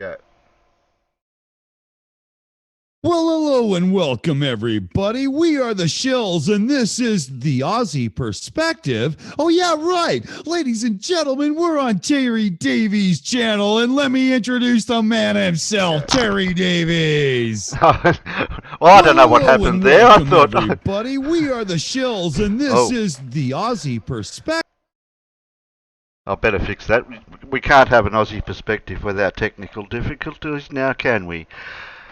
Go. Well, hello and welcome, everybody. We are the Shills, and this is the Ozzie perspective. Oh, yeah, right. Ladies and gentlemen, we're on Terry Davies' channel, and let me introduce the man himself, Terry Davies. Well, I don't know what happened there. I thought, everybody. We are the Shills, and this is the Ozzie perspective. I'll better fix that. We can't have an Aussie perspective without technical difficulties now, can we?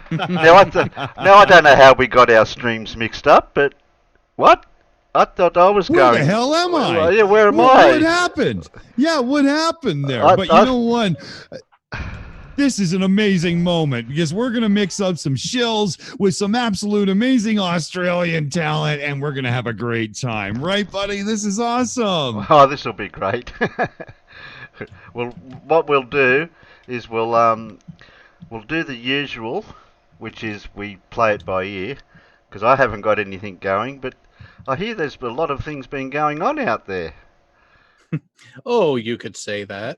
Now I don't know how we got our streams mixed up, but what? I thought I was Where going. Where the hell am I? Yeah, where am I? What happened? Yeah, what happened there? But you know what? This is an amazing moment because we're going to mix up some shills with some absolute amazing Australian talent, and we're going to have a great time. Right, buddy? This is awesome. Oh, this will be great. Well, what we'll do is we'll do the usual, which is we play it by ear, because I haven't got anything going, but I hear there's a lot of things been going on out there. Oh, you could say that.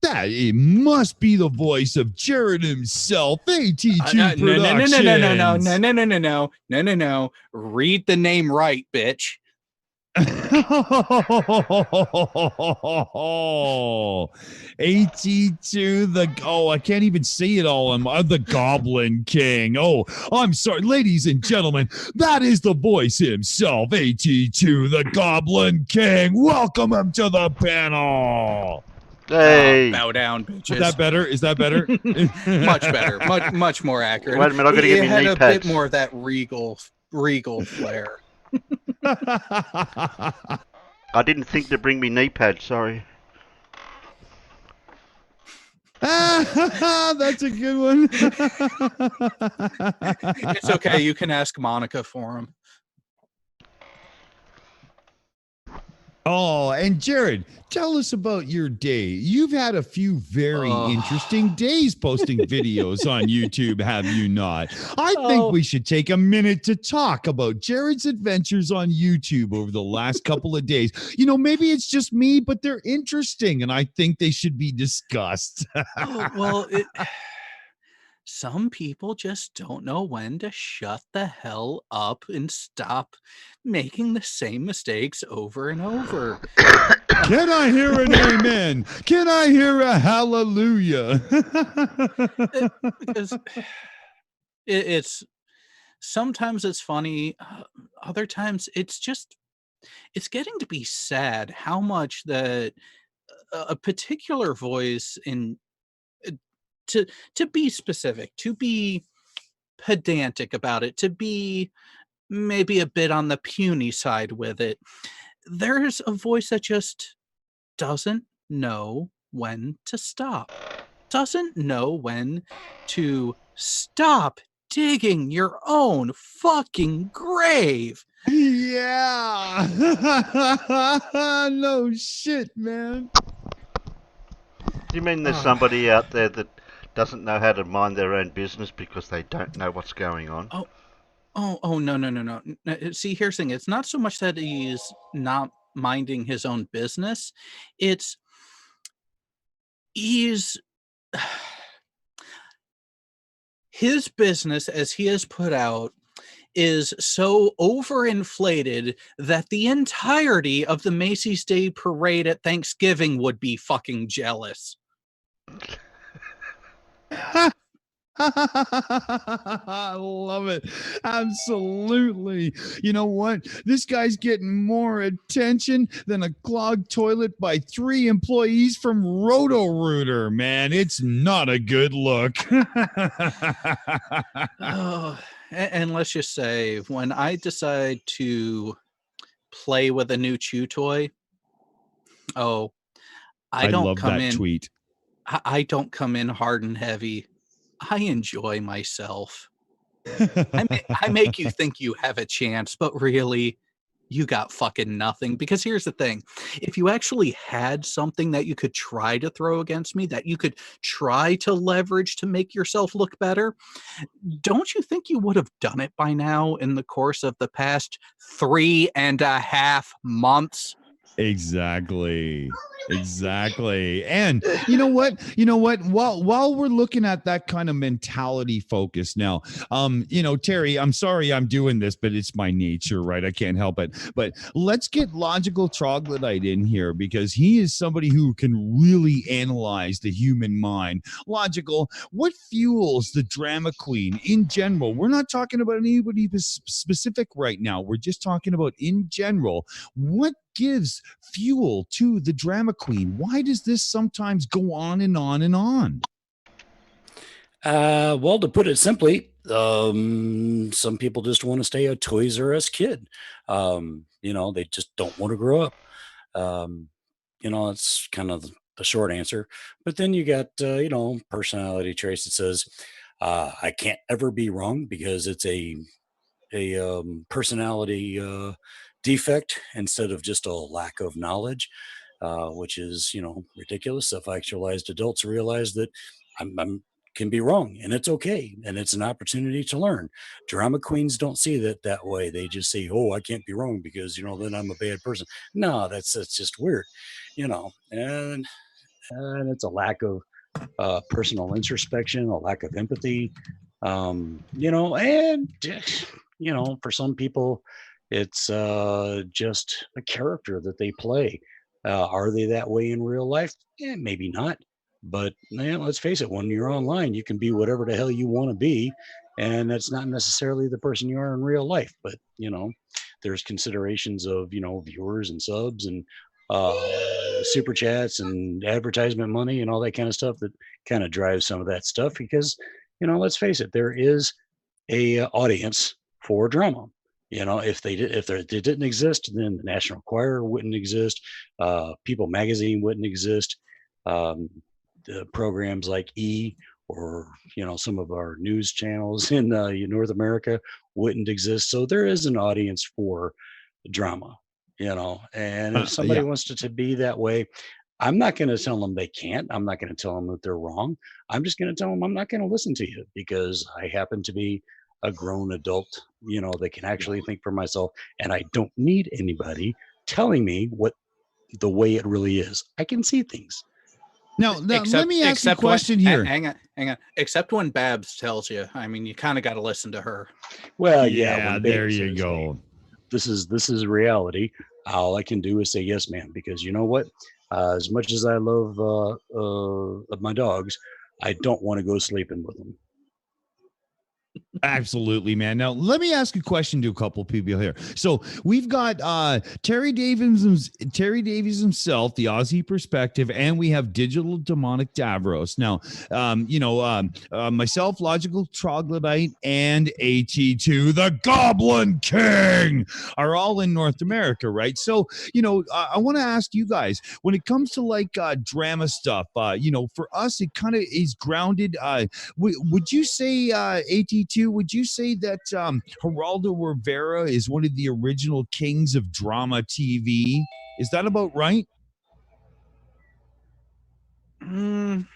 That it must be the voice of Jared himself, AT2 Productions. No. Read the name right, bitch. AT2 I can't even say it all. I'm the Goblin King. Oh, I'm sorry, ladies and gentlemen, that is the voice himself, AT2 the Goblin King. Welcome him to the panel. Hey, bow down, bitches. Is that better? Is that better? Much better. Much more accurate. Wait a minute, I'm gonna give me knee pads. pads. Bit more of that regal flair. I didn't think to bring me knee pads. Sorry. That's a good one. It's okay. You can ask Monica for him. Oh, and Jared, tell us about your day. You've had a few very interesting days posting videos on YouTube, have you not? I think we should take a minute to talk about Jared's adventures on YouTube over the last couple of days. You know, maybe it's just me, but they're interesting, and I think they should be discussed. Some people just don't know when to shut the hell up and stop making the same mistakes over and over. Can I hear an amen? Can I hear a hallelujah? Because it's sometimes it's funny, other times it's getting to be sad how much that a particular voice in to be specific, to be pedantic about it, to be maybe a bit on the puny side with it. There's a voice that just doesn't know when to stop. Doesn't know when to stop digging your own fucking grave. Yeah. No shit, man. You mean there's somebody out there that doesn't know how to mind their own business because they don't know what's going on? Oh, no. See, here's the thing. It's not so much that he's not minding his own business. He's his business, as he has put out, is so overinflated that the entirety of the Macy's Day Parade at Thanksgiving would be fucking jealous. I love it. Absolutely. You know what? This guy's getting more attention than a clogged toilet by 3 employees from Roto-Rooter, man. It's not a good look. And let's just say, when I decide to play with a new chew toy, I don't love come that in. Tweet. I don't come in hard and heavy. I enjoy myself. I make you think you have a chance, but really, you got fucking nothing. Because here's the thing. If you actually had something that you could try to throw against me, that you could try to leverage to make yourself look better, don't you think you would have done it by now in the course of the past 3.5 months? Exactly. Exactly. And you know what? You know what? While we're looking at that kind of mentality focus now, Terry, I'm sorry I'm doing this, but it's my nature, right? I can't help it. But let's get Logical Troglodyte in here because he is somebody who can really analyze the human mind. Logical, what fuels the drama queen in general? We're not talking about anybody specific right now. We're just talking about in general. What gives fuel to the drama queen? Why does this sometimes go on and on and on? Well, to put it simply, some people just want to stay a Toys R Us kid. They just don't want to grow up. Um, it's kind of the short answer. But then you got, personality traits that says, I can't ever be wrong because it's a personality defect instead of just a lack of knowledge, which is ridiculous. Self-actualized adults realize that I'm can be wrong and it's okay and it's an opportunity to learn. Drama queens don't see that way. They just say, oh, I can't be wrong because then I'm a bad person. No, that's just weird, and it's a lack of personal introspection, a lack of empathy, and for some people, it's just a character that they play. Are they that way in real life? Yeah, maybe not. But let's face it, when you're online, you can be whatever the hell you want to be, and that's not necessarily the person you are in real life. But there's considerations of viewers and subs and super chats and advertisement money and all that kind of stuff that kind of drives some of that stuff because let's face it, there is a audience for drama. If they didn't exist, then the National Choir wouldn't exist. People Magazine wouldn't exist. Um, the programs like or some of our news channels in North America wouldn't exist. So there is an audience for drama, and if somebody Yeah. wants to be that way, I'm not going to tell them they can't. I'm not going to tell them that they're wrong. I'm just going to tell them I'm not going to listen to you because I happen to be a grown adult, that can actually think for myself. And I don't need anybody telling me what the way it really is. I can see things. Now, let me ask you a question here. Hang on. Except when Babs tells you. I mean, you kind of got to listen to her. Well, yeah, when there Babe you says, go. "Hey, this is reality," all I can do is say yes, ma'am, because you know what? As much as I love my dogs, I don't want to go sleeping with them. Absolutely, man. Now, let me ask a question to a couple people here. So we've got Terry Davies himself, the Ozzie perspective, and we have Digital Demonic Davros. Now, myself, Logical Troglodyte, and AT2, the Goblin King, are all in North America, right? So, I want to ask you guys, when it comes to like drama stuff, for us, it kind of is grounded. Would you say, AT2, would you say that Geraldo Rivera is one of the original kings of drama TV? Is that about right? I'm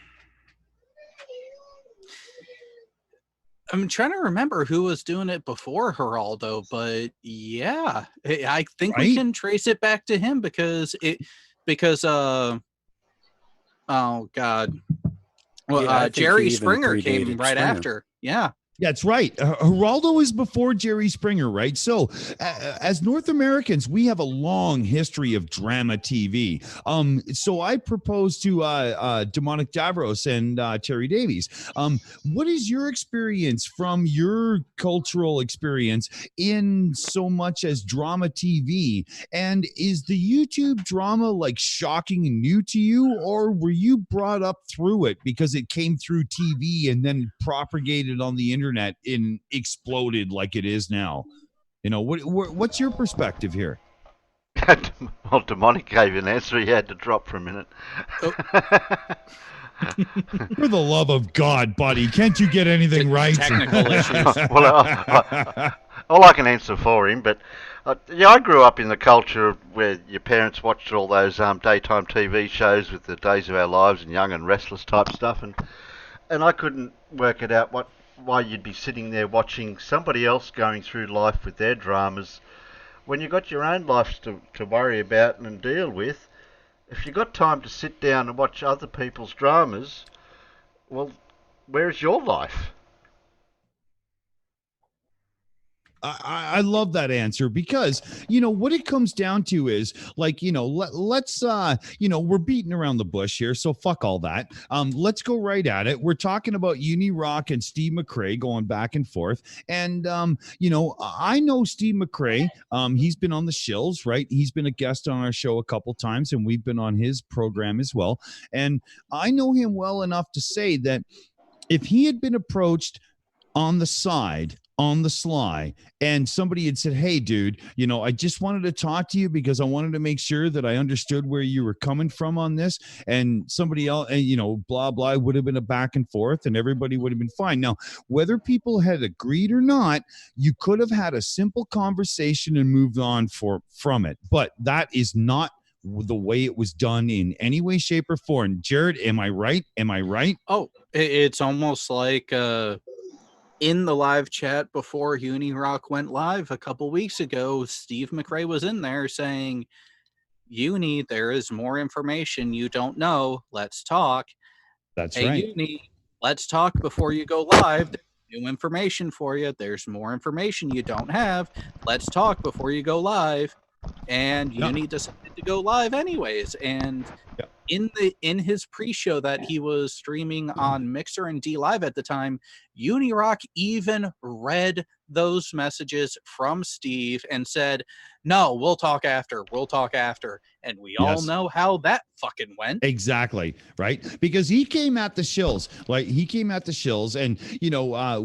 trying to remember who was doing it before Geraldo, but yeah, I think we can trace it back to him because oh God. Well, Jerry Springer came right after. Yeah. That's right. Geraldo is before Jerry Springer, right? So, as North Americans, we have a long history of drama TV. So I propose to Demonic Davros and Terry Davies. What is your experience from your cultural experience in so much as drama TV? And is the YouTube drama like shocking and new to you, or were you brought up through it because it came through TV and then propagated on the internet and exploded like it is now? What's your perspective here? Well, Demonic gave an answer. He had to drop for a minute. Oh. For the love of God, buddy, can't you get anything right? Technical issues. Well, all I can answer for him, but I grew up in the culture where your parents watched all those daytime TV shows with the Days of Our Lives and Young and Restless type stuff, and I couldn't work it out why you'd be sitting there watching somebody else going through life with their dramas when you've got your own life to worry about and deal with, if you've got time to sit down and watch other people's dramas, well, where's your life? I love that answer because what it comes down to is like let's we're beating around the bush here, so fuck all that. Let's go right at it. We're talking about Uni Rock and Steve McRae going back and forth, and I know Steve McRae. He's been on the Shills, right? He's been a guest on our show a couple times, and we've been on his program as well. And I know him well enough to say that if he had been approached on the side, on the sly, and somebody had said, hey dude, I just wanted to talk to you because I wanted to make sure that I understood where you were coming from on this, and somebody else, and blah blah, would have been a back and forth and everybody would have been fine. Now, whether people had agreed or not, you could have had a simple conversation and moved on from it, but that is not the way it was done in any way, shape, or form. Jared, am I right? Oh, it's almost like in the live chat before Uni Rock went live a couple weeks ago, Steve McRae was in there saying, Uni, there is more information you don't know. Let's talk. That's Hey, right. Uni, let's talk before you go live. There's new information for you. There's more information you don't have. Let's talk before you go live. And Uni decided to go live anyways. And in his pre-show that he was streaming on Mixer and D Live at the time, Unirock even read those messages from Steve and said, no, we'll talk after. And we all know how that fucking went. Exactly, right? Because he came at the Shills, and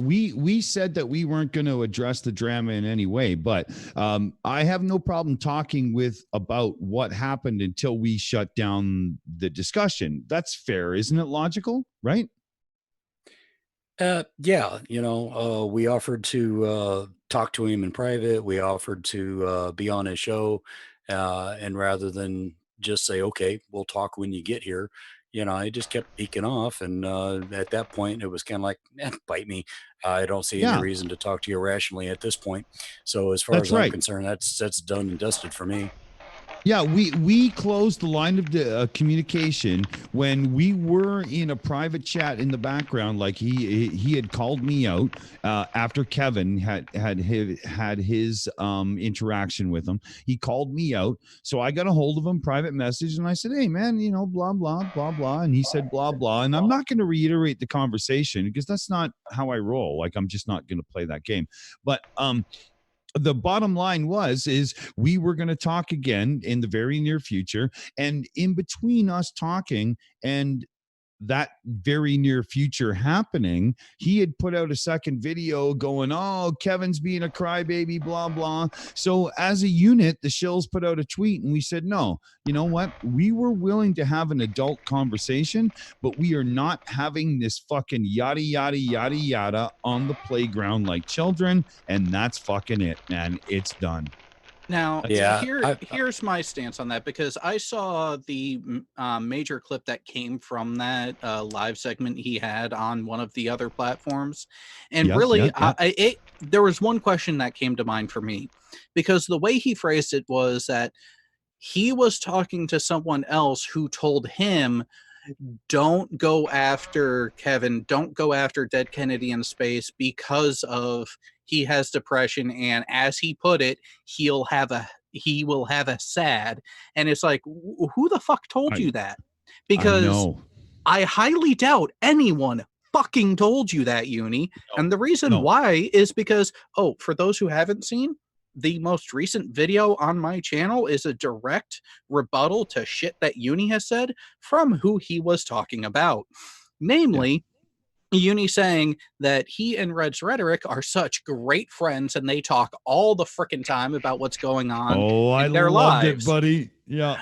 we said that we weren't going to address the drama in any way, but I have no problem talking about what happened until we shut down the discussion. That's fair, isn't it? Logical, right? Yeah, we offered to talk to him in private. We offered to be on his show, and rather than just say, "Okay, we'll talk when you get here," I just kept peeking off, and at that point, it was kind of like, "Bite me." I don't see any reason to talk to you rationally at this point. So, as far That's as I'm right. concerned, that's done and dusted for me. Yeah, we closed the line of communication when we were in a private chat in the background. Like he had called me out after Kevin had his interaction with him. He called me out, so I got a hold of him, private message, and I said, "Hey man, blah blah blah blah," and he said blah blah, and I'm not going to reiterate the conversation because that's not how I roll. Like I'm just not going to play that game, but the bottom line is we were going to talk again in the very near future, and in between us talking and that very near future happening, he had put out a second video going, "Oh, Kevin's being a crybaby, blah blah." So as a unit, the Shills put out a tweet and we said, "No, you know what? We were willing to have an adult conversation, but we are not having this fucking yada yada yada yada on the playground like children." And that's fucking it, man. It's done. Now, Yeah, here's my stance on that, because I saw the major clip that came from that live segment he had on one of the other platforms, and really, there was one question that came to mind for me, because the way he phrased it was that he was talking to someone else who told him, don't go after Kevin, don't go after Dead Kennedy in space because of he has depression, and as he put it, he will have a sad. And it's like, who the fuck told you that? Because I highly doubt anyone fucking told you that, Uni. And the reason why is because, for those who haven't seen, the most recent video on my channel is a direct rebuttal to shit that Uni has said from who he was talking about. Namely, Uni saying that he and Red's Rhetoric are such great friends and they talk all the frickin' time about what's going on in their lives. It, buddy. Yeah.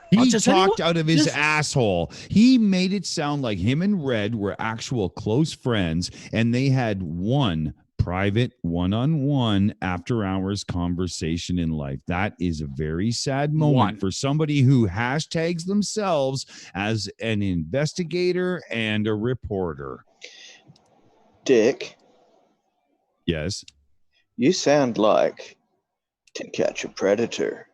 He talked out of his asshole. He made it sound like him and Red were actual close friends, and they had one private one-on-one after hours conversation in life. That is a very sad moment for somebody who hashtags themselves as an investigator and a reporter. Dick. Yes. You sound like to catch a predator.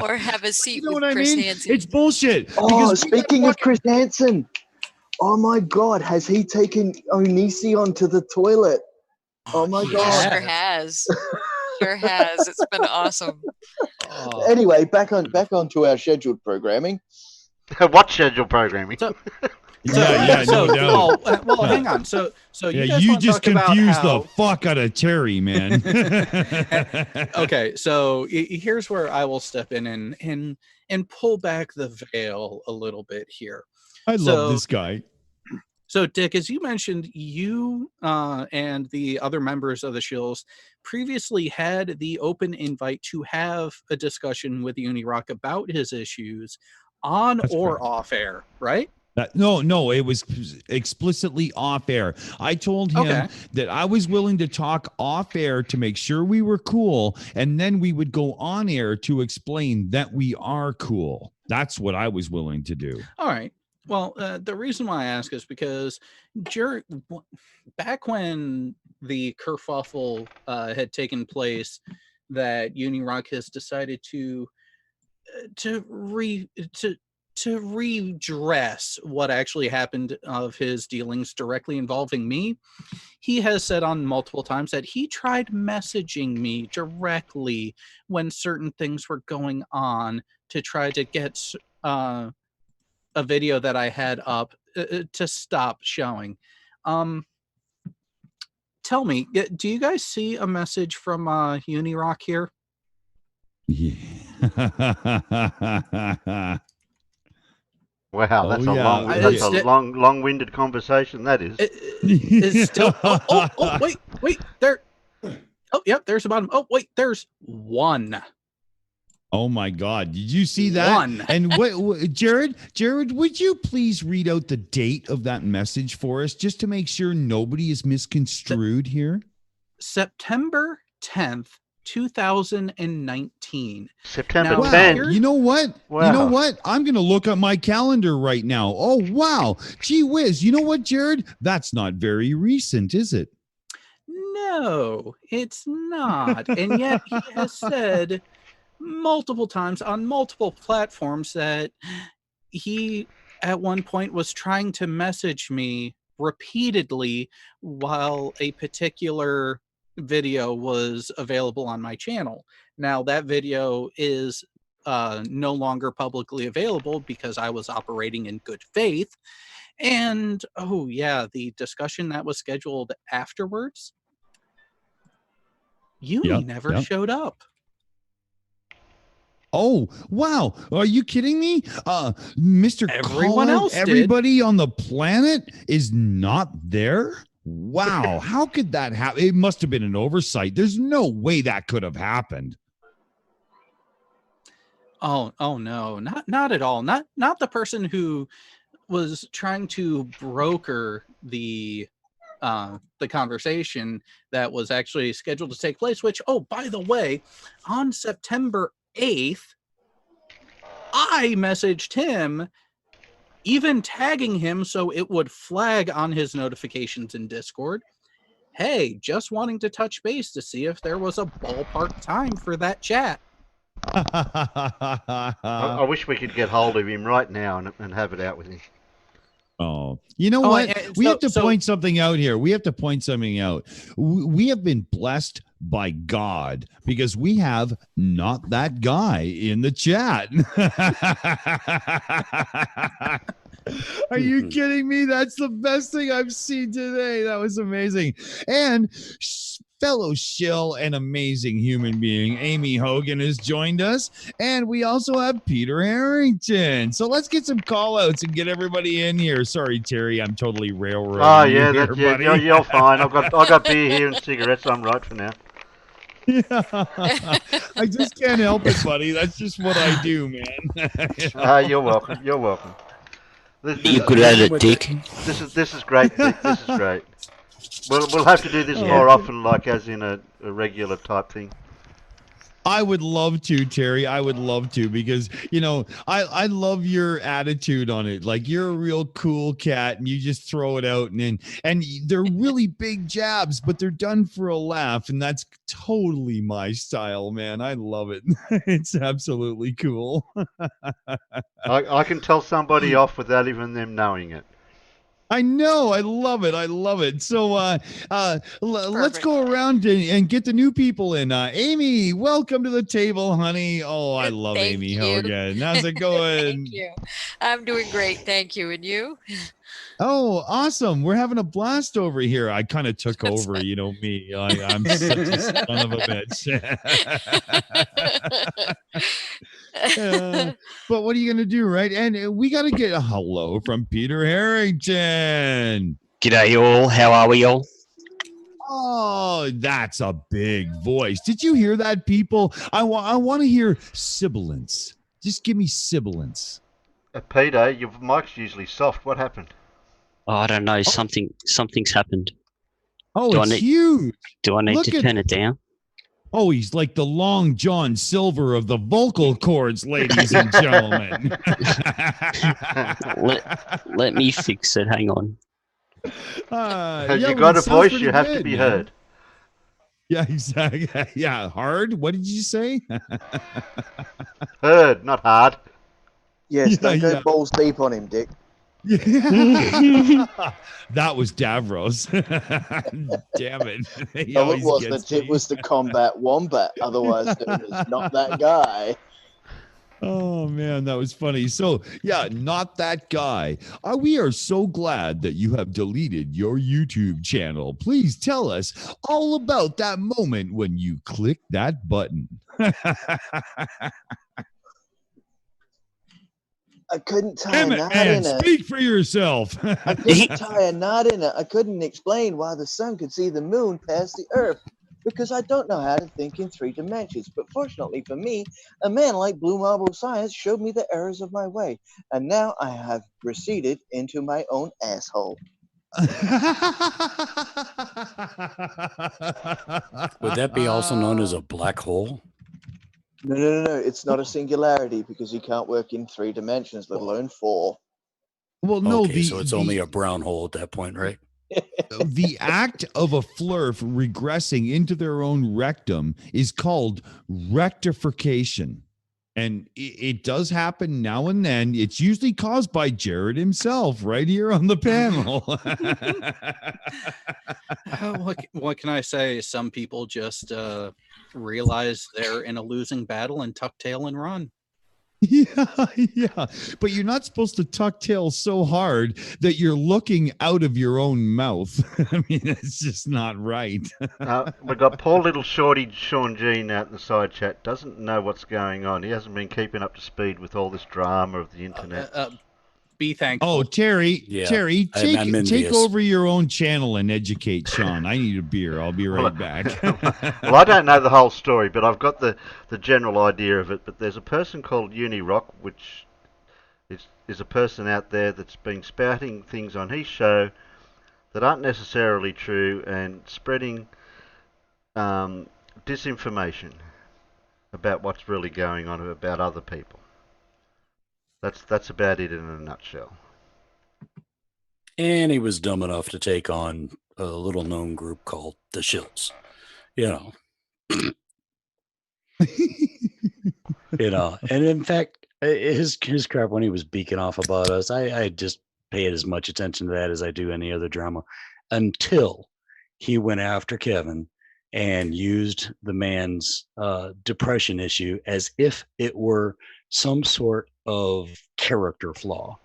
Or have a seat You know with what I Chris mean? Hansen. It's bullshit. Oh, because we gotta speaking of fucking- Chris Hansen, oh my God, has he taken Onisi onto the toilet? Oh my He God. sure has. Sure has. It's been awesome. Oh. Anyway, back onto our scheduled programming. What schedule programming? So, yeah, no doubt. well, hang on. So Yeah, you guys you want to just talk about confused how? the fuck out of Terry, man. Okay, so here's where I will step in and pull back the veil a little bit here. I So- love this guy. So, Dick, as you mentioned, you and the other members of the Shills previously had the open invite to have a discussion with Unirock about his issues on That's or correct. off air, right? No, it was explicitly off air. I told him Okay. that I was willing to talk off air to make sure we were cool, and then we would go on air to explain that we are cool. That's what I was willing to do. All right. Well, the reason why I ask is because back when the kerfuffle had taken place, that Unirock has decided to redress what actually happened of his dealings directly involving me. He has said on multiple times that he tried messaging me directly when certain things were going on to try to get a video that I had up to stop showing. Tell me, do you guys see a message from Unirock here? Yeah. Wow, Oh, that's yeah. that's a long-winded conversation. That is. Is still. Oh, wait, there. Oh, yep, there's the bottom. Oh, wait, there's one. Oh my God! Did you see that? One. And what, Jared, would you please read out the date of that message for us, just to make sure nobody is misconstrued here? September 10th, 2019. September Now, 10th. here- You know what? Wow. You know what? I'm going to look at my calendar right now. Oh, wow. Gee whiz. You know what, Jared? That's not very recent, is it? No, it's not. And yet he has said multiple times on multiple platforms that he at one point was trying to message me repeatedly while a particular video was available on my channel. Now that video is no longer publicly available because I was operating in good faith. And oh yeah, the discussion that was scheduled afterwards, Uni never showed up. Oh, wow. Are you kidding me? Mr. Everyone else did. Everybody on the planet is not there? Wow. How could that happen? It must have been an oversight. There's no way that could have happened. Oh no, not at all. Not the person who was trying to broker the conversation that was actually scheduled to take place, which, oh, by the way, on September 8th, I messaged him, even tagging him so it would flag on his notifications in Discord. Hey, just wanting to touch base to see if there was a ballpark time for that chat. I wish we could get hold of him right now and have it out with him. Oh, you know what? We have to so- point something out here. We have to point something out. We have been blessed by God because we have not that guy in the chat. Are you kidding me? That's the best thing I've seen today. That was amazing. And fellow shill and amazing human being, Amy Hogan, has joined us. And we also have Peter Harrington. So let's get some call outs and get everybody in here. Sorry, Terry, I'm totally railroading. Oh yeah, you here, buddy. you're fine. I got beer here and cigarettes. I'm right for now. Yeah. I just can't help it, buddy. That's just what I do, man. You're welcome. You're welcome. You could add a dick. This is great, Dick. This is great. We'll have to do this more often, like as in a regular type thing. I would love to, Terry. I would love to because I love your attitude on it. Like you're a real cool cat, and you just throw it out, and they're really big jabs, but they're done for a laugh, and that's totally my style, man. I love it. It's absolutely cool. I can tell somebody off without even them knowing it. I know. I love it. I love it. So let's Perfect. go around and get the new people in. Amy, welcome to the table, honey. Oh, I love Thank Amy you. Hogan. How's it Thank going? you. I'm doing great. Thank you. And you? Oh, awesome. We're having a blast over here. I kind of took That's over, me. I'm such a son of a bitch. But what are you going to do, right? And we got to get a hello from Peter Harrington. G'day all, how are we all? Oh, that's a big voice. Did you hear that, people? I want to hear sibilance. Just give me sibilance. Peter, your mic's usually soft. What happened? Oh, I don't know, something's happened. Oh, Do I it's need- huge. Do I need Look to at- turn it down? Oh, he's like the Long John Silver of the vocal cords, ladies and gentlemen. Let me fix it, hang on. You got a voice, you have to be heard. Yeah, exactly. Yeah, hard. What did you say? Heard, not hard. Yes, don't go yeah. balls deep on him, Dick. That was Davros. Damn it. He No, it always wasn't. gets It me. was the combat wombat, otherwise known as not that guy. Oh man, that was funny. So yeah, not that guy. We are so glad that you have deleted your YouTube channel. Please tell us all about that moment when you clicked that button. I couldn't tie Damn a it, knot man. in it. Speak for yourself. I couldn't tie a knot in it. I couldn't explain why the sun could see the moon past the earth because I don't know how to think in 3 dimensions. But fortunately for me, a man like Blue Marble Science showed me the errors of my way. And now I have receded into my own asshole. Would that be also known as a black hole? No. It's not a singularity because you can't work in 3 dimensions, let alone 4. Well, no, Okay, so it's only a brown hole at that point, right? the act of a flurf regressing into their own rectum is called rectification. And it does happen now and then. It's usually caused by Jared himself right here on the panel. What can I say? Some people just realize they're in a losing battle and tuck tail and run. Yeah. But you're not supposed to tuck tail so hard that you're looking out of your own mouth. I mean, it's just not right. We've got poor little shorty Sean Jean out in the side chat. Doesn't know what's going on. He hasn't been keeping up to speed with all this drama of the internet. Be thankful. Oh, Terry, Yeah, Terry, I'm take envious. over your own channel and educate Sean. I need a beer. I'll be right back. Well, I don't know the whole story, but I've got the general idea of it. But there's a person called Unirock, which is a person out there that's been spouting things on his show that aren't necessarily true and spreading disinformation about what's really going on about other people. That's about it in a nutshell. And he was dumb enough to take on a little known group called the Shills. You know, and in fact, his crap when he was beaking off about us, I just paid as much attention to that as I do any other drama until he went after Kevin and used the man's depression issue as if it were some sort of character flaw.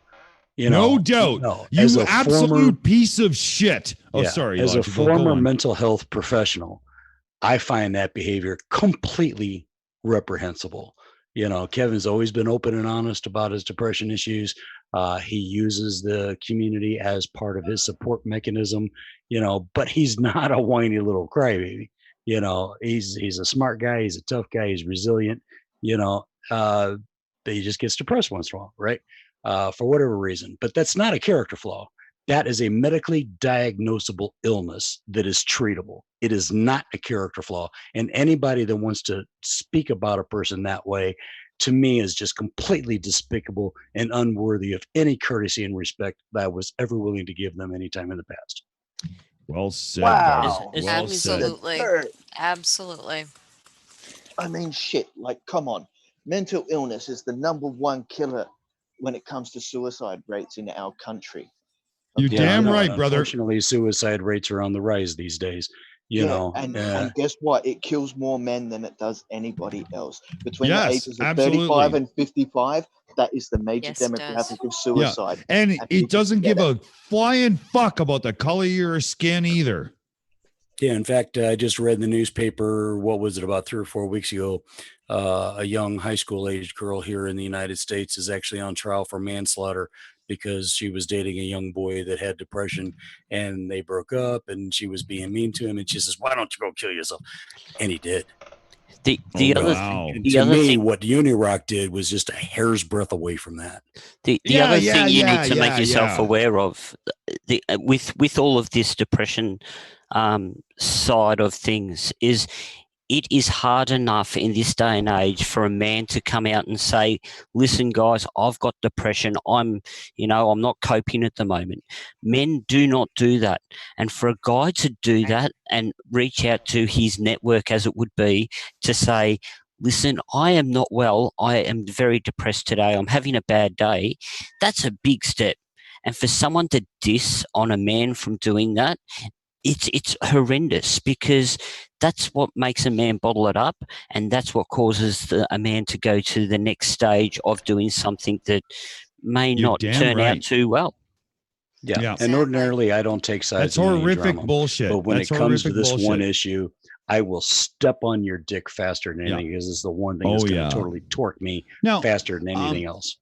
You know, No doubt. no, You as a absolute former- piece of shit. Oh, Yeah, sorry. as a Elijah, go former on. mental health professional, I find that behavior completely reprehensible. You know, Kevin's always been open and honest about his depression issues. He uses the community as part of his support mechanism, you know, but he's not a whiny little crybaby. You know, he's a smart guy. He's a tough guy. He's resilient, you know, but he just gets depressed once in a while, right? For whatever reason. But that's not a character flaw. That is a medically diagnosable illness that is treatable. It is not a character flaw. And anybody that wants to speak about a person that way, to me, is just completely despicable and unworthy of any courtesy and respect that I was ever willing to give them anytime in the past. Well said, buddy. Wow. Well said. Absolutely. Dirt. Absolutely. I mean, shit. Like, come on. Mental illness is the #1 killer when it comes to suicide rates in our country. You're Okay? damn no, right, and brother. unfortunately, suicide rates are on the rise these days. You know, and guess what? It kills more men than it does anybody else. Between the Yes, ages of 35 absolutely. and 55, that is the major Yes, it does. demographic of suicide. And And it people doesn't forget give it. a flying fuck about the color of your skin either. yeah. In fact, I just read in the newspaper. What was it, about 3 or 4 weeks ago? A young high school aged girl here in the United States is actually on trial for manslaughter because she was dating a young boy that had depression, and they broke up, and she was being mean to him, and she says, "Why don't you go kill yourself?" And he did. The Oh, other wow. And the to other me, thing what Unirock did was just a hair's breadth away from that. the Yeah, other yeah, thing you yeah, need to make yeah, yourself yeah. aware of with all of this depression side of things is it is hard enough in this day and age for a man to come out and say, listen, guys, I've got depression. I'm not coping at the moment. Men do not do that. And for a guy to do that and reach out to his network, as it would be, to say, listen, I am not well. I am very depressed today. I'm having a bad day. That's a big step. And for someone to diss on a man from doing that, it's horrendous, because that's what makes a man bottle it up, and that's what causes a man to go to the next stage of doing something that may You're not damn turn out right. too well. Yeah. Yeah. And Exactly. ordinarily, I don't take sides That's in any horrific drama. bullshit. But when That's it comes to horrific this one bullshit. issue, I will step on your dick faster than Yeah. anything, because it's the one thing Oh, that's going yeah. to totally torque me Now, faster than anything else.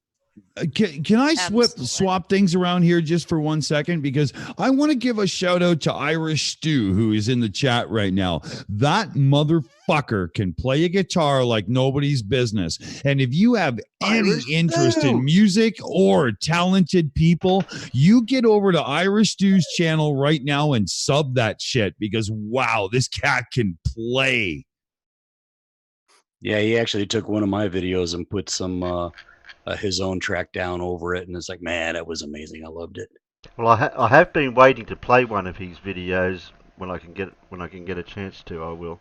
Can I Absolutely. swap things around here just for 1 second? Because I want to give a shout out to Irish Stew, who is in the chat right now. That motherfucker can play a guitar like nobody's business. And if you have any Irish interest Stew. in music or talented people, you get over to Irish Stew's channel right now and sub that shit, because wow, this cat can play. Yeah, he actually took one of my videos and put some his own track down over it, and it's like, man, that was amazing. I loved it. Well, I have been waiting to play one of his videos when I can get a chance to. I will.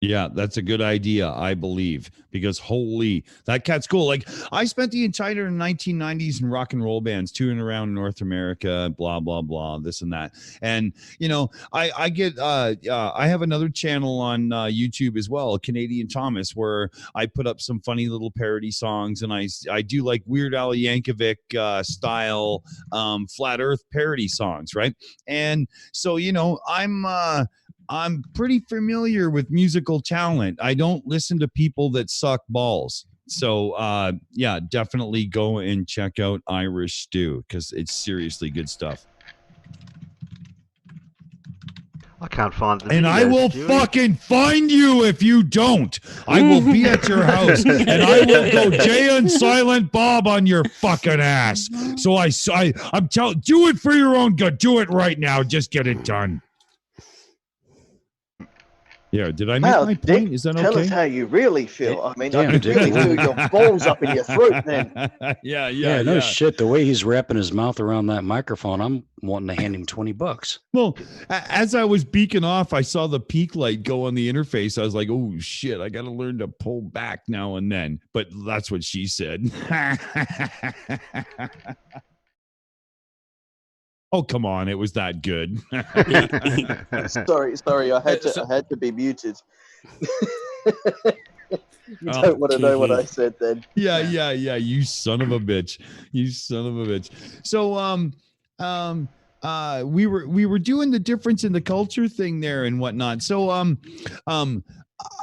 Yeah, that's a good idea, I believe, because holy, that cat's cool. Like, I spent the entire 1990s in rock and roll bands touring around North America, blah, blah, blah, this and that. And, I get, I have another channel on YouTube as well, Canadian Thomas, where I put up some funny little parody songs, and I do like Weird Al Yankovic style flat earth parody songs, right? And so, I'm pretty familiar with musical talent. I don't listen to people that suck balls. So, yeah, definitely go and check out Irish Stew, because it's seriously good stuff. I can't find the And video, I will Stewie. fucking find you if you don't. I will be at your house, and I will go Jay and Silent Bob on your fucking ass. So I'm telling, do it for your own good. Do it right now. Just get it done. Yeah, did I make Wow, my Dick, point? Is that tell us okay? how you really feel. I mean, Damn, I could Dick, really wow. feel your balls up in your throat then. Yeah, No shit. The way he's wrapping his mouth around that microphone, I'm wanting to hand him $20. Well, as I was beaking off, I saw the peak light go on the interface. I was like, oh shit, I got to learn to pull back now and then. But that's what she said. Oh, come on. It was that good. Sorry, I had to be muted. You Oh, don't want to know what I said then. Yeah. You son of a bitch. So, we were doing the difference in the culture thing there and whatnot. So,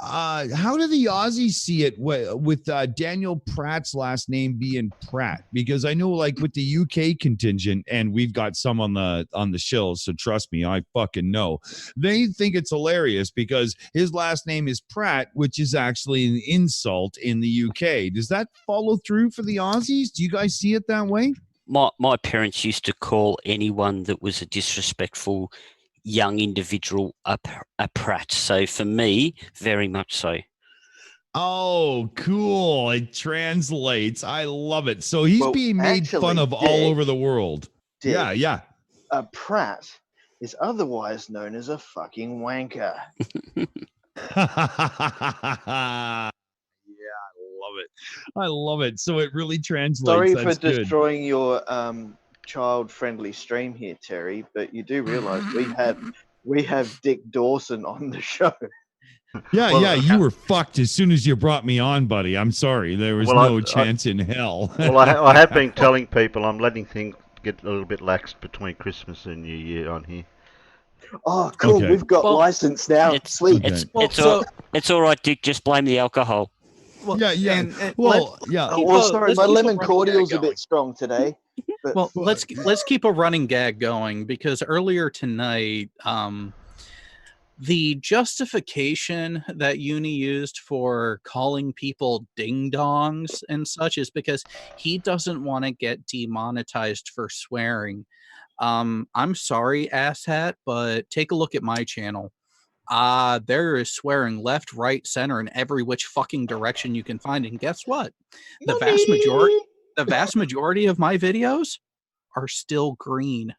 how do the Aussies see it with Daniel Pratt's last name being Pratt? Because I know, like, with the UK contingent, and we've got some on the Shills, so trust me, I fucking know. They think it's hilarious because his last name is Pratt, which is actually an insult in the UK. Does that follow through for the Aussies? Do you guys see it that way? my parents used to call anyone that was a disrespectful young individual a prat. So for me, very much so. Oh, cool. It translates. I love it. So he's Well, being made fun actually, of all Dick- over the world. Dick, Yeah, yeah. A prat is otherwise known as a fucking wanker. Yeah, I love it. So it really translates. Sorry for That's good. destroying your child-friendly stream here, Terry, but you do realize we have Dick Dawson on the show. Yeah, Well, yeah, you were fucked as soon as you brought me on, buddy. I'm sorry. There was Well, no chance in hell. Well, I have been telling people I'm letting things get a little bit lax between Christmas and New Year on here. Oh, cool. Okay. We've got Well, license now. It's Sweet. Okay. it's all right, Dick. Just blame the alcohol. Well, Yeah, yeah. and Well, yeah. Oh, well, sorry, let's my keep a lemon running cordial's gag a going. bit strong today. But Well, let's keep a running gag going, because earlier tonight, the justification that Uni used for calling people ding dongs and such is because he doesn't want to get demonetized for swearing. I'm sorry, asshat, but take a look at my channel. There is swearing left, right, center, and every which fucking direction you can find. And guess what? The vast majority of my videos are still green.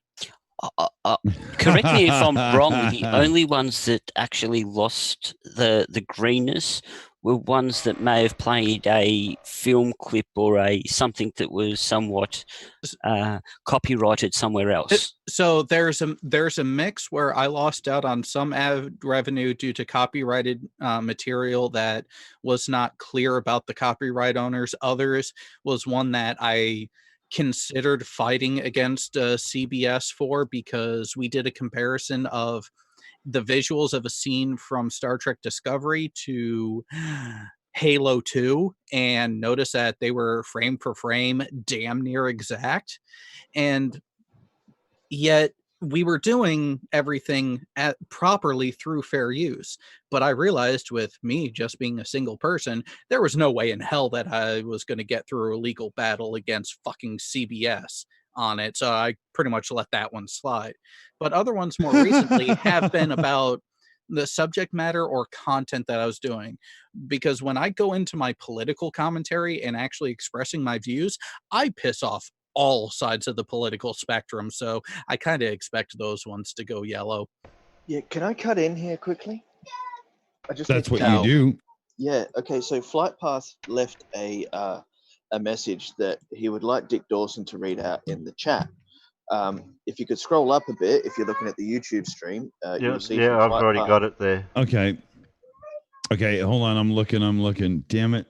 Correct me if I'm wrong. The only ones that actually lost the greenness were ones that may have played a film clip or something that was somewhat copyrighted somewhere else. So there's a mix where I lost out on some ad revenue due to copyrighted material that was not clear about the copyright owners. Others was one that I considered fighting against CBS for, because we did a comparison of the visuals of a scene from Star Trek Discovery to Halo 2 and notice that they were frame for frame damn near exact. And yet we were doing everything properly through fair use. But I realized, with me just being a single person, there was no way in hell that I was going to get through a legal battle against fucking CBS on it. So I pretty much let that one slide. But other ones more recently have been about the subject matter or content that I was doing. Because when I go into my political commentary and actually expressing my views, I piss off all sides of the political spectrum. So I kind of expect those ones to go yellow. yeah, can I cut in here quickly? I just That's need what to- you do. Yeah. Okay. So Flight Path left a message that he would like Dick Dawson to read out in the chat. If you could scroll up a bit, if you're looking at the YouTube stream, you'll see. Yeah, from I've Flight already Path- got it there. Okay. Okay, hold on. I'm looking. Damn it.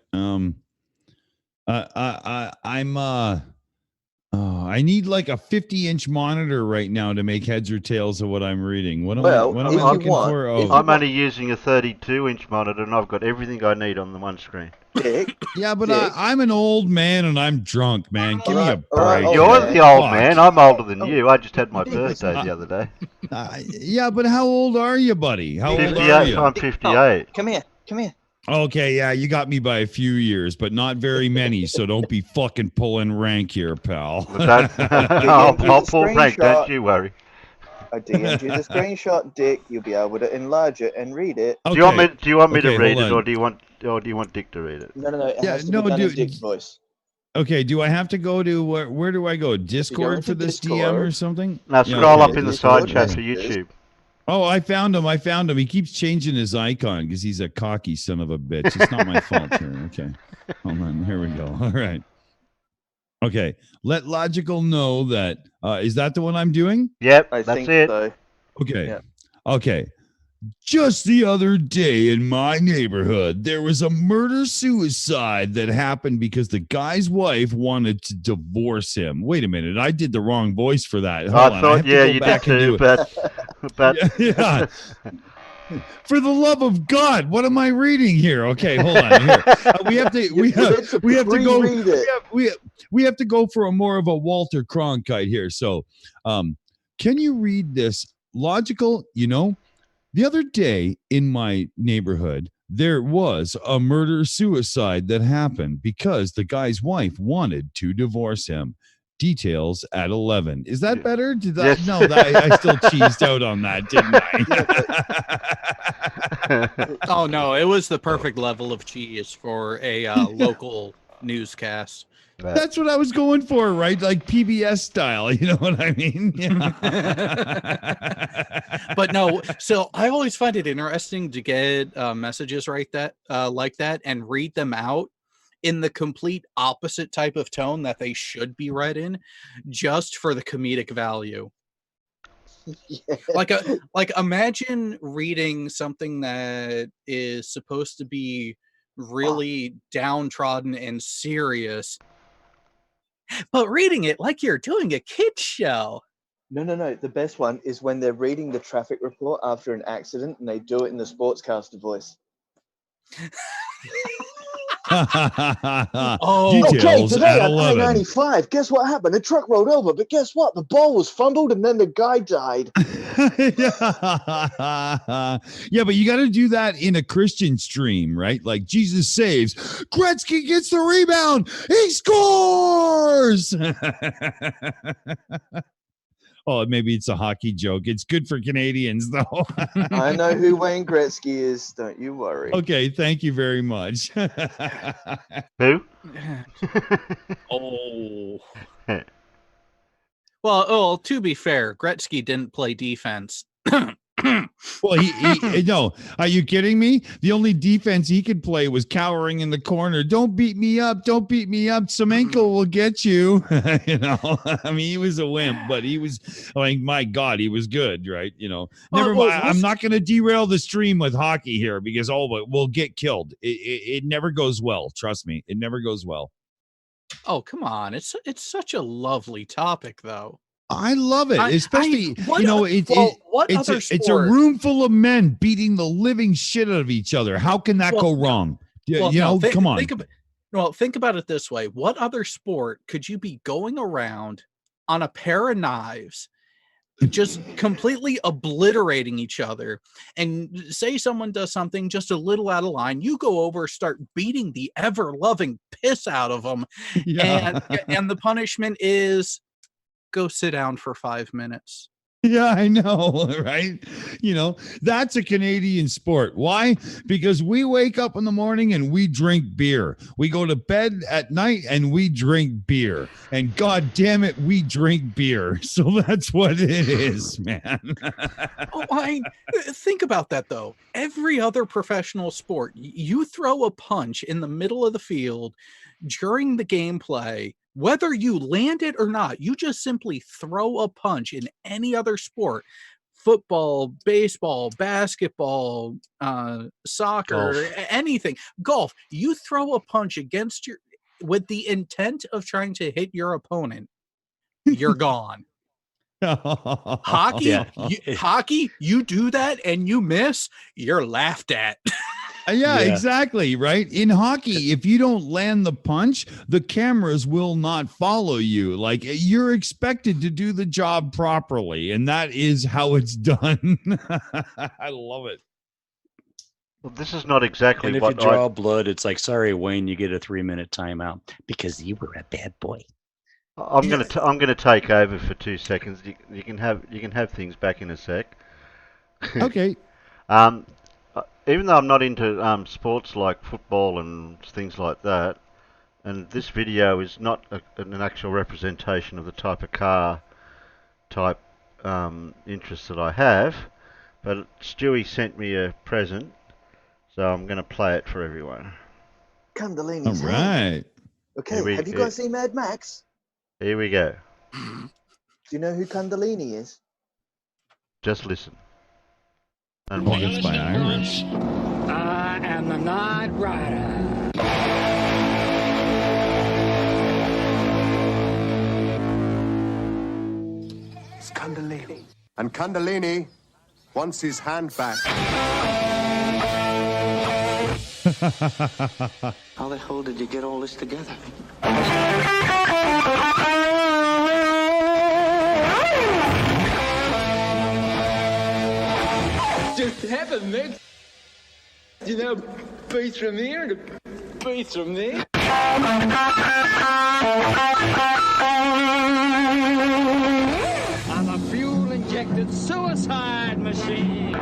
I need like a 50-inch monitor right now to make heads or tails of what I'm reading. What am I if you looking want, for? if Oh, I'm only using a 32-inch monitor, and I've got everything I need on the one screen. Dick. yeah, but Dick. I'm an old man and I'm drunk, man. Give me a All right, break. old You're man. the old Fuck. man. I'm older than Oh, you. I just had my Dick, birthday listen. the other day. Yeah, but how old are you, buddy? How old are 58. you? I'm 58. Come here. Come here. Okay, yeah, you got me by a few years, but not very many. So don't be fucking pulling rank here, pal. But I'll pull rank, don't you worry. I DM'd you the screenshot, Dick. You'll be able to enlarge it and read it. Okay. Do you want me Okay, to read hold it, or on. do you want Dick to read it? No. It Yeah, has to no, be done in dude, Dick's voice. Okay, do I have to go to where do I go? Discord into for this DM Discord- or something? Now Yeah, scroll okay, up in the Discord side chat for messages. YouTube. Oh, I found him. He keeps changing his icon because he's a cocky son of a bitch. It's not my fault here. Okay. Hold on. Here we go. All right. Okay. Let Logical know that is that the one I'm doing? Yep, I that's think it. so. Okay. Yeah. Okay. Just the other day in my neighborhood, there was a murder-suicide that happened because the guy's wife wanted to divorce him. Wait a minute. I did the wrong voice for that. Hold on. I I thought, have to yeah, go you did back and do too, it. but Yeah. For the love of God, what am I reading here? Okay, hold on. Here. We have to go. Reread it. We have to go for a more of a Walter Cronkite here. So, can you read this? Logical, the other day in my neighborhood, there was a murder-suicide that happened because the guy's wife wanted to divorce him. Details at 11. Is that better? Did that? Yes. No, I still cheesed out on that, didn't I? Oh no, it was the perfect level of cheese for a local newscast. That's what I was going for, right? Like PBS style. You know what I mean? Yeah. But no, so I always find it interesting to get messages like that and read them out in the complete opposite type of tone that they should be read in, just for the comedic value. Yeah. Like imagine reading something that is supposed to be really downtrodden and serious, but reading it like you're doing a kid's show. No. The best one is when they're reading the traffic report after an accident and they do it in the sportscaster voice. Oh, Okay, Details today at on 11. I-95, guess what happened? A truck rolled over, but guess what? The ball was fumbled and then the guy died. Yeah, but you got to do that in a Christian stream, right? Like Jesus saves, Gretzky gets the rebound, he scores. Oh, maybe it's a hockey joke. It's good for Canadians, though. I know who Wayne Gretzky is. Don't you worry. Okay, thank you very much. Who? Oh. Well, to be fair, Gretzky didn't play defense. Well, he no. Are you kidding me? The only defense he could play was cowering in the corner. Don't beat me up. Don't beat me up. Semenko will get you. You know, I mean, he was a wimp, but he was like, my God, he was good, right? You know, never mind. I'm not going to derail the stream with hockey here because but we'll get killed. It never goes well. Trust me, it never goes well. Oh, come on. It's such a lovely topic, though. I love it, especially it's a sport? room full of men beating the living shit out of each other. How can that go wrong? Come on. Think about it this way. What other sport could you be going around on a pair of knives, just completely obliterating each other, and say someone does something just a little out of line, you go over, start beating the ever-loving piss out of them, and the punishment is go sit down for 5 minutes. Yeah, I know, right? You know, that's a Canadian sport. Why? Because we wake up in the morning and we drink beer. We go to bed at night and we drink beer. And God damn it, we drink beer. So that's what it is, man. Think about that, though. Every other professional sport, you throw a punch in the middle of the field during the gameplay. Whether you land it or not, you just simply throw a punch in any other sport. Football, baseball, basketball, soccer, Golf. anything. Golf. You throw a punch with the intent of trying to hit your opponent. You're gone. Hockey, hockey, you do that and you miss, you're laughed at. Yeah, exactly. Right. In hockey, if you don't land the punch, the cameras will not follow you. Like, you're expected to do the job properly. And that is how it's done. I love it. Well, this is not exactly and if what you draw blood, it's like, sorry, Wayne, you get a 3-minute timeout because you were a bad boy. I'm gonna take over for 2 seconds. You can have things back in a sec. Okay. Even though I'm not into sports like football and things like that, and this video is not an actual representation of the type of car type interests that I have, but Stewie sent me a present, so I'm going to play it for everyone. Kundalini's All hand. right. Okay, have you guys seen Mad Max? Here we go. Do you know who Kundalini is? Just listen. And Oh, that's by Irish. I am the Night Rider. It's Kundalini. And Kundalini wants his hand back. How the hell did you get all this together? Just happened, mate. You know, beats from here to beats from there. suicide machine.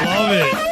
Love it.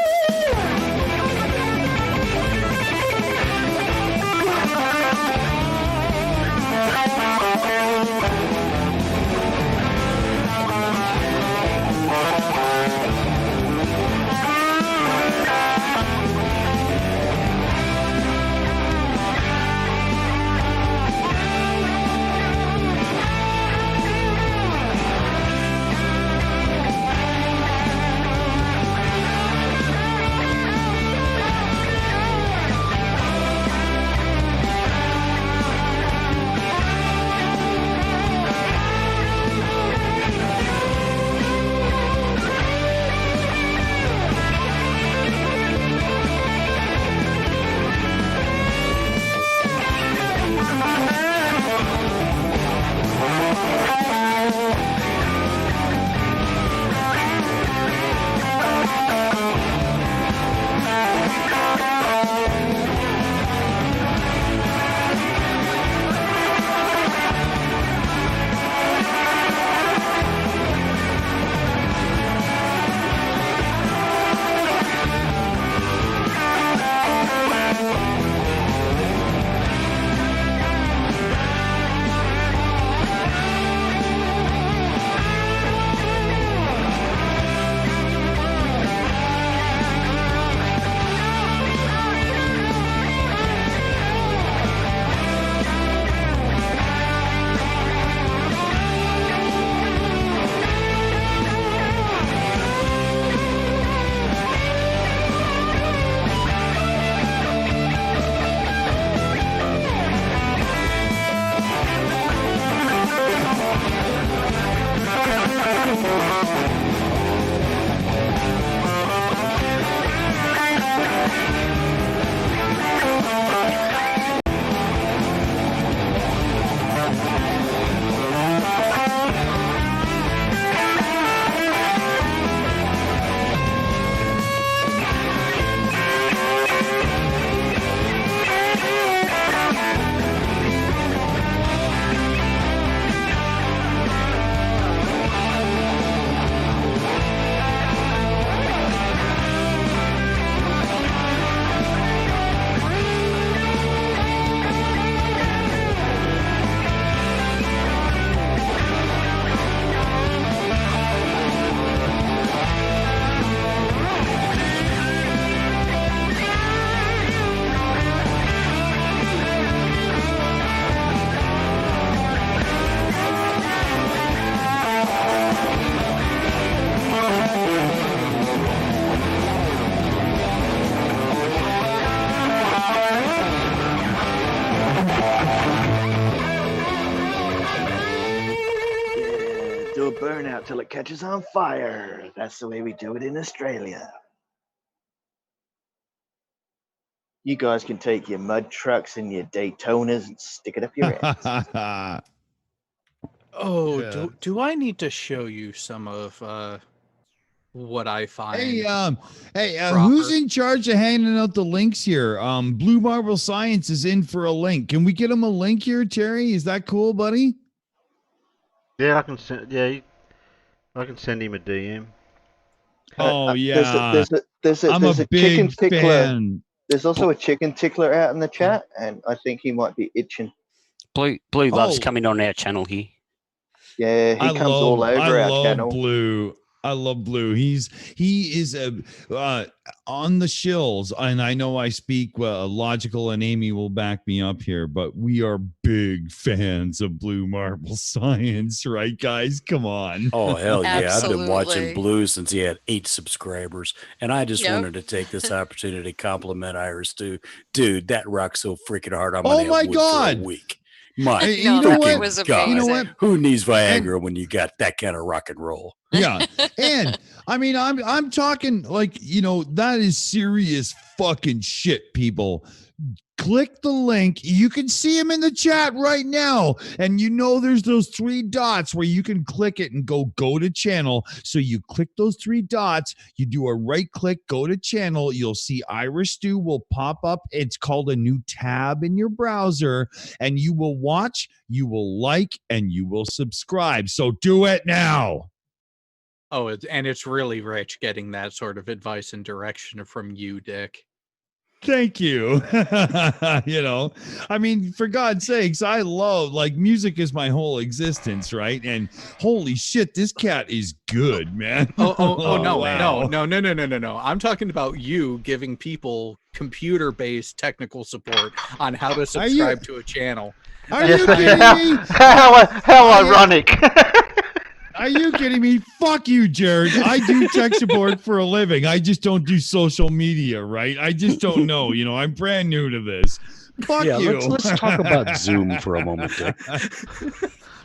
Do a burnout till it catches on fire. That's the way we do it in Australia. You guys can take your mud trucks and your Daytonas and stick it up your ass. Oh, Yeah. do I need to show you some of what I find. Hey, who's in charge of handing out the links here? Blue Marble Science is in for a link. Can we get him a link here, Terry? Is that cool, buddy? Yeah, I can send. Yeah, I can send him a DM. Oh yeah, There's I'm a chicken big tickler. fan. There's also a chicken tickler out in the chat, and I think he might be itching. Blue loves coming on our channel here. Yeah, he comes all over our channel. Blue. I love Blue. He is on the Shills, and I know I speak logical, and Amy will back me up here, but we are big fans of Blue Marble Science, right, guys? Come on. Oh hell yeah! Absolutely. I've been watching Blue since he had 8 subscribers, and I just wanted to take this opportunity to compliment Iris too. Dude, that rocks so freaking hard. I'm gonna have wood for a week. My you know what? It was You know what? Who needs Viagra when you got that kind of rock and roll? Yeah. And I mean, I'm talking like, that is serious fucking shit, people. Click the link. You can see him in the chat right now. And there's those 3 dots where you can click it and go to channel. So you click those 3 dots, you do a right click, go to channel. You'll see Irish Stew will pop up. It's called a new tab in your browser. And you will watch, you will like, and you will subscribe. So do it now. Oh, it's really rich getting that sort of advice and direction from you, Dick. Thank you. I mean, for God's sakes, I love, music is my whole existence, right? And holy shit, this cat is good, man. No. Wow. No. I'm talking about you giving people computer-based technical support on how to subscribe to a channel. Are you kidding me? How ironic. Are you kidding me? Fuck you, Jared. I do tech support for a living. I just don't do social media, right? I just don't know. I'm brand new to this. Fuck you. Let's talk about Zoom for a moment, Dick.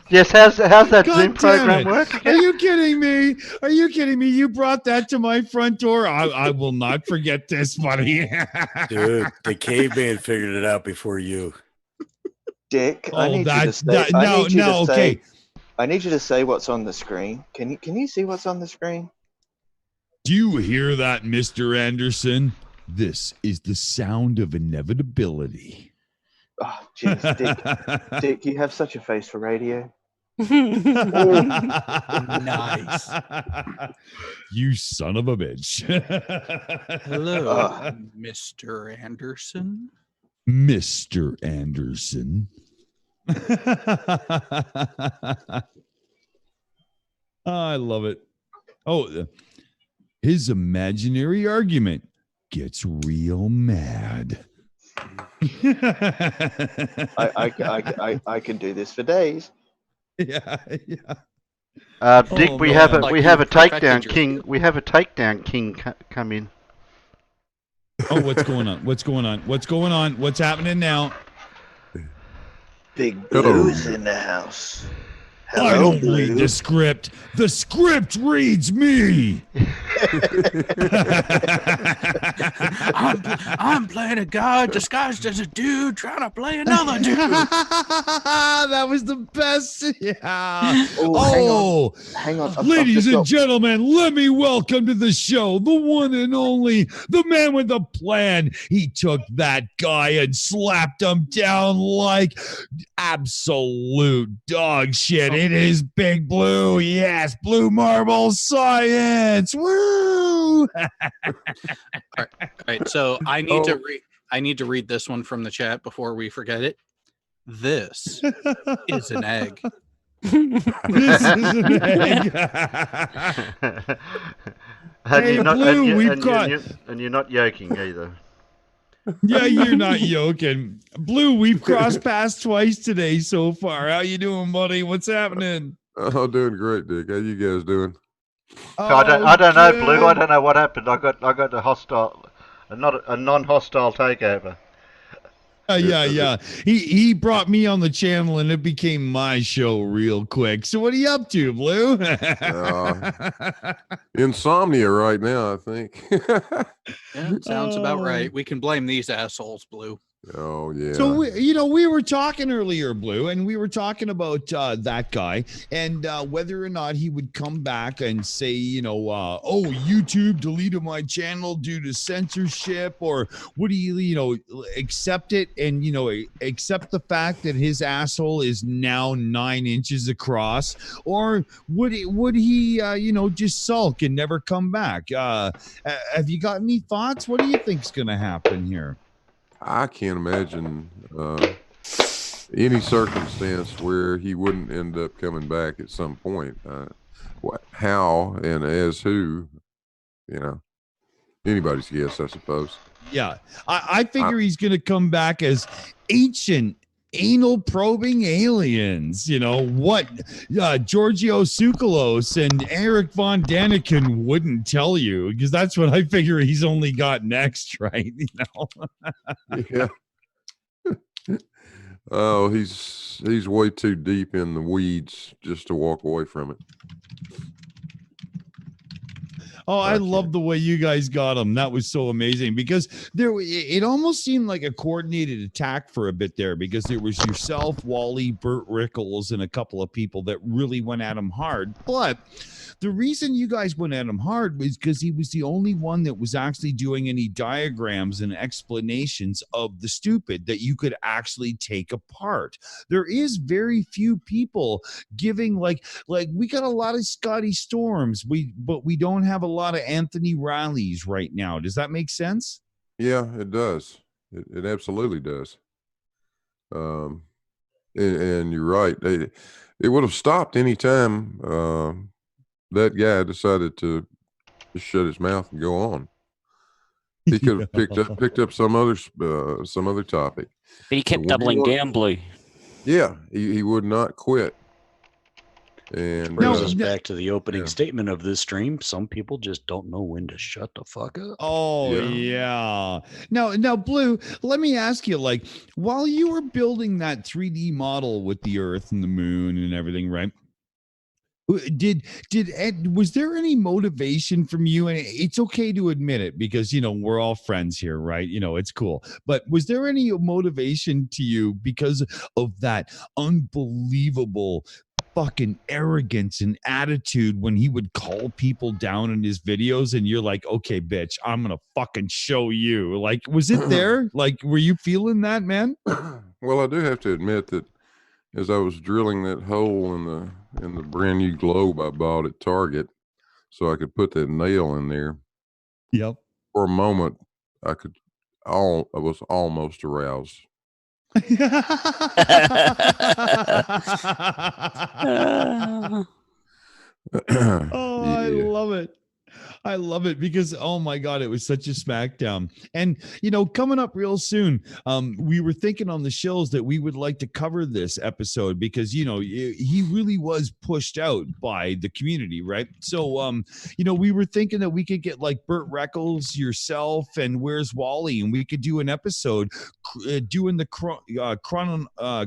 Yes, how's that God Zoom program it. work? Are you kidding me? Are you kidding me? You brought that to my front door. I will not forget this, buddy. Dude, the caveman figured it out before you. Dick, I need you to say. I need you to say what's on the screen. Can you see what's on the screen? Do you hear that, Mr. Anderson? This is the sound of inevitability. Oh, jeez, Dick, you have such a face for radio. Nice. You son of a bitch. Hello, Mr. Anderson. Mr. Anderson. I love it. Oh, his imaginary argument gets real mad. I can do this for days. Yeah. Dick, we have a takedown king. We have a takedown king come in. Oh, what's going on? What's happening now? Big Blue's in the house. Hello, I don't Blue. read the script. The script reads me. I'm playing a guy disguised as a dude trying to play another dude. That was the best. Yeah. Oh, hang on. Ladies and gentlemen, let me welcome to the show the one and only, the man with the plan. He took that guy and slapped him down like absolute dog shit. It is Big Blue. Yes, Blue Marble Science. Woo! All right. So I need to read this one from the chat before we forget it. This is an egg. This is an egg. And you're not yoking either. Yeah, you're not yoking. Blue, we've crossed paths twice today so far. How you doing, buddy? What's happening? Oh, doing great, Dick. How you guys doing? I don't know, Blue. I don't know what happened. I got a non-hostile takeover. Yeah. He brought me on the channel and it became my show real quick. So what are you up to, Blue? Insomnia right now, I think. Yeah, sounds about right. We can blame these assholes, Blue. Oh yeah. So we were talking earlier, Blue, and we were talking about that guy and whether or not he would come back and say, oh, YouTube deleted my channel due to censorship, or would he, accept it and accept the fact that his asshole is now 9 inches across, or would he just sulk and never come back? Have you got any thoughts? What do you think's going to happen here? I can't imagine any circumstance where he wouldn't end up coming back at some point. How and as who, anybody's guess, I suppose. Yeah, I figure he's going to come back as ancient anal probing aliens. What Giorgio Tsoukalos and Eric Von Daniken wouldn't tell you, because that's what I figure he's only got next, right? Yeah. Oh, he's way too deep in the weeds just to walk away from it. Oh, I love the way you guys got him. That was so amazing, because it almost seemed like a coordinated attack for a bit there, because there was yourself, Wally, Burt Rickles, and a couple of people that really went at him hard. But the reason you guys went at him hard was because he was the only one that was actually doing any diagrams and explanations of the stupid that you could actually take apart. There is very few people giving like we got a lot of Scotty Storms, but we don't have a lot of Anthony Rileys right now. Does that make sense? Yeah, it does. It absolutely does. And you're right. It would have stopped any time that guy decided to just shut his mouth and go on. He could have picked up some other topic. But he kept doubling down, Blue. Yeah, he would not quit. And brings us back to the opening statement of this stream. Some people just don't know when to shut the fuck up. Oh yeah. Now, Blue, let me ask you, like, while you were building that 3D model with the Earth and the Moon and everything, right? Was there any motivation from you? And it's okay to admit it, because we're all friends here, right? It's cool. But was there any motivation to you because of that unbelievable fucking arrogance and attitude when he would call people down in his videos, and you're like, okay, bitch, I'm gonna fucking show you? Like, was it there? Like, were you feeling that, man? Well, I do have to admit that as I was drilling that hole in the brand new globe I bought at Target, so I could put that nail in there. Yep. For a moment, I was almost aroused. I love it. I love it, because oh my god, it was such a smackdown. And coming up real soon, we were thinking on the Shills that we would like to cover this episode, because he really was pushed out by the community, right? So we were thinking that we could get like Burt Reckles, yourself, and Where's Wally, and we could do an episode doing the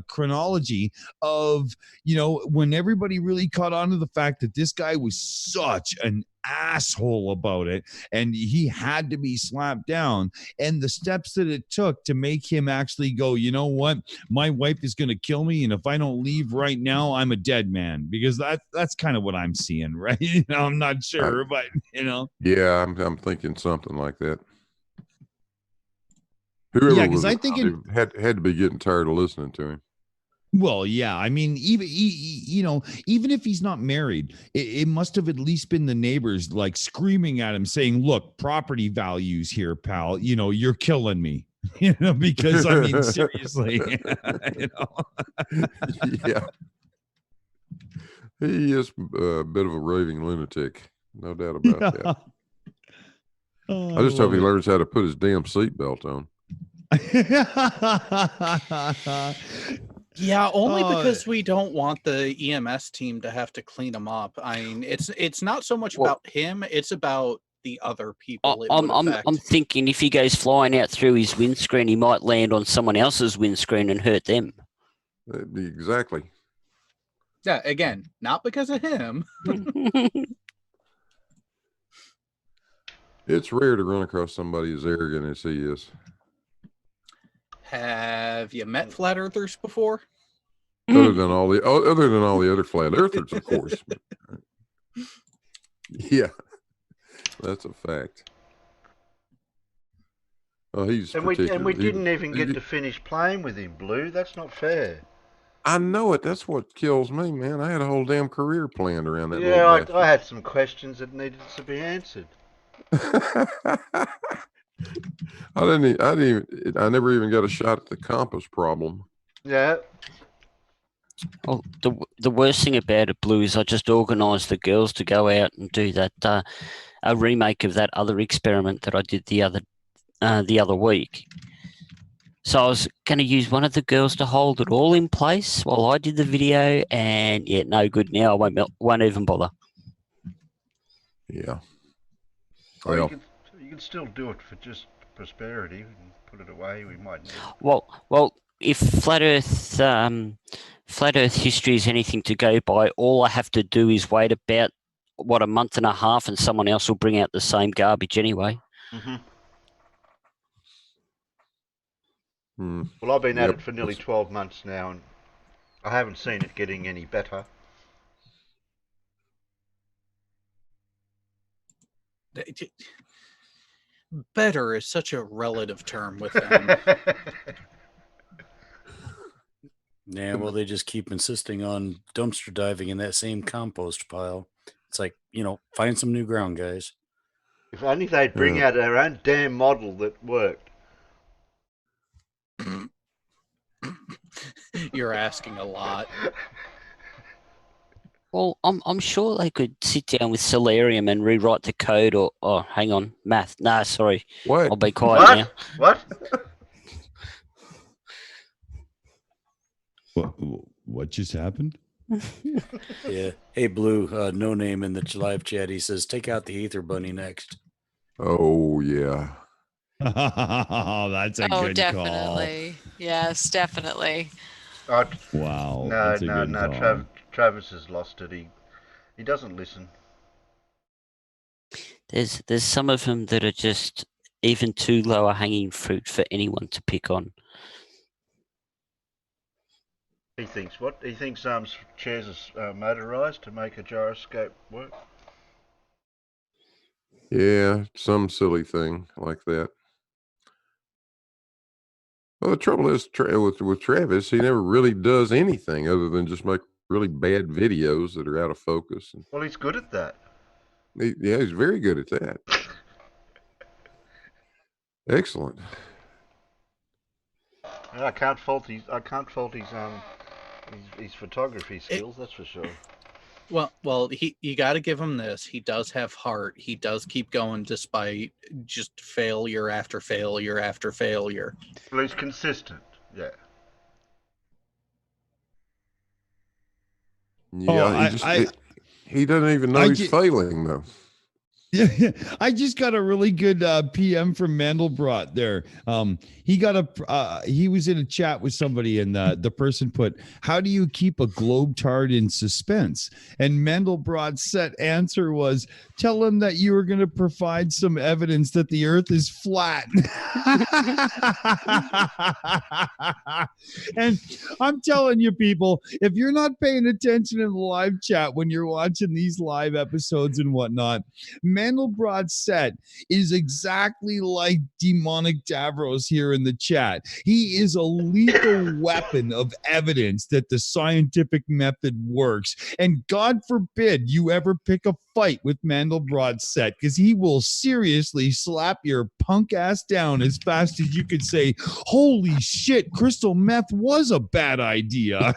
chronology of when everybody really caught on to the fact that this guy was such an asshole about it, and he had to be slapped down, and the steps that it took to make him actually go, you know what, my wife is going to kill me, and if I don't leave right now, I'm a dead man, because that's kind of what I'm seeing, right? I'm not sure, but yeah, I'm thinking something like that. Whoever was, I think had to be getting tired of listening to him. Well, yeah. I mean, even if he's not married, it must have at least been the neighbors like screaming at him, saying, "Look, property values here, pal. You're killing me." Because I mean, seriously, Yeah, he is a bit of a raving lunatic, no doubt about that. I just hope he learns how to put his damn seatbelt on. Yeah, only because we don't want the EMS team to have to clean him up. I mean, it's not so much about him; it's about the other people. I'm thinking if he goes flying out through his windscreen, he might land on someone else's windscreen and hurt them. Exactly. Yeah, again, not because of him. It's rare to run across somebody as arrogant as he is. Have you met flat earthers before? Other than all the other flat earthers, of course. Yeah, that's a fact. Oh, he's And we particular. didn't even get to finish playing with him, Blue. That's not fair. I know it. That's what kills me, man. I had a whole damn career planned around that Yeah, little I had some questions that needed to be answered. I never even got a shot at the compass problem. Yeah. Well, the worst thing about it, Blue, is I just organised the girls to go out and do that a remake of that other experiment that I did the other week. So I was going to use one of the girls to hold it all in place while I did the video, and yeah, no good now. I won't even bother. Yeah. Well, you can still do it for just prosperity. We can put it away. We might need it. Well, if flat Earth history is anything to go by, all I have to do is wait about a month and a half, and someone else will bring out the same garbage anyway. Mm-hmm. Well, I've been at it for nearly 12 months now, and I haven't seen it getting any better. Better is such a relative term with them. Yeah, well, they just keep insisting on dumpster diving in that same compost pile. It's like, find some new ground, guys. If only they'd bring out their own damn model that worked. You're asking a lot. Well, I'm sure they could sit down with Solarium and rewrite the code, or hang on, math. Nah, sorry. What? I'll be quiet now. What? What just happened? Yeah. Hey, Blue, no name in the live chat. He says, take out the Ether Bunny next. Oh, yeah. That's a good definitely. call. Yes, definitely. Wow. No, that's a good call. Travis has lost it. He doesn't listen. There's some of them that are just even too lower hanging fruit for anyone to pick on. He thinks what? He thinks chairs are motorized to make a gyroscope work. Yeah, some silly thing like that. Well, the trouble is with Travis, he never really does anything other than just make really bad videos that are out of focus. Well, he's good at that. He's very good at that. Excellent. I can't fault his photography skills. That's for sure. Well, you got to give him this. He does have heart. He does keep going despite just failure after failure after failure. Well, he's consistent. Yeah. Yeah, he doesn't even know he's failing though. Yeah, I just got a really good PM from Mandelbrot there. He was in a chat with somebody, and the person put, "How do you keep a globetard in suspense?" And Mandelbrot's set answer was, "Tell him that you were going to provide some evidence that the Earth is flat." And I'm telling you, people, if you're not paying attention in the live chat when you're watching these live episodes and whatnot, Mandelbrot's set is exactly like demonic Davros here in the chat. He is a lethal weapon of evidence that the scientific method works. And God forbid you ever pick a fight with Mandelbrot's set, because he will seriously slap your punk ass down as fast as you could say, "Holy shit, crystal meth was a bad idea."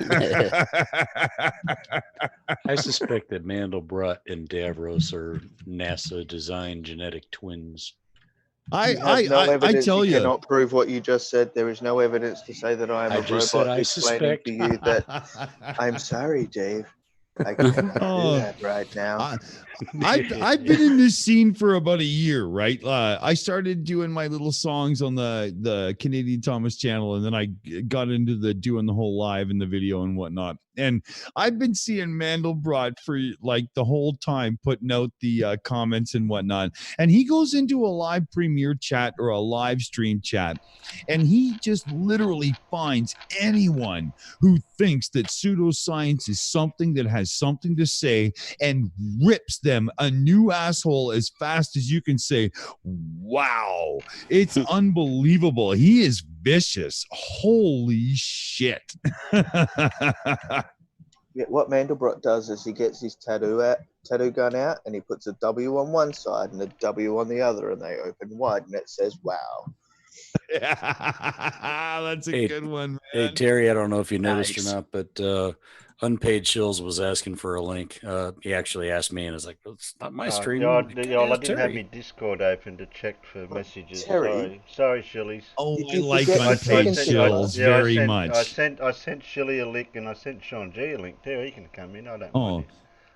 I suspect that Mandelbrot and Davros are NASA designed genetic twins. I tell you you, cannot prove what you just said. There is no evidence to say that I am a robot explaining to you that I'm sorry, Dave. I cannot do that right now. I've been in this scene for about a year, right? I started doing my little songs on the Canadian Thomas channel, and then I got into doing the whole live and the video and whatnot. And I've been seeing Mandelbrot for like the whole time, putting out the comments and whatnot. And he goes into a live premiere chat or a live stream chat, and he just literally finds anyone who thinks that pseudoscience is something that has something to say and rips them a new asshole as fast as you can say, wow. It's unbelievable. He is vicious. Holy shit. Yeah, what Mandelbrot does is he gets his tattoo gun out, and he puts a W on one side and a W on the other, and they open wide, and it says "Wow." That's a good one, man. Hey, Terry, I don't know if you noticed Nice. or not, but Unpaid Shills was asking for a link. He actually asked me, and I was like, well, it's not my stream. I You gotta ask didn't have Terry. my Discord open to check for messages. Terry? Sorry, Shillies. Oh, Did I you like forget the Unpaid chicken Shills tenders? very I much. sent Shilly a link, and I sent Sean G a link too. He can come in. I don't Oh. mind.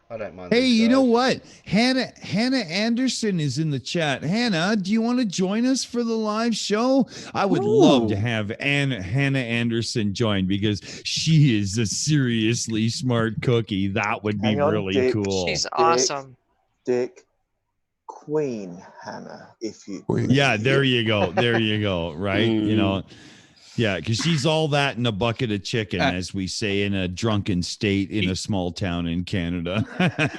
I don't mind. Hey, these you know guys. what? Hannah Anderson is in the chat. Hannah, do you want to join us for the live show? I would love to have Hannah Anderson join because she is a seriously smart cookie. That would be Hang on, really Dick. cool. She's awesome. Dick, Queen Hannah, if you Queen. Yeah, there you go. There you go. Right? You know, yeah, because she's all that in a bucket of chicken, as we say in a drunken state in a small town in Canada.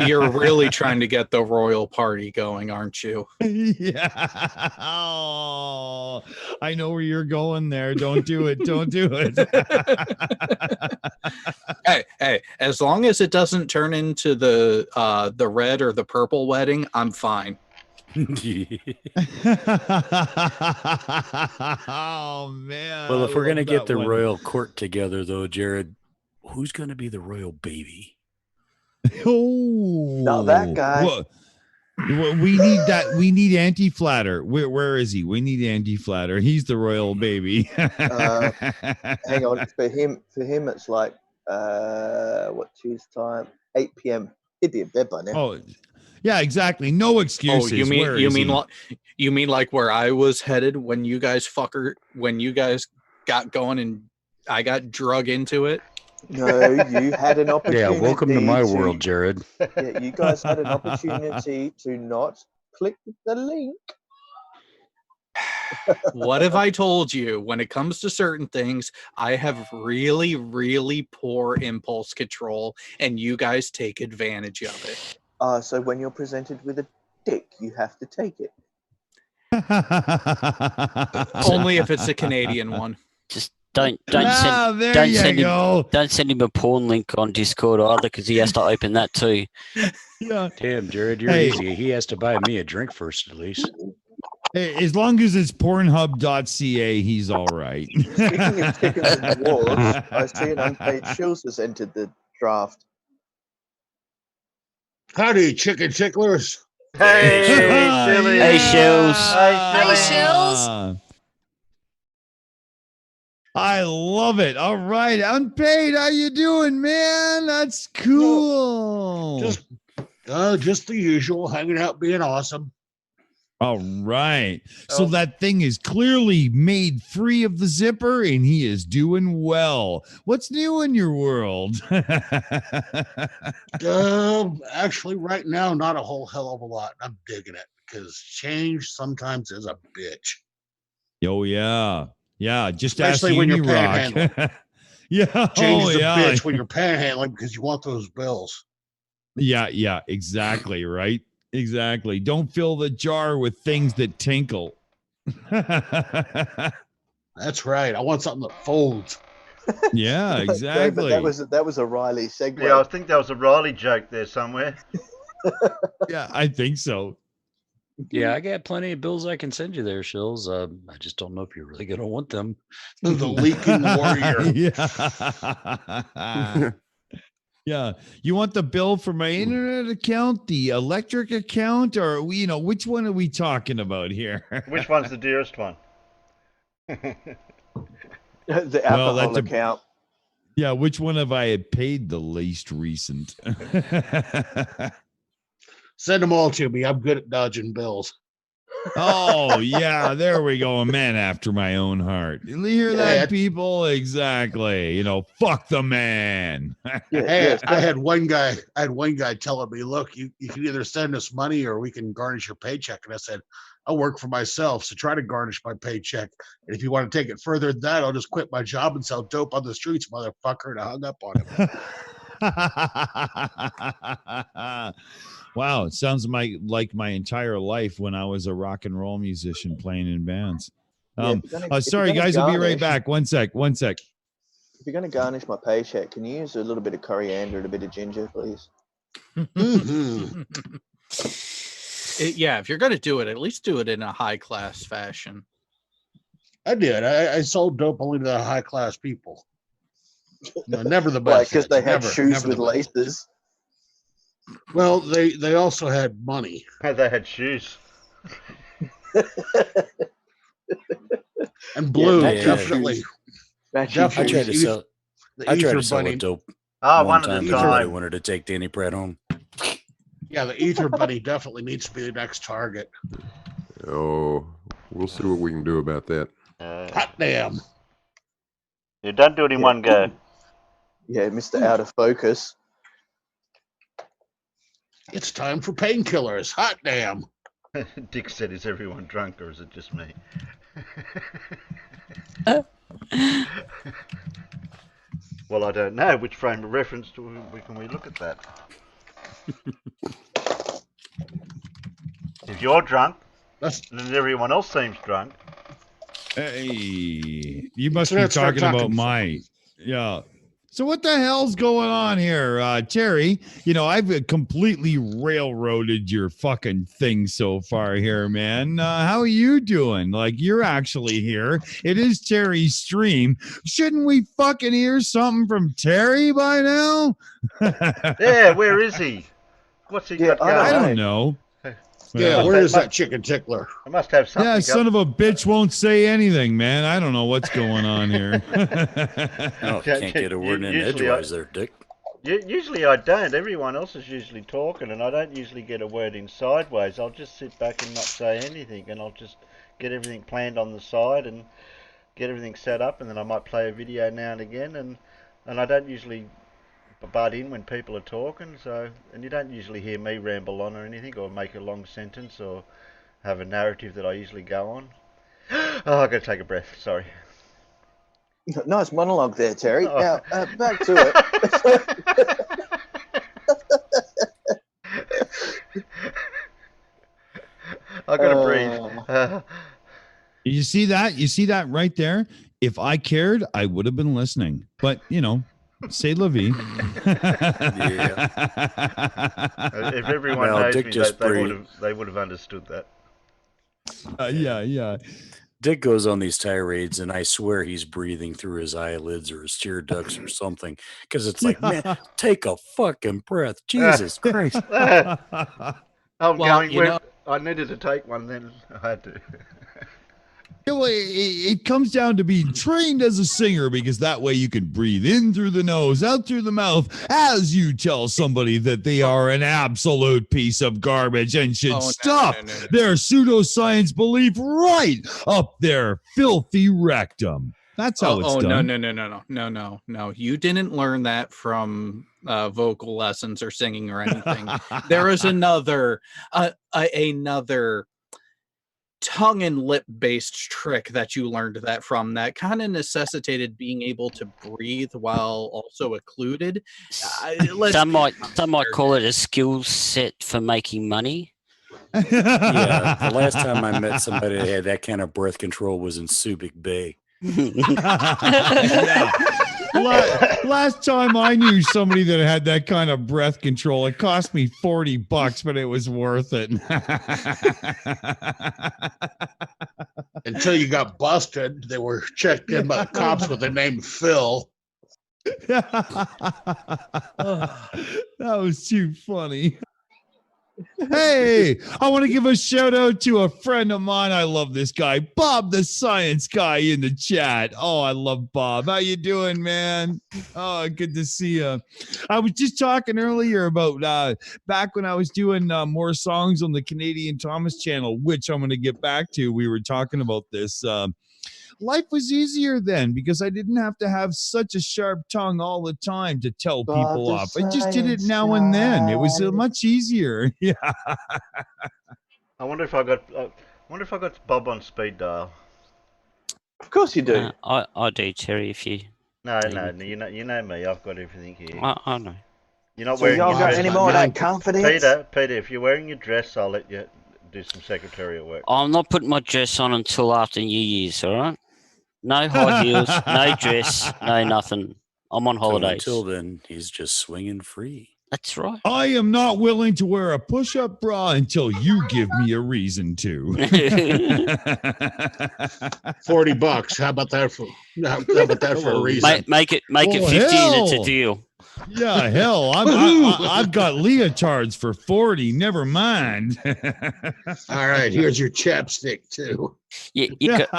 You're really trying to get the royal party going, aren't you? Yeah. Oh, I know where you're going there. Don't do it. Don't do it. Hey, as long as it doesn't turn into the red or the purple wedding, I'm fine. Oh man. Well, if I we're gonna love get that the one. royal court together, though, Jared, who's gonna be the royal baby? Oh, Not that guy. We need that. We need Anti-Flatter. Where is he? We need Anti-Flatter. He's the royal baby. Hang on, for him, it's like what's his time? 8 p.m. He'd be in bed by now. Oh, yeah, exactly. No excuses. Oh, Where is he? you mean like where I was headed when you guys got going and I got drug into it? No, you had an opportunity. Yeah, welcome to my world, Jared. Yeah, you guys had an opportunity to not click the link. What have I told you? When it comes to certain things, I have really, really poor impulse control, and you guys take advantage of it. So when you're presented with a dick, you have to take it. Only if it's a Canadian one. Just don't send him a porn link on Discord either, because he has to open that too. Yeah. Damn, Jared, you're easy. He has to buy me a drink first, at least. Hey, as long as it's Pornhub.ca, he's all right. Speaking of chickens and wars, I see an Unpaid Shills has entered the draft. Howdy, chicken ticklers. Hey, Shilly. Hey, Shills. Hi, Shills. I love it. All right, Unpaid. How you doing, man? That's cool. Just the usual, hanging out, being awesome. All right. So that thing is clearly made free of the zipper, and he is doing well. What's new in your world? Actually, right now, not a whole hell of a lot. I'm digging it because change sometimes is a bitch. Oh yeah, yeah. Just especially ask when you're Uni Rock. panhandling. Yeah. Change is a yeah. bitch when you're panhandling because you want those bills. Yeah. Exactly. Right. Exactly. Don't fill the jar with things that tinkle. That's right. I want something that folds. Yeah, exactly. that was a Riley segue. Yeah, I think there was a Riley joke there somewhere. Yeah, I think so. Yeah, I got plenty of bills I can send you there, Shills. I just don't know if you're really going to want them. The leaking warrior. Yeah. Yeah. You want the bill for my internet account, the electric account, or which one are we talking about here? Which one's the dearest one? The alcohol account. Yeah, which one have I paid the least recent? Send them all to me. I'm good at dodging bills. Oh, yeah, there we go. A man after my own heart. You hear that, people? Exactly. Fuck the man. Hey, I had one guy telling me, look, you can either send us money or we can garnish your paycheck. And I said, I work for myself, so try to garnish my paycheck. And if you want to take it further than that, I'll just quit my job and sell dope on the streets, motherfucker. And I hung up on him. Wow, it sounds like my entire life when I was a rock and roll musician playing in bands. Sorry, guys, I'll be right back. One sec. If you're going to garnish my paycheck, can you use a little bit of coriander and a bit of ginger, please? Yeah, if you're going to do it, at least do it in a high-class fashion. I did. I sold dope only to the high-class people. No, never the best. Because they had shoes with laces. Well, they also had money. They had shoes. And blue, definitely. I tried to sell a dope one time. Nobody wanted to take Danny Pratt home. Yeah, the Ether Bunny definitely needs to be the next target. Oh, we'll see what we can do about that. Hot damn. You don't do it in one go. Yeah, Mr. Out of Focus. It's time for painkillers. Hot damn. Dick said, is everyone drunk or is it just me? Well, I don't know. Which frame of reference can we look at that? If you're drunk, then everyone else seems drunk. Hey, you must be talking about my... Yeah. So what the hell's going on here, Terry? I've completely railroaded your fucking thing so far here, man. How are you doing? Like, you're actually here. It is Terry's stream. Shouldn't we fucking hear something from Terry by now? Yeah, where is he? What's he got going on? I don't know. Yeah, where is that chicken tickler? I must have something. Yeah, son of a bitch won't say anything, man. I don't know what's going on here. Can't get a word in edgewise there, Dick. Usually I don't. Everyone else is usually talking, and I don't usually get a word in sideways. I'll just sit back and not say anything, and I'll just get everything planned on the side and get everything set up, and then I might play a video now and again, and I don't usually butt in when people are talking, and you don't usually hear me ramble on or anything, or make a long sentence, or have a narrative that I usually go on. Oh, I've got to take a breath, sorry. Nice monologue there, Terry. Now, back to it. I've got to breathe. You see that? You see that right there? If I cared, I would have been listening. But, say la vie. Yeah. If everyone knows Dick me, they would have understood that. Yeah. Dick goes on these tirades, and I swear he's breathing through his eyelids or his tear ducts or something. Because it's like, man, take a fucking breath. Jesus Christ. I needed to take one then. I had to. It comes down to being trained as a singer, because that way you can breathe in through the nose, out through the mouth, as you tell somebody that they are an absolute piece of garbage and should stuff their pseudoscience belief right up their filthy rectum. That's how it's done. No. You didn't learn that from vocal lessons or singing or anything. There is another tongue and lip based trick that you learned that from that kind of necessitated being able to breathe while also occluded. Some might call it a skill set for making money. Yeah, the last time I met somebody that had that kind of breath control was in Subic Bay. Yeah. Last time I knew somebody that had that kind of breath control, it cost me $40, but it was worth it. Until you got busted, they were checked in by the cops with the name Phil. That was too funny. Hey, I want to give a shout out to a friend of mine. I love this guy, Bob, the science guy in the chat. Oh, I love Bob. How you doing, man? Oh, good to see you. I was just talking earlier about back when I was doing more songs on the Canadian Thomas channel, which I'm going to get back to. We were talking about this. Life was easier then because I didn't have to have such a sharp tongue all the time to tell people off. I just did it now and then. It was much easier. Yeah. I wonder if I got Bob on speed dial. Of course you do. I do, Terry. If you No, you know me. I've got everything here. I know. You're not So wearing y'all your got dress. any more of that confidence? Peter, if you're wearing your dress, I'll let you do some secretarial work. I'm not putting my dress on until after New Year's. All right. No high heels, no dress, no nothing. I'm on So holidays. until then, he's just swinging free. That's right. I am not willing to wear a push-up bra until you give me a reason to. $40. How about that for a reason? Make it 50 and it's a deal. Yeah, hell, I've got leotards for 40. Never mind. All right, here's your chapstick too. You got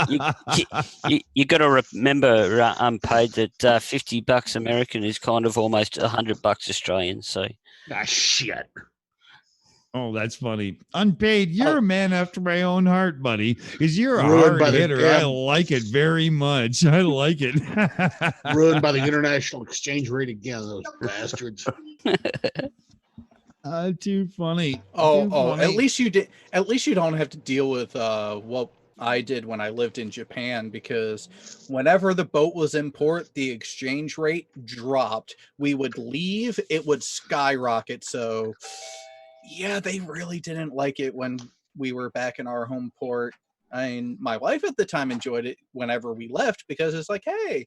to remember, Paid, that $50 American is kind of almost $100 Australian. So shit. Oh, that's funny. Unpaid, you're a man after my own heart, buddy. Because you're a Ruined hard by the hitter. I like it very much. I like it. Ruined by the international exchange rate again, those bastards. Too funny. Too At funny. least you did. At least you don't have to deal with what I did when I lived in Japan, because whenever the boat was in port, the exchange rate dropped. We would leave, it would skyrocket. So yeah, they really didn't like it when we were back in our home port. I mean, my wife at the time enjoyed it whenever we left, because it's like, hey,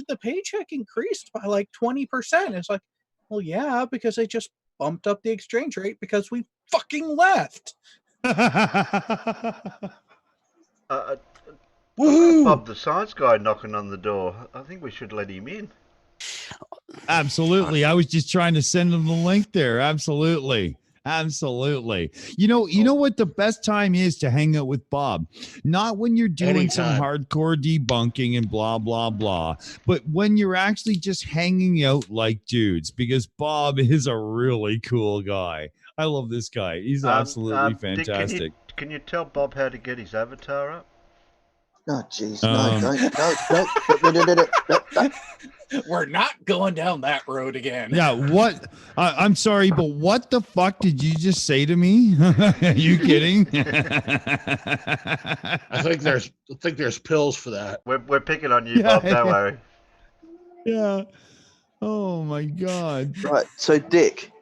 the paycheck increased by like 20%. It's like, well, yeah, because they just bumped up the exchange rate because we fucking left. Woohoo! Bob the science guy knocking on the door. I think we should let him in. Absolutely. I was just trying to send him the link there. Absolutely. You know what the best time is to hang out with Bob? Not when you're doing some hardcore debunking and blah, blah, blah, but when you're actually just hanging out like dudes, because Bob is a really cool guy. I love this guy. He's absolutely fantastic. Dick, can you tell Bob how to get his avatar up? Oh, jeez. No. We're not going down that road again. Yeah, what? I'm sorry, but what the fuck did you just say to me? Are you kidding? I think there's pills for that. We're picking on you, Bob. Don't worry. Yeah. Oh my God. Right. So Dick,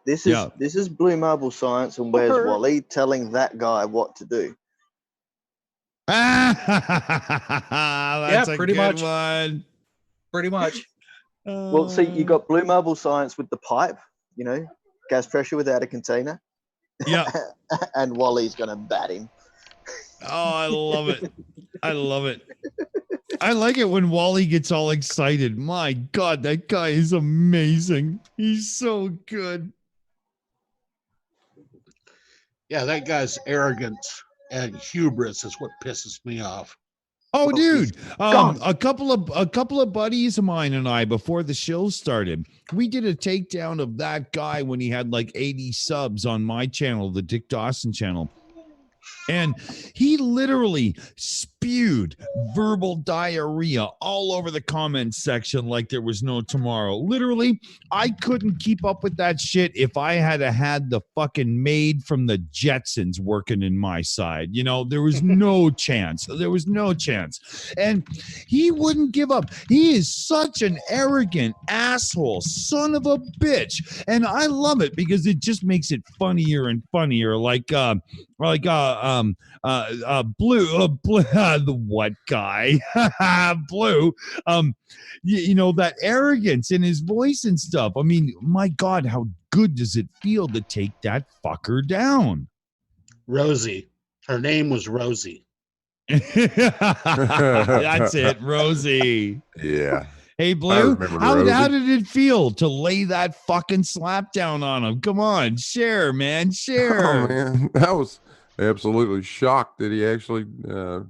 this is Blue Marble Science, and where's Wally telling that guy what to do? That's a pretty good much. one. Pretty much. Well, see, you got Blue Marble Science with the pipe, gas pressure without a container. Yeah. And Wally's gonna bat him. Oh, I love it. I love it. I like it when Wally gets all excited. My God, that guy is amazing. He's so good. Yeah, that guy's arrogance and hubris is what pisses me off. Oh, dude, a couple of buddies of mine and I, before the Shills started, we did a takedown of that guy when he had like 80 subs on my channel, the Dick Dawson channel. And he literally spewed verbal diarrhea all over the comments section like there was no tomorrow. Literally, I couldn't keep up with that shit if I had the fucking maid from the Jetsons working in my side. There was no chance. There was no chance. And he wouldn't give up. He is such an arrogant asshole, son of a bitch. And I love it because it just makes it funnier and funnier. Blue, the what guy? Blue, that arrogance in his voice and stuff. I mean, my God, how good does it feel to take that fucker down? Rosie. Her name was Rosie. That's it, Rosie. Yeah. Hey, Blue, remember how Rosie. did it feel to lay that fucking slap down on him? Come on, share, man, share. Oh man, I was absolutely shocked that he actually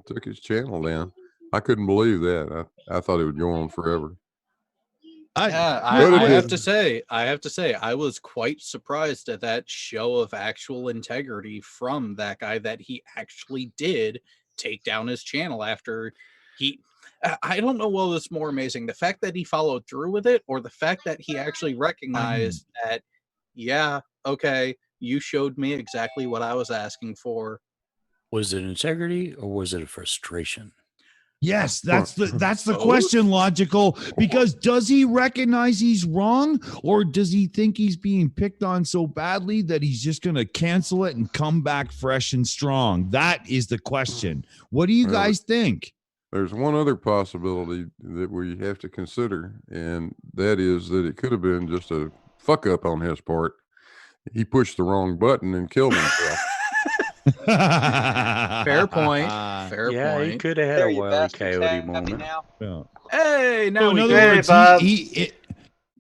took his channel down. I couldn't believe that. I thought it would go on forever. I have to say, I was quite surprised at that show of actual integrity from that guy, that he actually did take down his channel after he. I don't know what was more amazing, the fact that he followed through with it, or the fact that he actually recognized that, yeah, okay, you showed me exactly what I was asking for. Was it integrity or was it a frustration? Yes, that's the Both? question, Logical, because does he recognize he's wrong, or does he think he's being picked on so badly that he's just going to cancel it and come back fresh and strong? That is the question. What do you Well, guys think? There's one other possibility that we have to consider, and that is that it could have been just a fuck up on his part. He pushed the wrong button and killed himself. Fair point. Fair Yeah, he point. could have had There, a you Wile E. bastards, Coyote happy moment. now? Yeah. Hey, now So in we other get it. words, Bob.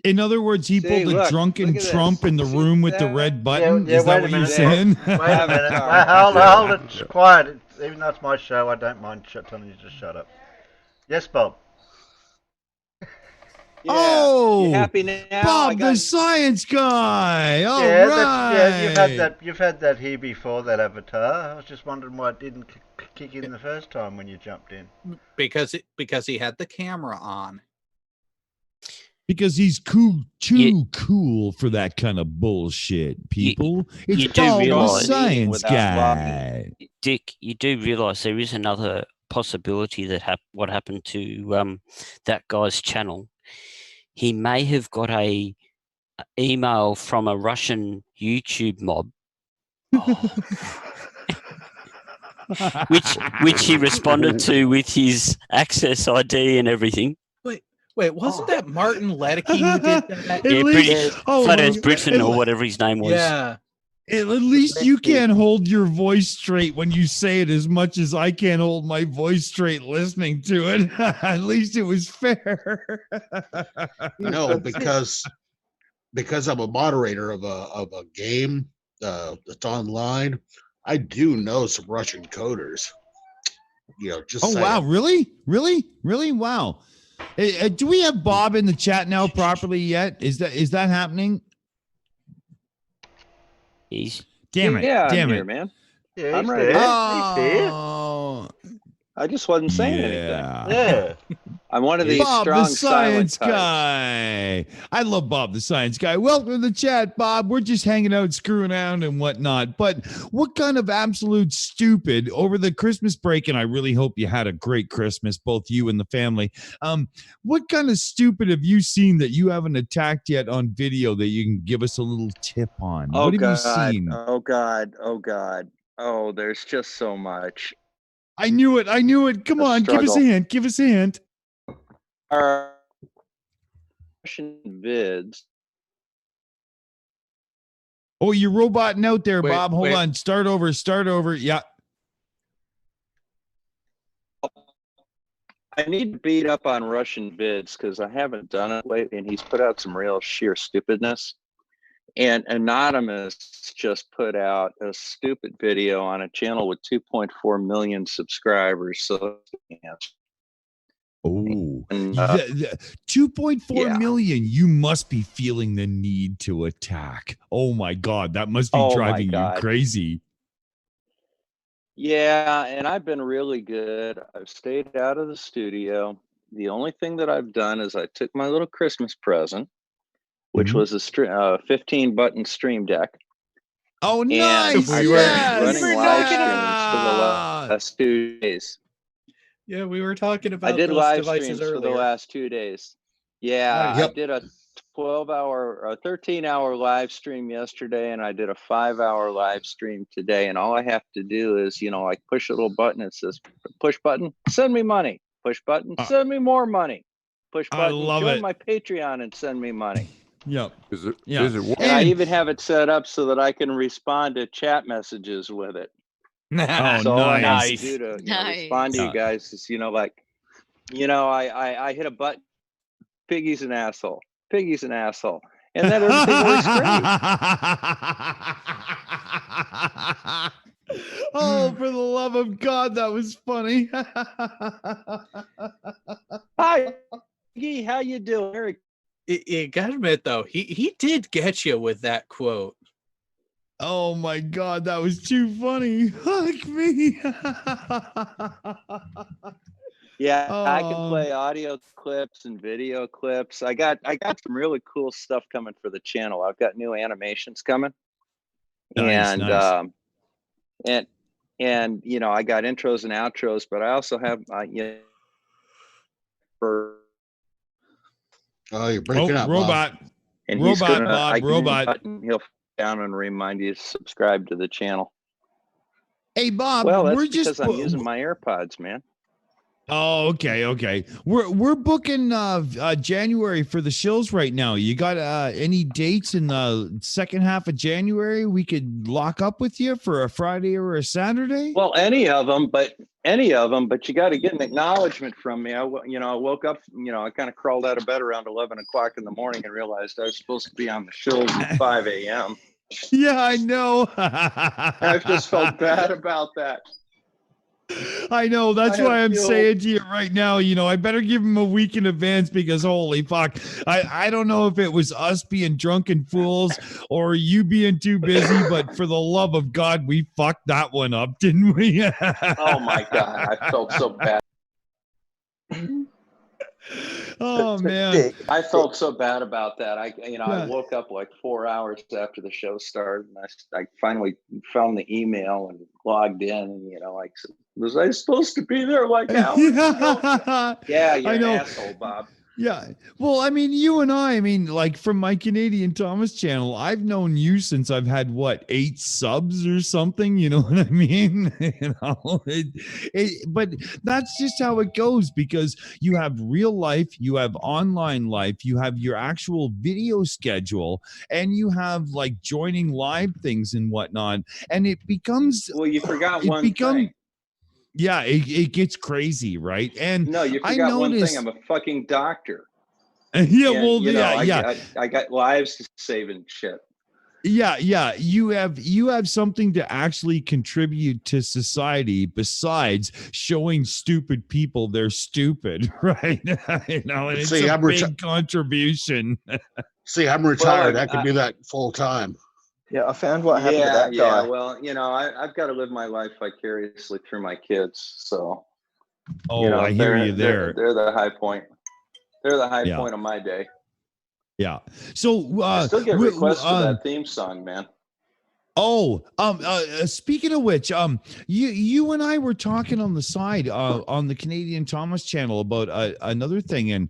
in other words, he See, pulled a look drunken at Trump this. in the See room with the that? red button. Yeah, Is that wait a what you're minute. saying? Wait a minute. Avatar. Hold it. It's quiet. Even though it's my show, I don't mind telling you to shut up. Yes, Bob. Yeah. Oh, You happy now? Bob, the science guy. All Yeah, right. you've had that here before, that avatar. I was just wondering why it didn't kick in the first time when you jumped in. Because he had the camera on. Because he's too cool for that kind of bullshit, people. you It's do Bob the realise- science without guy. Dick, you do realise there is another possibility that what happened to that guy's channel. He may have got a email from a Russian YouTube mob, which he responded to with his access ID and everything. Wait, wasn't that Martin Ledeke who did that? Yeah, British, Flat Earth Britain or whatever his name was. Yeah. At least you can't hold your voice straight when you say it as much as I can't hold my voice straight listening to it. At least it was fair. No, because I'm a moderator of a game that's online. I do know some Russian coders. Just saying. Wow, really? Wow. Do we have Bob in the chat now properly yet? Is that happening? Damn it! Yeah, Damn I'm it, here, man. Yeah, I'm he's ready. there. Oh, I just wasn't saying anything. Yeah. I'm one of these Bob strong the science silent types. guy. I love Bob the science guy. Welcome to the chat, Bob. We're just hanging out, screwing around and whatnot. But what kind of absolute stupid over the Christmas break? And I really hope you had a great Christmas, both you and the family. What kind of stupid have you seen that you haven't attacked yet on video that you can give us a little tip on? Oh What have God! you seen? Oh God! Oh God! Oh, there's just so much. I knew it. Come on, give us a hint. Our Russian vids. Oh, you're roboting out there, Wait, Bob. Hold wait. on. Start over. Yeah. I need to beat up on Russian vids because I haven't done it lately, and he's put out some real sheer stupidness. And Anonymous just put out a stupid video on a channel with 2.4 million subscribers. So, Oh, and, 2.4 million. You must be feeling the need to attack. Oh my God, that must be Oh my driving you God. crazy. yeah, and I've been really good. I've stayed out of the studio. The only thing that I've done is I took my little Christmas present, which was a 15 button stream deck. Oh, And nice. I've Yes. been running live streams for the last 2 days. Yeah, we were talking about I did those live devices streams for the earlier. last 2 days. Yeah, Nice. I did a 13-hour live stream yesterday, and I did a 5-hour live stream today. And all I have to do is, like push a little button. It says, push button, send me money. Push button, send me more money. Push I button, love join it. my Patreon and send me money. Yep. Is it? Yeah. Is it? And I even have it set up so that I can respond to chat messages with it. Oh, So all I have to nice. do to Nice. respond to you guys is, I hit a button Piggy's an asshole. Piggy's an asshole. And then everything works great. Oh, for the love of God, that was funny. Hi, Piggy. How you doing? Eric? You gotta admit, though, he did get you with that quote. Oh my God, that was too funny. Fuck me. Yeah, I can play audio clips and video clips. I got some really cool stuff coming for the channel. I've got new animations coming. Nice, And nice. and you know, I got intros and outros, but I also have for you're breaking up, robot. Bob. And robot, he's gonna Bob, robot. He'll down and remind you to subscribe to the channel. Hey, Bob, Well, that's we're because just I'm using my AirPods, man. Oh, okay. We're booking January for the Shills right now. You got any dates in the second half of January we could lock up with you for a Friday or a Saturday? Well, any of them, but you got to get an acknowledgement from me. I woke up, I kind of crawled out of bed around 11 o'clock in the morning and realized I was supposed to be on the Shills at 5 a.m. Yeah, I know. I just felt bad about that. I know. That's I why I'm feel- saying to you right now, I better give him a week in advance because holy fuck. I don't know if it was us being drunken fools or you being too busy, but for the love of God, we fucked that one up, didn't we? Oh my God. I felt so bad. Oh man. I felt so bad about that. I Yeah. woke up like 4 hours after the show started, and I finally found the email and logged in, and like, was I supposed to be there like hours ago? Yeah, you're I know. an asshole, Bob. Yeah. Well, I mean, you and I mean, like from my Canadian Thomas channel, I've known you since I've had 8 subs or something. You know what I mean? But that's just how it goes because you have real life, you have online life, you have your actual video schedule, and you have like joining live things and whatnot. And it becomes, Well, you forgot one thing. Yeah, it gets crazy, right? And No, you I forgot one noticed, thing. I'm a fucking doctor. yeah, And, well, I got lives to save and shit. Yeah, you have something to actually contribute to society besides showing stupid people they're stupid, right? And it's See, a I'm big contribution. See, I'm retired. I can do that full time. Yeah, I found what happened to that guy. Yeah, well, I've got to live my life vicariously through my kids. So, I hear you there. They're the high point. They're the high point of my day. Yeah. So I still get requests for that theme song, man. Speaking of which, you and I were talking on the side on the Canadian Thomas channel about another thing, and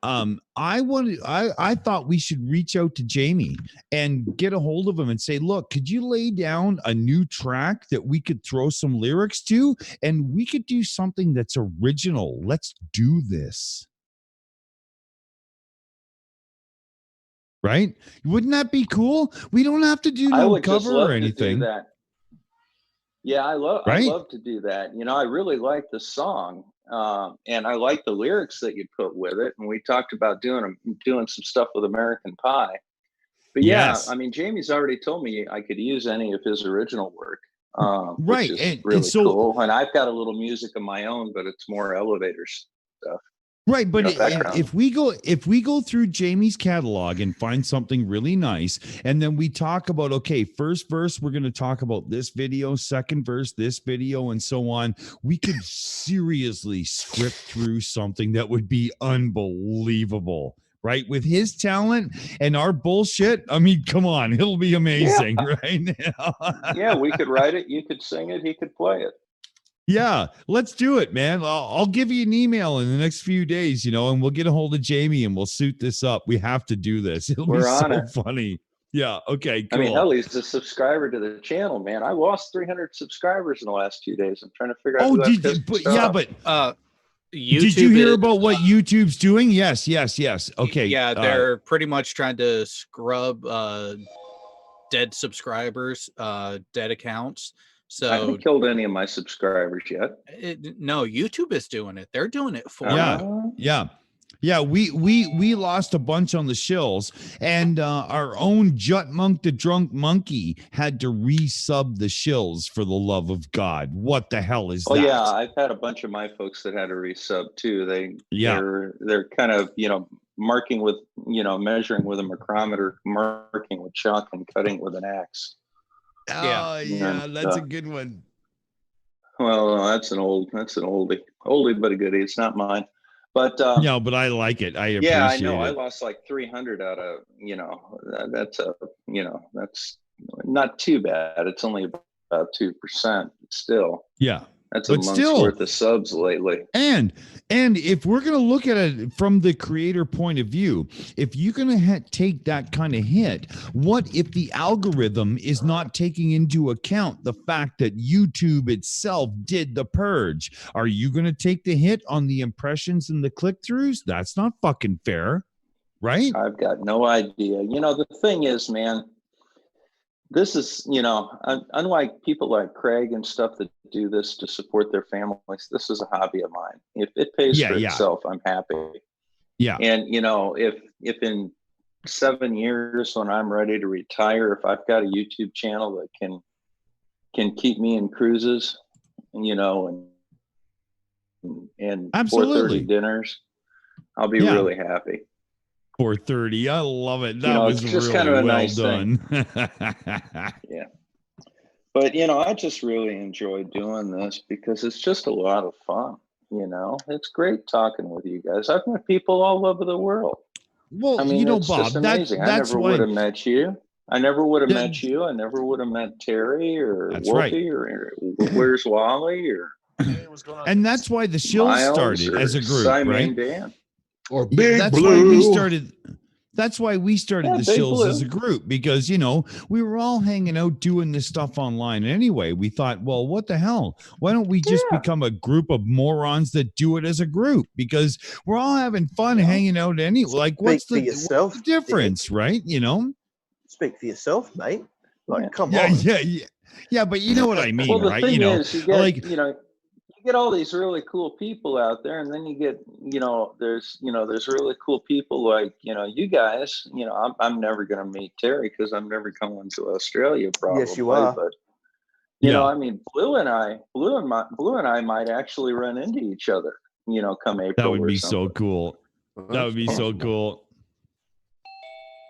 I thought we should reach out to Jamie and get a hold of him and say, look, could you lay down a new track that we could throw some lyrics to, and we could do something that's original. Let's do this. Right? Wouldn't that be cool? We don't have to do no cover or anything. To do that. Yeah, I love to do that. I really like the song, and I like the lyrics that you put with it. And we talked about doing some stuff with American Pie. But yeah, I mean, Jamie's already told me I could use any of his original work, right? Which is And really so, cool. And I've got a little music of my own, but it's more elevator stuff. Right, but if we go through Jamie's catalog and find something really nice, and then we talk about, okay, first verse, we're going to talk about this video, second verse, this video, and so on. We could seriously script through something that would be unbelievable, right? With his talent and our bullshit, I mean, come on, it'll be amazing, right? Yeah, we could write it, you could sing it, he could play it. Yeah, let's do it, man. I'll give you an email in the next few days, and we'll get a hold of Jamie and we'll suit this up. We have to do this. It'll be so funny. Yeah. Okay. Cool. I mean, hell, he's a subscriber to the channel, man. I lost 300 subscribers in the last 2 days. I'm trying to figure out. Oh, did you hear about what YouTube's doing? Yes. Okay. Yeah, they're pretty much trying to scrub dead subscribers, dead accounts. So I haven't killed any of my subscribers yet. No, YouTube is doing it. They're doing it for Yeah. Yeah, we lost a bunch on the Shills, and our own Jut Monk the Drunk Monkey had to resub the Shills for the love of God. What the hell is Oh that? yeah, I've had a bunch of my folks that had to resub too. Yeah. They're kind of, marking with, measuring with a micrometer, marking with chalk, and cutting with an axe. Oh yeah, And, that's a good one. well, that's an oldie but a goodie. It's not mine, but No, but I like it. I appreciate yeah, I know. I it. lost like 300 out of, that's that's not too bad. It's only about 2%. Still, Yeah. that's a But month's still, worth of subs lately. And if we're going to look at it from the creator point of view, if you're going to take that kind of hit, what if the algorithm is not taking into account the fact that YouTube itself did the purge? Are you going to take the hit on the impressions and the click-throughs? That's not fucking fair, right? I've got no idea. The thing is, man, this is, unlike people like Craig and stuff that do this to support their families, this is a hobby of mine. If it pays for itself, I'm happy. Yeah. And, if in 7 years when I'm ready to retire, if I've got a YouTube channel that can keep me in cruises, and Absolutely 4:30 dinners, I'll be really happy. 4:30. I love it. That it's was just really kind of a well nice done. Yeah. But, I just really enjoy doing this because it's just a lot of fun. It's great talking with you guys. I've met people all over the world. Well, I mean, it's Bob, just amazing. I that's never why would have met you. I never would have met you. I never would have met Terry or That's right. Wolfie or Where's Wally or And that's why the Shills Miles started or as a group, Simon right? Dan. Or Yeah, Big that's Blue. why we started. That's why we started Yeah, the Big Shills Blue. as a group, because we were all hanging out doing this stuff online anyway. We thought, well, what the hell? Why don't we just become a group of morons that do it as a group? Because we're all having fun hanging out like what's for the yourself, difference, right? Speak for yourself, mate. Like, come Yeah, on. yeah, but you know what I mean, Well, the right? thing is, you get, like you get all these really cool people out there, and then you get, there's really cool people like, you guys. I'm never going to meet Terry because I'm never coming to Australia, probably. Yes, you are. But Yeah. I mean, Blue and I might actually run into each other. Come April. that would or be something. so cool. That would be so cool.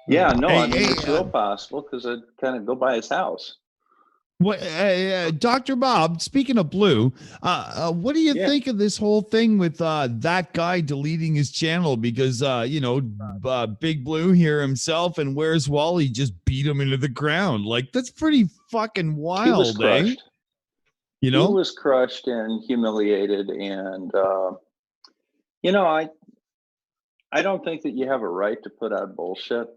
Yeah, no, I mean Hey, it's real possible because I'd kind of go by his house. What, Dr. Bob, speaking of Blue, what do you think of this whole thing with that guy deleting his channel because, Big Blue here himself and Where's Wally just beat him into the ground? Like, that's pretty fucking wild, He was crushed. He was crushed and humiliated. And, I don't think that you have a right to put out bullshit.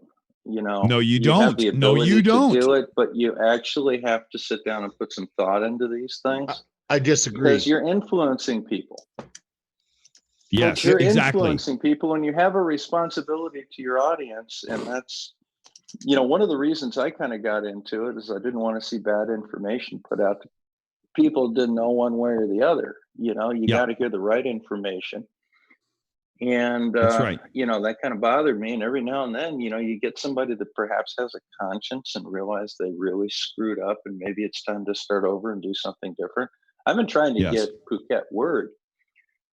No, you have don't. the No, ability you don't. to do it, but you actually have to sit down and put some thought into these things. I disagree. Because you're influencing people. Yes, You're exactly. influencing people, and you have a responsibility to your audience. And that's, one of the reasons I kind of got into it is I didn't want to see bad information put out to people who didn't know one way or the other. You got to hear the right information. And, That's right. that kind of bothered me. And every now and then, you get somebody that perhaps has a conscience and realize they really screwed up and maybe it's time to start over and do something different. I've been trying to get Phuket Word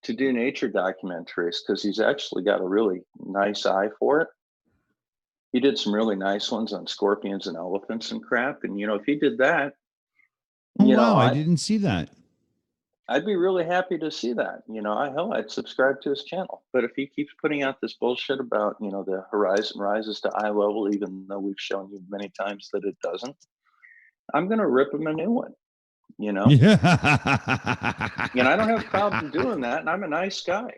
to do nature documentaries because he's actually got a really nice eye for it. He did some really nice ones on scorpions and elephants and crap. And, if he did that, I didn't see that. I'd be really happy to see that. I'd subscribe to his channel. But if he keeps putting out this bullshit about, the horizon rises to eye level, even though we've shown you many times that it doesn't, I'm going to rip him a new one, Yeah. I don't have a problem doing that. And I'm a nice guy.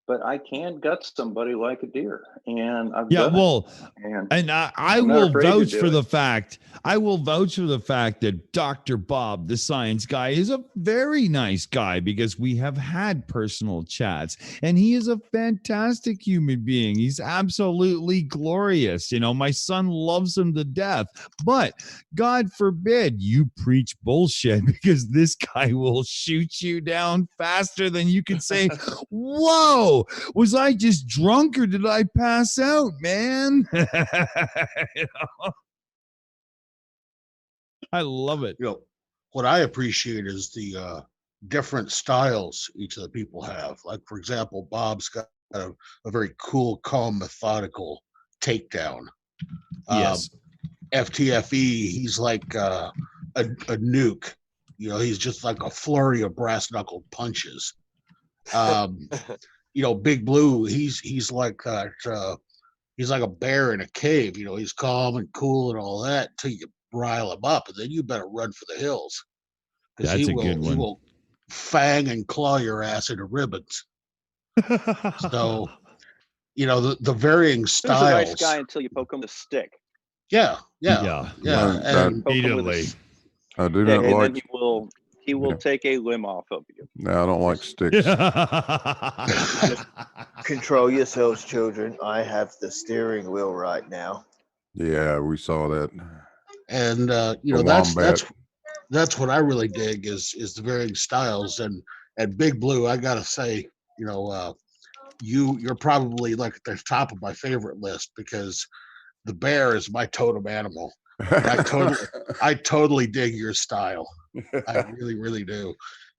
But I can gut somebody like a deer, and I've done it. And I will vouch for the fact. I will vouch for the fact that Dr. Bob, the science guy, is a very nice guy because we have had personal chats, and he is a fantastic human being. He's absolutely glorious. My son loves him to death. But God forbid you preach bullshit because this guy will shoot you down faster than you can say, "Whoa." know. Was I just drunk or did I pass out, man? You know? I love it. You know, what I appreciate is the different styles each of the people have. Like, for example, Bob's got a very cool, calm, methodical takedown. Yes. FTFE, he's like a nuke. You know, he's just like a flurry of brass knuckled punches. You know, Big Blue, he's like that. He's like a bear in a cave. You know, he's calm and cool and all that until you rile him up, and then you better run for the hills because That's a good he one. will fang and claw your ass into ribbons. So, you know, the varying He's a styles. nice guy until you poke him with a stick. Yeah. Yeah. And Poke him with a Repeatedly. s- I do Yeah, not and like. then he will Yeah. take a limb off of you. No, I don't like sticks. Control yourselves, children. I have the steering wheel right now. Yeah, we saw that. And you The know, wombat. that's what I really dig is the varying styles. And Big Blue, I gotta say, you know, you're probably like at the top of my favorite list because the bear is my totem animal. And I totally dig your style. I really, really do.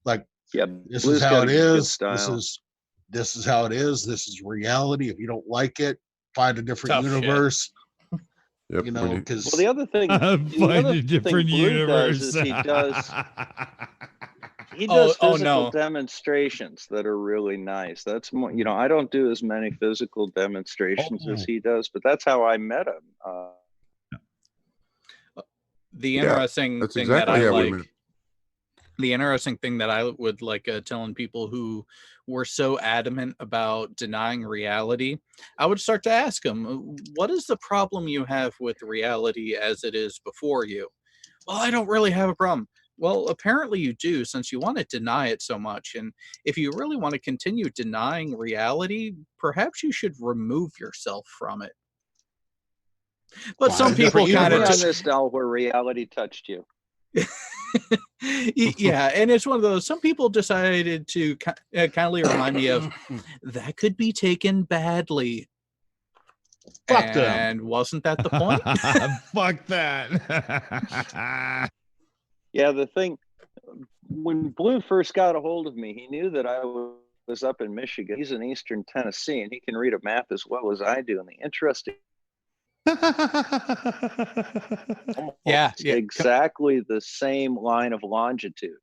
Like, Yeah, this Blue's is how got it a good is. style. This is how it is. This is reality. If you don't like it, find a different Tough shit. universe. Yep. You know, because Well, the other thing, Find a different Blue does universe. is he does Oh physical no. demonstrations that are really nice. That's more, you know, I don't do as many physical demonstrations as he does, but that's how I met him. The Yeah, interesting that's thing exactly that I how we like, met. the interesting thing that I would like telling people who were so adamant about denying reality, I would start to ask them, what is the problem you have with reality as it is before you? Well, I don't really have a problem. Well, apparently you do, since you want to deny it so much. And if you really want to continue denying reality, perhaps you should remove yourself from it. But some Find a different people kind Put me of on this doll where reality touched you. yeah, and it's one of those, some people decided to kindly remind me of that could be taken badly. Fuck them. And wasn't that the point? Fuck that. Yeah, the thing, when Blue first got a hold of me, he knew that I was up in Michigan. He's in Eastern Tennessee, and he can read a map as well as I do. And the interesting, yeah, exactly the same line of longitude.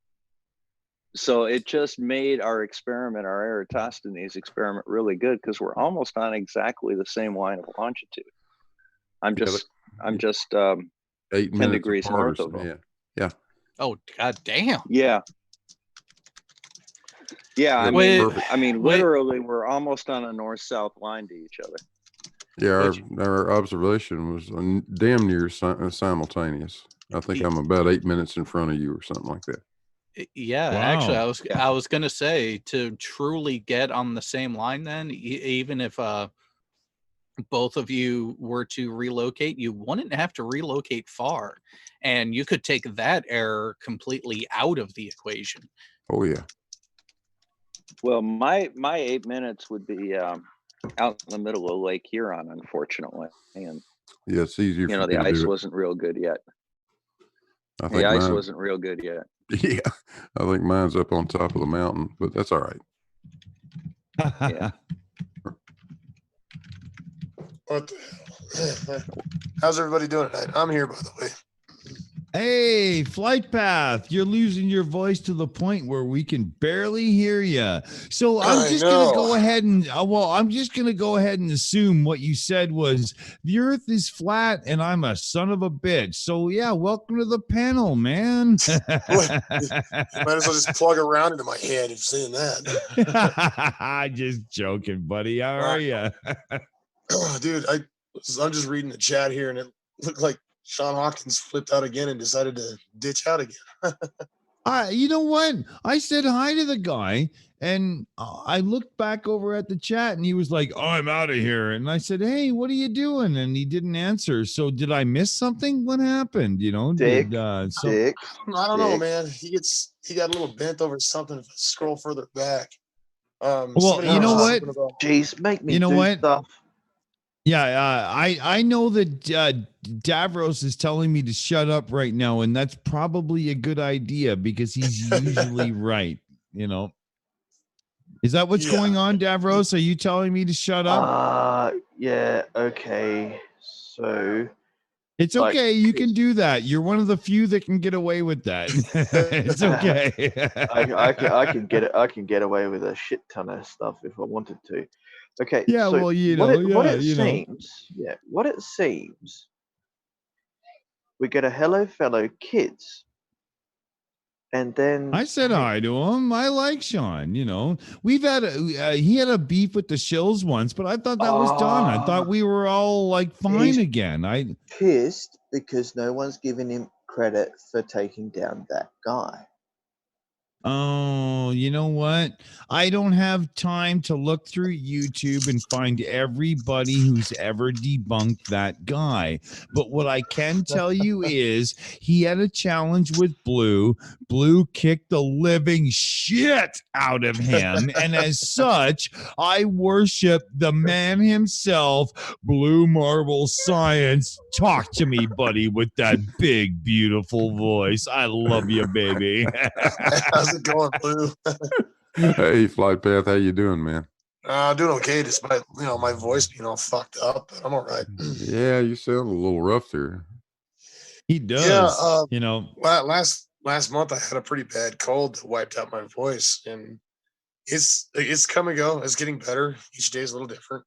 So it just made our experiment, our Eratosthenes experiment, really good because we're almost on exactly the same line of longitude. I'm just 8 10 minutes degrees apart north of them. Yeah. Yeah. Oh, god damn. Yeah. Yeah, I Perfect. mean, literally, we're almost on a north-south line to each other. Yeah, our observation was damn near simultaneous. I think I'm about 8 minutes in front of you or something like that. Yeah, Wow. actually, I was gonna say, to truly get on the same line, then even if both of you were to relocate, you wouldn't have to relocate far, and you could take that error completely out of the equation. Oh yeah. Well, my 8 minutes would be out in the middle of Lake Huron, unfortunately, and Yeah, it's easier you for know me the to ice do it. wasn't real good yet. I think The ice mine, wasn't real good yet. yeah, I think mine's up on top of the mountain, but that's all right. Yeah. What the hell? How's everybody doing tonight? I'm here, by the way. Hey, Flight Path, you're losing your voice to the point where we can barely hear you. So I'm just going to go ahead and, I'm just going to go ahead and assume what you said was the earth is flat and I'm a son of a bitch. So yeah, welcome to the panel, man. Might as well just plug around into my head if saying that. Just joking, buddy. How are you? Dude, I'm just reading the chat here and it looked like Sean Hawkins flipped out again and decided to ditch out again. You know what? I said hi to the guy and I looked back over at the chat and he was like, "Oh, I'm out of here." And I said, "Hey, what are you doing?" And he didn't answer. So did I miss something? What happened? You know, Dick. I don't know, man. He got a little bent over something. If I scroll further back. Well, somebody you know mentioned what? something about- Jeez, make me You know do what? stuff. Yeah, I know that Davros is telling me to shut up right now, and that's probably a good idea because he's usually right. You know, is that what's Yeah. going on, Davros? Are you telling me to shut up? Yeah, okay. So It's like, okay. You can do that. You're one of the few that can get away with that. It's okay. I can get it. I can get away with a shit ton of stuff if I wanted to. Okay. Yeah, So well, you what know, it, what yeah, it you know. seems, yeah, what it seems, we get a hello fellow kids, and then I said hi to him. I like Sean. You know, we've had he had a beef with the Shills once, but I thought that was done. I thought we were all like fine he's again. I pissed because no one's giving him credit for taking down that guy. Oh, you know what? I don't have time to look through YouTube and find everybody who's ever debunked that guy. But what I can tell you is he had a challenge with Blue. Blue kicked the living shit out of him. And as such, I worship the man himself, Blue Marble Science. Talk to me, buddy, with that big, beautiful voice. I love you, baby. How's it going, Blue? Hey, Flight Path, how you doing, man? Doing okay, despite my voice being all fucked up. But I'm all right. Yeah, you sound a little rough there. He does. Yeah, you know, last month I had a pretty bad cold that wiped out my voice, and it's come and go. It's getting better. Each day is a little different.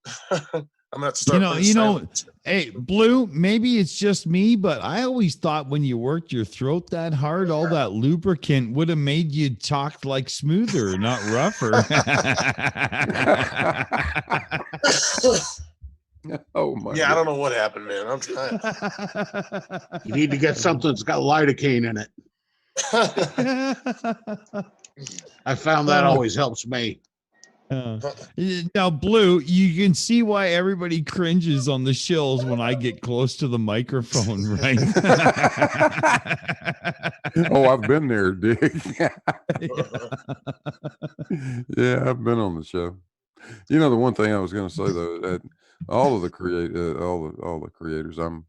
I'm gonna have to start. Hey, Blue, maybe it's just me, but I always thought when you worked your throat that hard, all that lubricant would have made you talk like smoother, not rougher. Oh my! Yeah, I don't know what happened, man. I'm trying. You need to get something that's got lidocaine in it. I found that always helps me. Now, Blue, you can see why everybody cringes on the Shills when I get close to the microphone, right? Oh, I've been there, Dick. Yeah, I've been on the show. You know, the one thing I was going to say though, that all of the all the creators I'm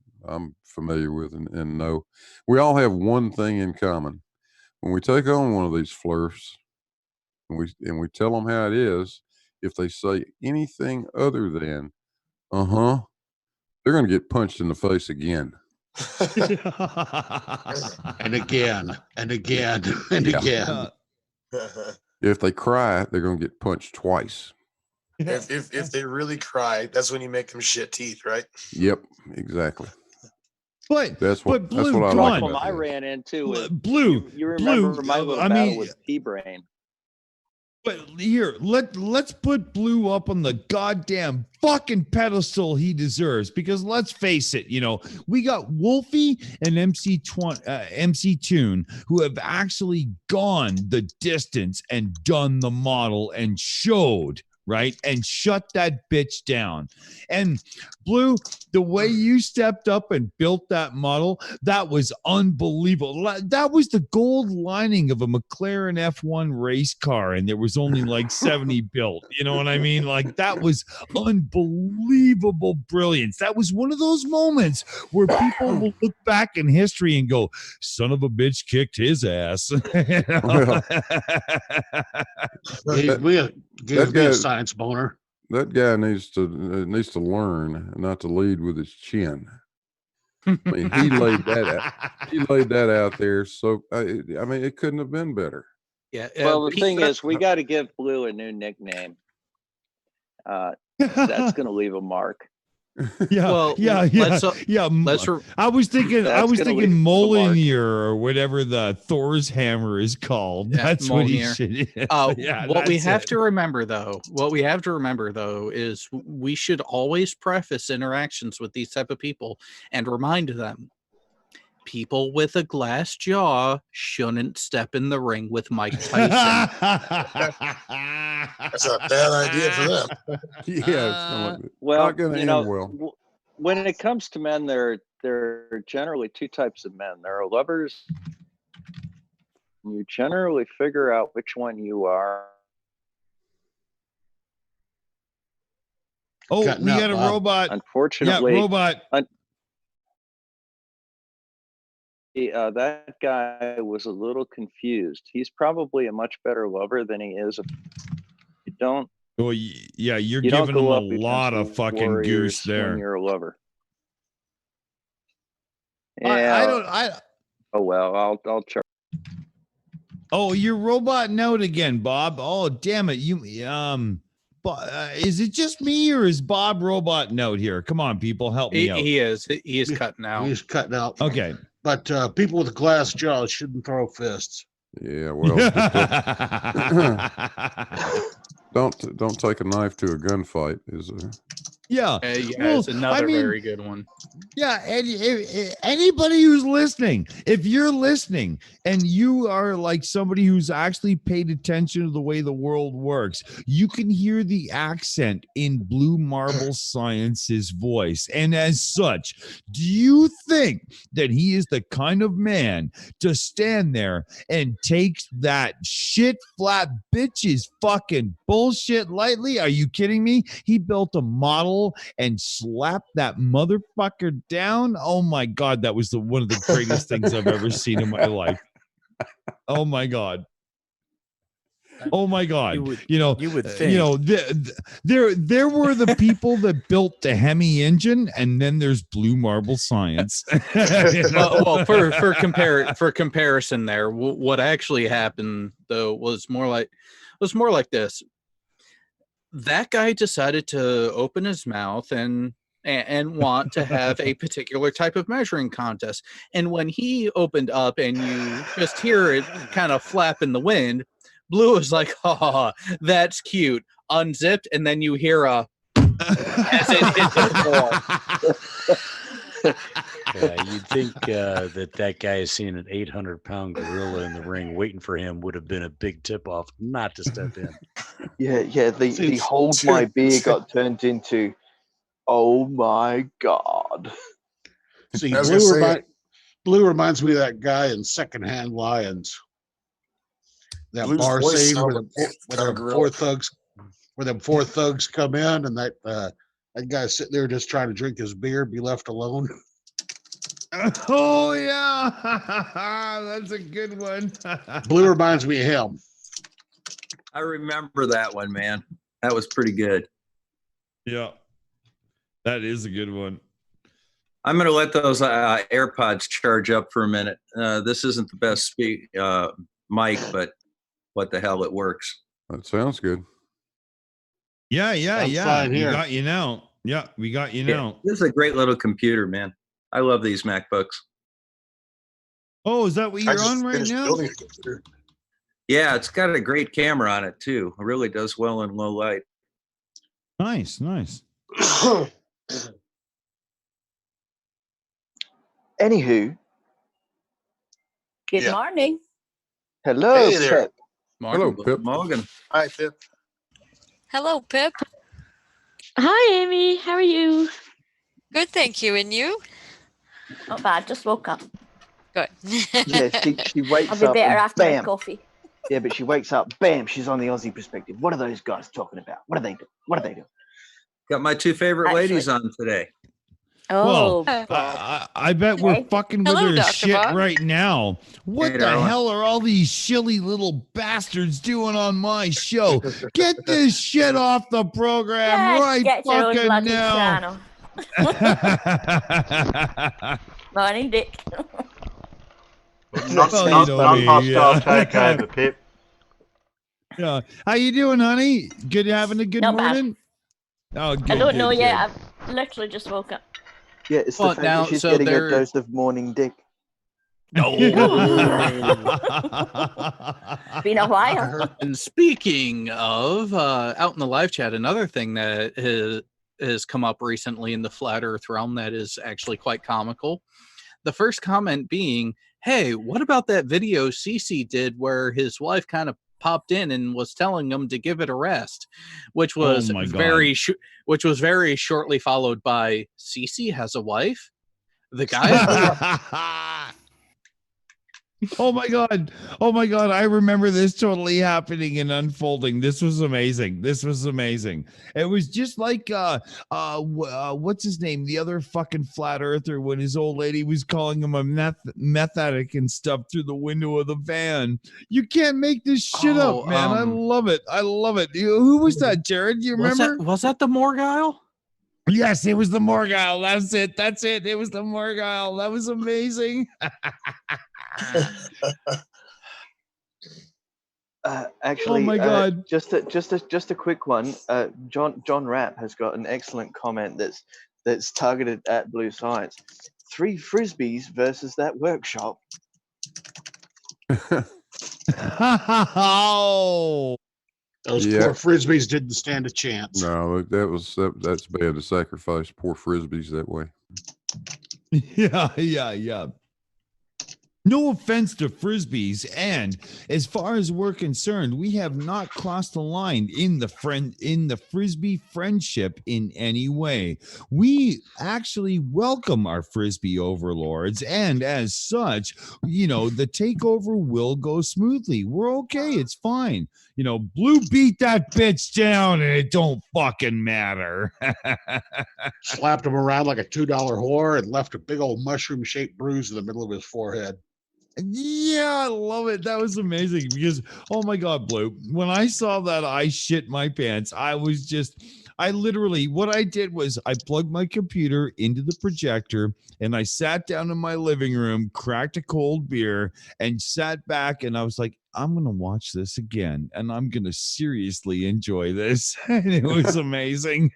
familiar with and know, we all have one thing in common. When we take on one of these flirts, and we tell them how it is, if they say anything other than they're going to get punched in the face again. And again, and again, and again. If they cry, they're going to get punched twice. If they really cry, that's when you make them shit teeth, right? Yep, exactly. But that's what Blue, that's what I come like on. about Problem I this. ran into was Blue. You remember Blue, my little I battle mean, with P-Brain. But here, let's put Blue up on the goddamn fucking pedestal he deserves, because let's face it, you know, we got Wolfie and MC Tune who have actually gone the distance and done the model and showed, right, and shut that bitch down. And Blue, the way you stepped up and built that model, that was unbelievable. That was the gold lining of a McLaren F1 race car, and there was only like 70 built. You know what I mean? Like, that was unbelievable brilliance. That was one of those moments where people will look back in history and go, son of a bitch kicked his ass. You know? Gave me a science boner. That guy needs to learn not to lead with his chin. I mean, he laid that out. He laid that out there. So I mean, it couldn't have been better. Yeah. Well, the thing is, we got to give Blue a new nickname. That's going to leave a mark. Yeah, Well, yeah. I was thinking Mjolnir or whatever the Thor's hammer is called. Yeah, That's what he Mjolnir. should. What we have to remember, though, is we should always preface interactions with these type of people and remind them, people with a glass jaw shouldn't step in the ring with Mike Tyson. That's a bad idea for them. Yeah, well, not going to end well. When it comes to men, there are generally two types of men. There are lovers. You generally figure out which one you are. Oh, Cutting we out, got a Bob. robot. Unfortunately, Yeah, robot. That guy was a little confused. He's probably a much better lover than he is. You don't. Oh, yeah, you're You don't giving him go a up against lot of fucking warriors goose when there. you're a lover. I Yeah. don't. Oh well, I'll charge. Oh, your robot note again, Bob. Oh, damn it. Is it just me or is Bob robot note here? Come on, people, help me out. He is cutting out. He's cutting out. Okay. But people with glass jaws shouldn't throw fists. Yeah, well, don't take a knife to a gunfight. Is there? Yeah. Yeah, it's another very good one. Yeah, anybody who's listening, if you're listening and you are like somebody who's actually paid attention to the way the world works, you can hear the accent in Blue Marble Science's voice. And as such, do you think that he is the kind of man to stand there and take that shit flat bitch's fucking bullshit lightly? Are you kidding me? He built a model and slapped that motherfucker down. Oh my God, that was one of the greatest things I've ever seen in my life. Oh my God. Oh my God. You would think. There were the people that built the Hemi engine, and then there's Blue Marble Science. Well, for comparison there, what actually happened though was more like this. That guy decided to open his mouth and want to have a particular type of measuring contest. And when he opened up and you just hear it kind of flap in the wind, Blue was like, "Oh, that's cute." Unzipped, and then you hear a as it hit the floor. Yeah, you'd think that guy seeing an 800-pound gorilla in the ring waiting for him would have been a big tip-off not to step in. Yeah. The hold my beer got turned into, oh my God. See, I was gonna say, Blue reminds me of that guy in Secondhand Lions. That Blue's bar voice scene sounded where them four thugs come in, and that guy's sitting there just trying to drink his beer, be left alone. Oh yeah, that's a good one. Blue reminds me of him. I remember that one, man. That was pretty good. Yeah, that is a good one. I'm going to let those AirPods charge up for a minute. This isn't the best mic, but what the hell, it works. That sounds good. Yeah. Fine We here. got you now. Yeah, we got you now. This is a great little computer, man. I love these MacBooks. Oh, is that what you're on right now? Building a computer. Yeah, it's got a great camera on it too. It really does well in low light. Nice. Anywho, Good morning. hello, Hey there. Pep. Hello, Pip. Morgan. Hi, Pip. Hello, Pip. Hi, Amy. How are you? Good, thank you. And you? Not bad. Just woke up. Good. Yeah, she wakes I'll be up better and after my bam. coffee. Yeah, but she wakes up, bam, she's on the Aussie perspective. What are those guys talking about? What are they doing? What are they doing? Got my two favorite ladies on today. Oh, Well, I bet we're fucking with Hello, her Dr. shit Bob. right now. What Hey, the darling. hell are all these shilly little bastards doing on my show? Get this shit off the program yes, right get your own fucking bloody now. channel. Morning, Dick. Not hostile takeover, Pip. Yeah. How you doing, honey? Good, having a good Not bad. morning? Oh, good, I don't know good, yet. good. I've literally just woke up. Yeah, it's the Well, fact now, that she's so getting there- a dose of morning dick. Been a while. And speaking of out in the live chat, another thing that has come up recently in the flat earth realm that is actually quite comical. The first comment being, hey, what about that video Cece did where his wife kind of popped in and was telling him to give it a rest, which was my God. which was very shortly followed by Cece has a wife. The guy Oh my god. Oh my god. I remember this totally happening and unfolding. This was amazing. This was amazing. It was just like what's his name? The other fucking flat earther when his old lady was calling him a meth addict and stuff through the window of the van. You can't make this shit up, man. I love it. I love it. Who was that, Jared? Do you remember? Was that the Morgile? Yes, it was the Morgile. That's it. That's it. It was the Morgile. That was amazing. Actually, oh my god! just a quick one. John Rapp has got an excellent comment that's targeted at Blue Science. 3 frisbees versus that workshop. Oh, those poor frisbees didn't stand a chance. No, that's bad to sacrifice poor frisbees that way. Yeah. No offense to frisbees, and as far as we're concerned, we have not crossed the line in the frisbee friendship in any way. We actually welcome our frisbee overlords, and as such, the takeover will go smoothly. We're okay. It's fine. Blue beat that bitch down, and it don't fucking matter. Slapped him around like a $2 whore and left a big old mushroom-shaped bruise in the middle of his forehead. Yeah, I love it. That was amazing because, oh my God, Blue, when I saw that, I shit my pants. I literally, what I did was I plugged my computer into the projector and I sat down in my living room, cracked a cold beer, and sat back and I was like, I'm going to watch this again and I'm going to seriously enjoy this. And it was amazing.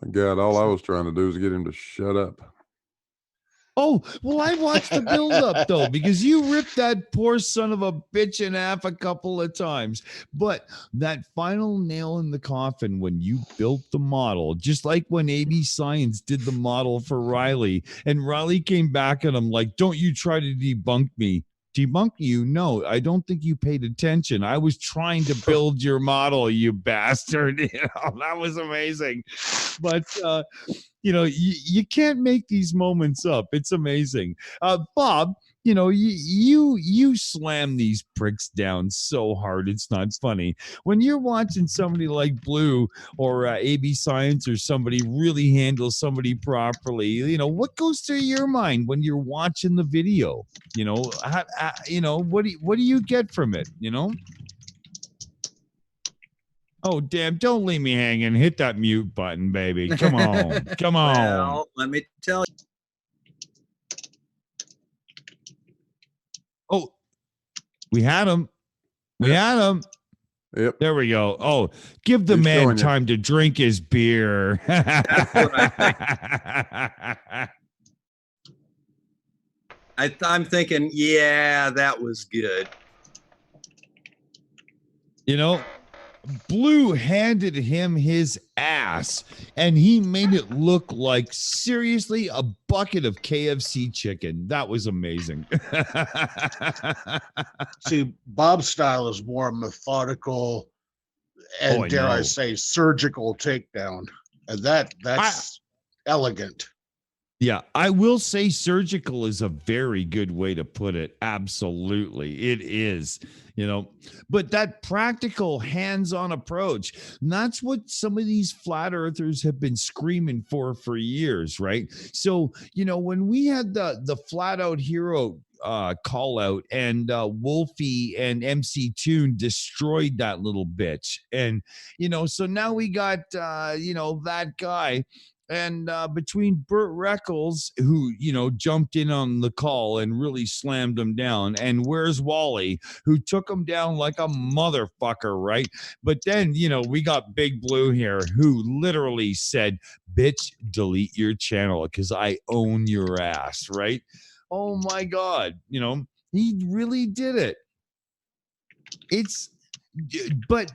God, all I was trying to do is get him to shut up. Oh, well, I watched the build-up, though, because you ripped that poor son of a bitch in half a couple of times. But that final nail in the coffin when you built the model, just like when AB Science did the model for Riley, and Riley came back at him like, don't you try to debunk me. Debunk you? No, I don't think you paid attention. I was trying to build your model, you bastard. That was amazing. But you can't make these moments up. It's amazing. Bob, you slam these pricks down so hard it's not funny. When you're watching somebody like Blue or AB Science or somebody really handle somebody properly, what goes through your mind when you're watching the video? What do you get from it? Oh, damn. Don't leave me hanging. Hit that mute button, baby. Come on. Come on. Well, let me tell you. Oh, we had him. We had him. Yep. There we go. Oh, give the man time to drink his beer. That's what I think. I'm thinking, yeah, that was good. Blue handed him his ass and he made it look like seriously a bucket of KFC chicken. That was amazing. See, Bob's style is more methodical and dare I say surgical takedown. And that's elegant. Yeah, I will say surgical is a very good way to put it. Absolutely. It is, but that practical hands-on approach, that's what some of these flat earthers have been screaming for years, right? So, when we had the flat out hero call out and Wolfie and MC Toon destroyed that little bitch. And, so now we got, that guy. And between Burt Reckles, who, jumped in on the call and really slammed him down, and Where's Wally, who took him down like a motherfucker, right? But then, we got Big Blue here, who literally said, bitch, delete your channel because I own your ass, right? Oh, my God. He really did it. But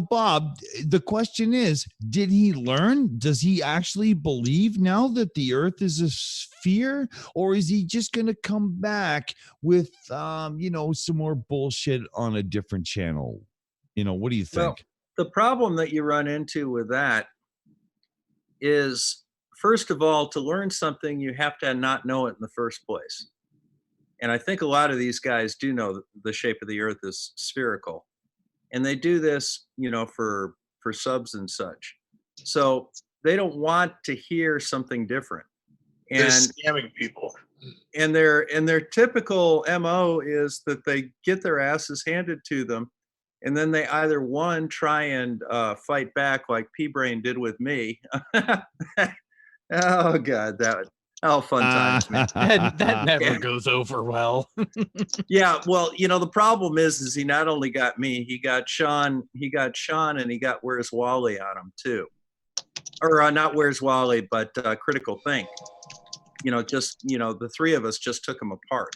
Bob, the question is, did he learn? Does he actually believe now that the earth is a sphere, or is he just going to come back with some more bullshit on a different channel? What do you think? Well, the problem that you run into with that is first of all, to learn something, you have to not know it in the first place. And I think a lot of these guys do know the shape of the earth is spherical. And they do this, for subs and such. So they don't want to hear something different. They're And scamming people. and their typical MO is that they get their asses handed to them, and then they either one try and fight back like P Brain did with me. Oh God, fun times, man. That never goes over well. Yeah, well, the problem is he not only got me, he got Sean, and he got Where's Wally on him too, or not Where's Wally, but Critical Think. The three of us just took him apart,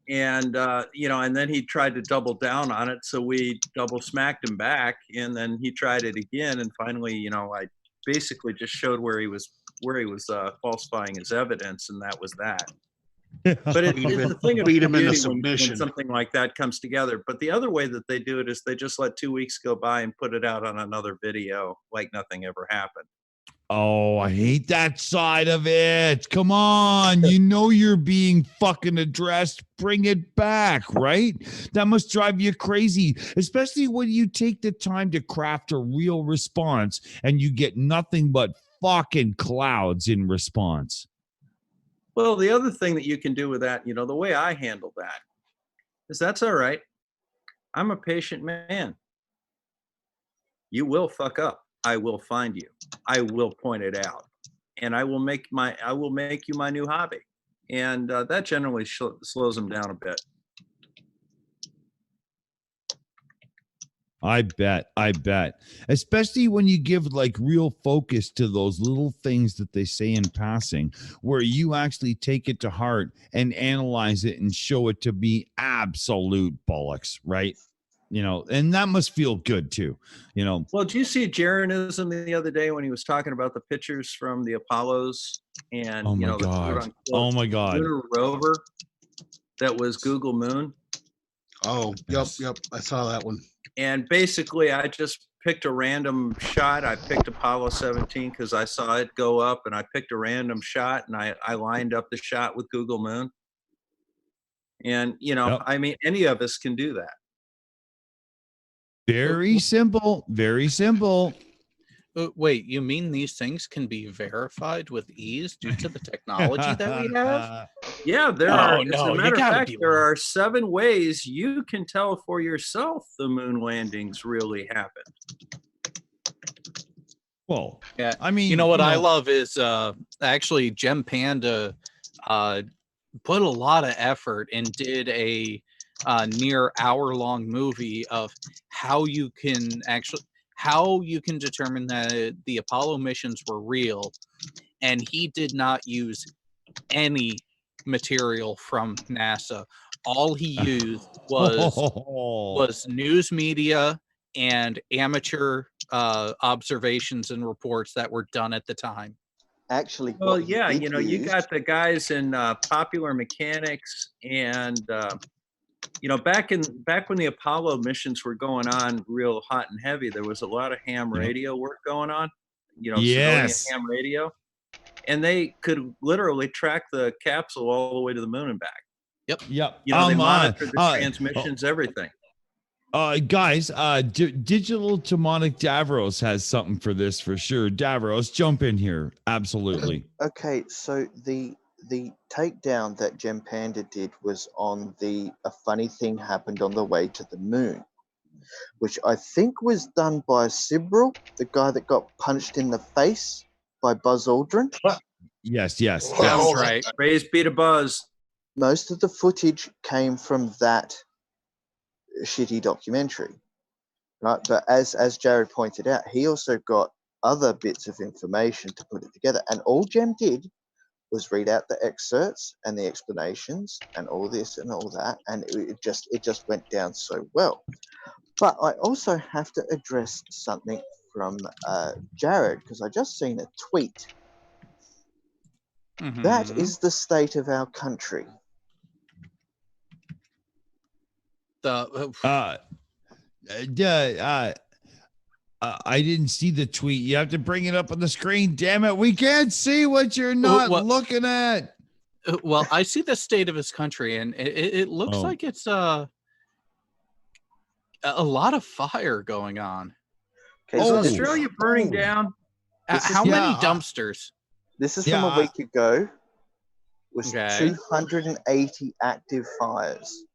and and then he tried to double down on it, so we double smacked him back, and then he tried it again, and finally, I basically just showed where he was falsifying his evidence, and that was that. But it's the thing of beat him into beauty when submission. something like that comes together. But the other way that they do it is they just let 2 weeks go by and put it out on another video like nothing ever happened. Oh, I hate that side of it. Come on. You know you're being fucking addressed. Bring it back, right? That must drive you crazy, especially when you take the time to craft a real response and you get nothing but fucking clouds in response. Well, the other thing that you can do with that, the way I handle that is that's all right. I'm a patient man. You will fuck up. I will find you. I will point it out, and I will make you my new hobby, and that generally slows them down a bit. I bet. Especially when you give like real focus to those little things that they say in passing, where you actually take it to heart and analyze it and show it to be absolute bollocks, right? And that must feel good too. Well, did you see Jeranism the other day when he was talking about the pictures from the Apollos and Oh my the God. Oh my God. lunar rover that was Google Moon? Oh, yep. I saw that one. And basically, I just picked a random shot. I picked Apollo 17 because I saw it go up, and I picked a random shot, and I lined up the shot with Google Moon. And, I mean, any of us can do that. Very simple. Very simple. Wait, you mean these things can be verified with ease due to the technology that we have? Yeah, there Oh, are. no, As a you matter of gotta fact, be there are 7 ways you can tell for yourself the moon landings really happened. Well, Yeah, I mean, you know what I love is actually Gem Panda put a lot of effort and did a near hour-long movie of how you can determine that the Apollo missions were real, and he did not use any material from NASA. All he used was news media and amateur observations and reports that were done at the time. Actually, Well, what he yeah, did you use- got the guys in Popular Mechanics and back when the Apollo missions were going on real hot and heavy, there was a lot of ham radio work going on, civilian Yes. ham radio, and they could literally track the capsule all the way to the moon and back. Yep. They monitored the transmissions, everything. Guys, Digital Demonic Davros has something for this for sure. Davros, jump in here. Absolutely. Okay, so the takedown that Gem Panda did was on a funny thing happened on the way to the moon, which I think was done by Sibrel, the guy that got punched in the face by Buzz Aldrin. Yes. Sounds right. Praise be to Buzz. Most of the footage came from that shitty documentary, right? But as Jared pointed out, he also got other bits of information to put it together, and all Gem did was read out the excerpts and the explanations and all this and all that, and it just went down so well. But I also have to address something from Jared, because I just seen a tweet. That is the state of our country. I didn't see the tweet. You have to bring it up on the screen. Damn it. We can't see what you're not looking at. Well, I see the state of his country, and it looks like it's a lot of fire going on. Is Australia burning down? How many dumpsters? This is from a week ago. Was 280 active fires.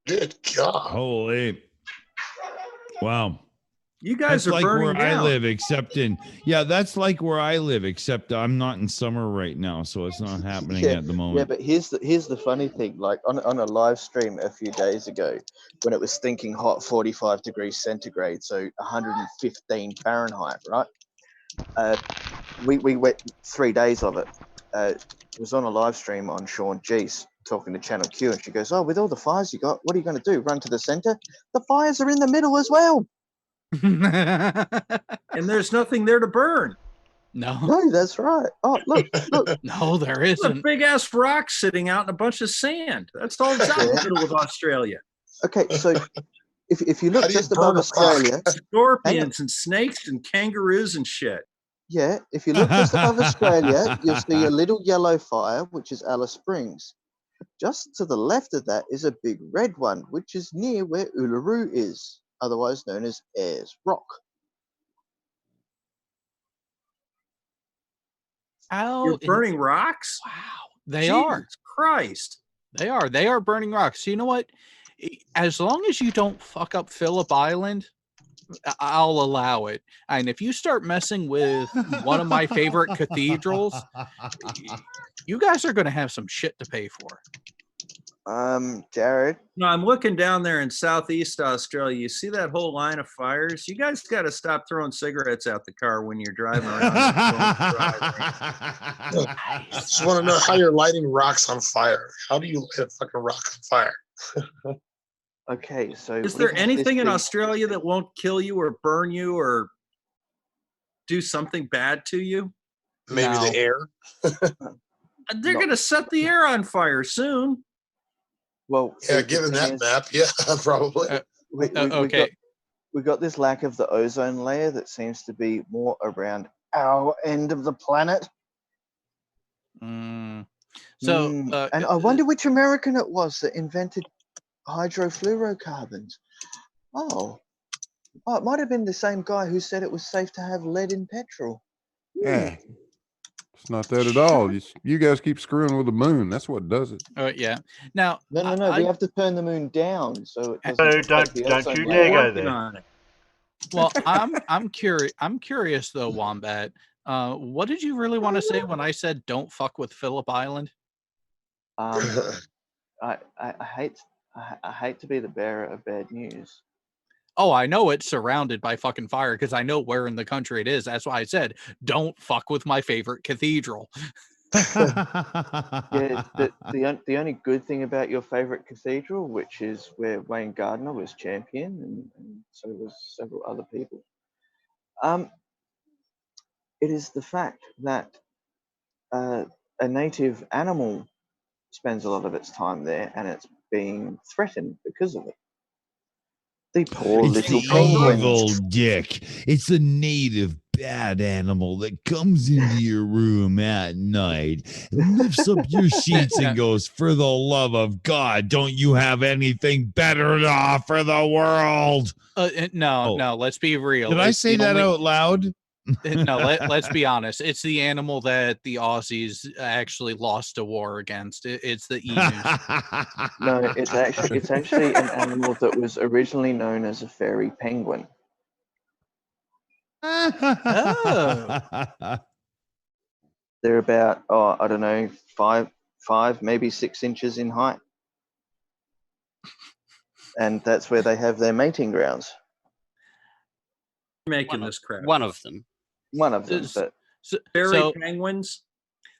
Good God. Holy. Wow. You guys that's are like burning where down. I live, except that's like where I live, except I'm not in summer right now, so it's not happening at the moment. Yeah, but here's the funny thing. Like on a live stream a few days ago, when it was stinking hot, 45 degrees centigrade, so 115 Fahrenheit, right? We went 3 days of it. It was on a live stream on Sean G's talking to Channel Q, and she goes, "Oh, with all the fires you got, what are you going to do? Run to the center? The fires are in the middle as well." And there's nothing there to burn. No, that's right. Oh, look. No, there There's a isn't. big ass rock sitting out in a bunch of sand. That's all it's out in the middle of Australia. Okay, so if you look just above Australia, scorpions and snakes and kangaroos and shit. Yeah, if you look just above Australia, you'll see a little yellow fire, which is Alice Springs. Just to the left of that is a big red one, which is near where Uluru is, otherwise known as Ayers Rock. You're burning rocks? Wow, they Jesus are. Christ. They are. They are burning rocks. So you know what? As long as you don't fuck up Phillip Island, I'll allow it. And if you start messing with one of my favorite cathedrals, you guys are going to have some shit to pay for. Jared? No, I'm looking down there in Southeast Australia. You see that whole line of fires? You guys got to stop throwing cigarettes out the car when you're driving around. I just want to know how you're lighting rocks on fire. How do you light a fucking rock on fire? Okay, so is there anything in Australia that won't kill you or burn you or do something bad to you? Maybe the air. They're going to set the air on fire soon. Well, yeah, given that map, yeah, probably. We got this lack of the ozone layer that seems to be more around our end of the planet. So, and I wonder which American it was that invented hydrofluorocarbons. Oh, it might have been the same guy who said it was safe to have lead in petrol. Yeah. It's not that at all. You guys keep screwing with the moon. That's what does it. Yeah. Now, no. We have to turn the moon down so it doesn't. Don't you dare go there. Well, I'm curious. I'm curious though, Wombat. What did you really want to say when I said don't fuck with Phillip Island? I hate to be the bearer of bad news. Oh, I know it's surrounded by fucking fire because I know where in the country it is. That's why I said, don't fuck with my favorite cathedral. Yeah, the only good thing about your favorite cathedral, which is where Wayne Gardner was champion, and so was several other people, it is the fact that a native animal spends a lot of its time there, and it's being threatened because of it. The poor little penguins. Evil dick. It's a native bad animal that comes into your room at night and lifts up your sheets and goes, "For the love of God, don't you have anything better to offer the world?" No, let's be real. Did I say that out loud? No, let's be honest. It's the animal that the Aussies actually lost a war against. It's the emus. No, it's actually an animal that was originally known as a fairy penguin. Oh. They're about, I don't know, five, maybe 6 inches in height. And that's where they have their mating grounds. Making this crap. One of them. But fairy penguins.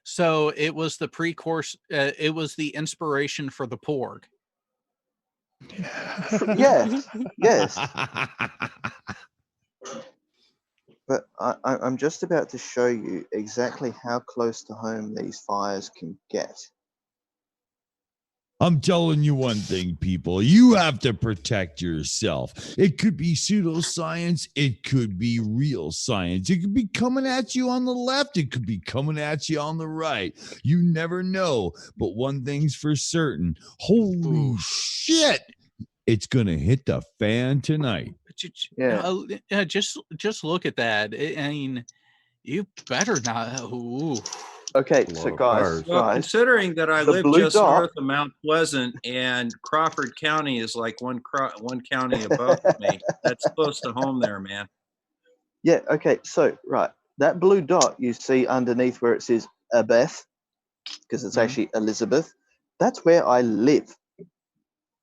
So it was the precursor. It was the inspiration for the porg. Yes. But I'm just about to show you exactly how close to home these fires can get. I'm telling you one thing, people. You have to protect yourself. It could be pseudoscience. It could be real science. It could be coming at you on the left. It could be coming at you on the right. You never know. But one thing's for certain. Holy shit. It's going to hit the fan tonight. Just look at that. I mean, you better not. Ooh. Okay, so guys, Well, considering that I the live blue just dot- north of Mount Pleasant and Crawford County is like one county above me, that's close to home there, man. Yeah, okay, so, right, that blue dot you see underneath where it says Abeth, because it's actually Elizabeth, that's where I live.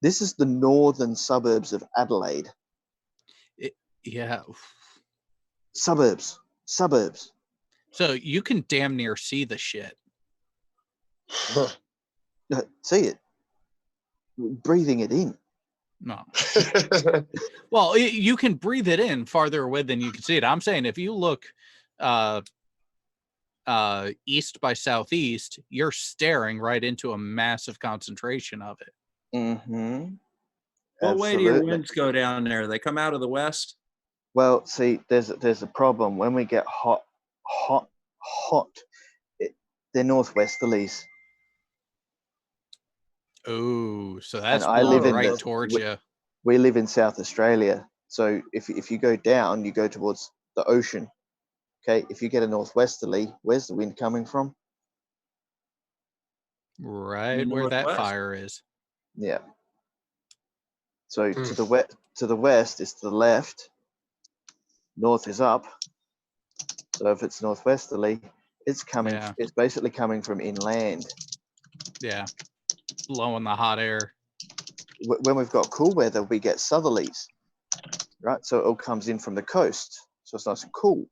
This is the northern suburbs of Adelaide. Yeah. Suburbs. So you can damn near see the shit. See it. Breathing it in. No. Well, you can breathe it in farther away than you can see it. I'm saying if you look east by southeast, you're staring right into a massive concentration of it. Mm-hmm. What way do your winds go down there? They come out of the west? Well, see, there's a problem. When we get hot, they're northwesterlies. Oh, so that's I live in right towards you. We live in South Australia, so if you go down, you go towards the ocean. Okay, if you get a northwesterly, where's the wind coming from? Right where that fire is. Yeah. So to the west is to the left. North is up. So if it's northwesterly, it's coming. Yeah. It's basically coming from inland. Yeah, blowing the hot air. When we've got cool weather, we get southerlies, right? So it all comes in from the coast, so it's nice and cool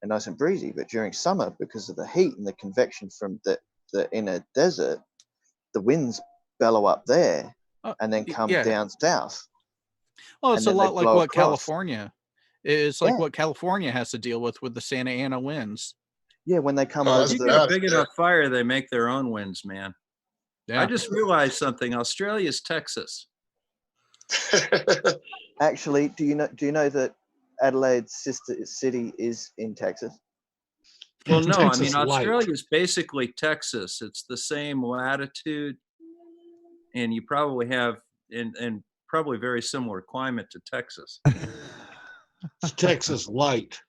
and nice and breezy. But during summer, because of the heat and the convection from the inner desert, the winds bellow up there and then come down south. Well, it's a lot like what California. It's like Yeah. what California has to deal with the Santa Ana winds. Yeah, when they come If you got a big enough fire, they make their own winds, man. Yeah. I just realized something. Australia's Texas. Actually, do you know that Adelaide's sister city is in Texas? Well, no, Texas I mean, light. Australia's basically Texas. It's the same latitude, and you probably have and probably very similar climate to Texas. It's Texas light.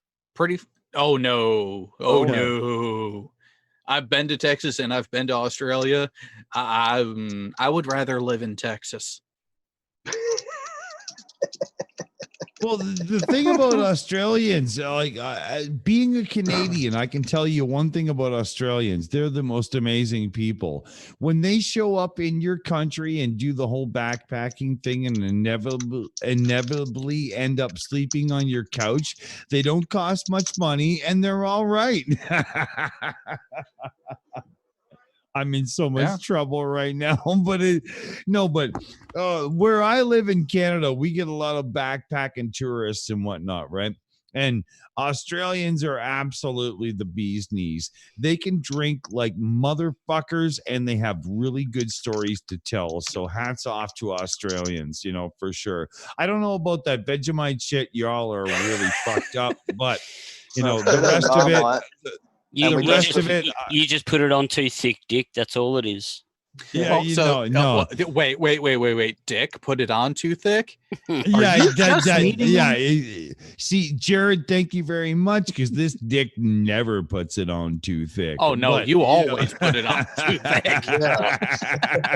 Oh no. Oh no. I've been to Texas and I've been to Australia. I would rather live in Texas. Well, the thing about Australians, like being a Canadian, I can tell you one thing about Australians. They're the most amazing people. When they show up in your country and do the whole backpacking thing and inevitably end up sleeping on your couch, they don't cost much money and they're all right. I'm in so much trouble right now, but where I live in Canada, we get a lot of backpacking tourists and whatnot, right? And Australians are absolutely the bee's knees. They can drink like motherfuckers and they have really good stories to tell. So hats off to Australians, for sure. I don't know about that Vegemite shit. Y'all are really fucked up, but the rest of it. You just put it on too thick, Dick. That's all it is. Yeah, no. Wait. Dick, put it on too thick? See, Jared, thank you very much, because this Dick never puts it on too thick. Oh no, you always put it on too thick.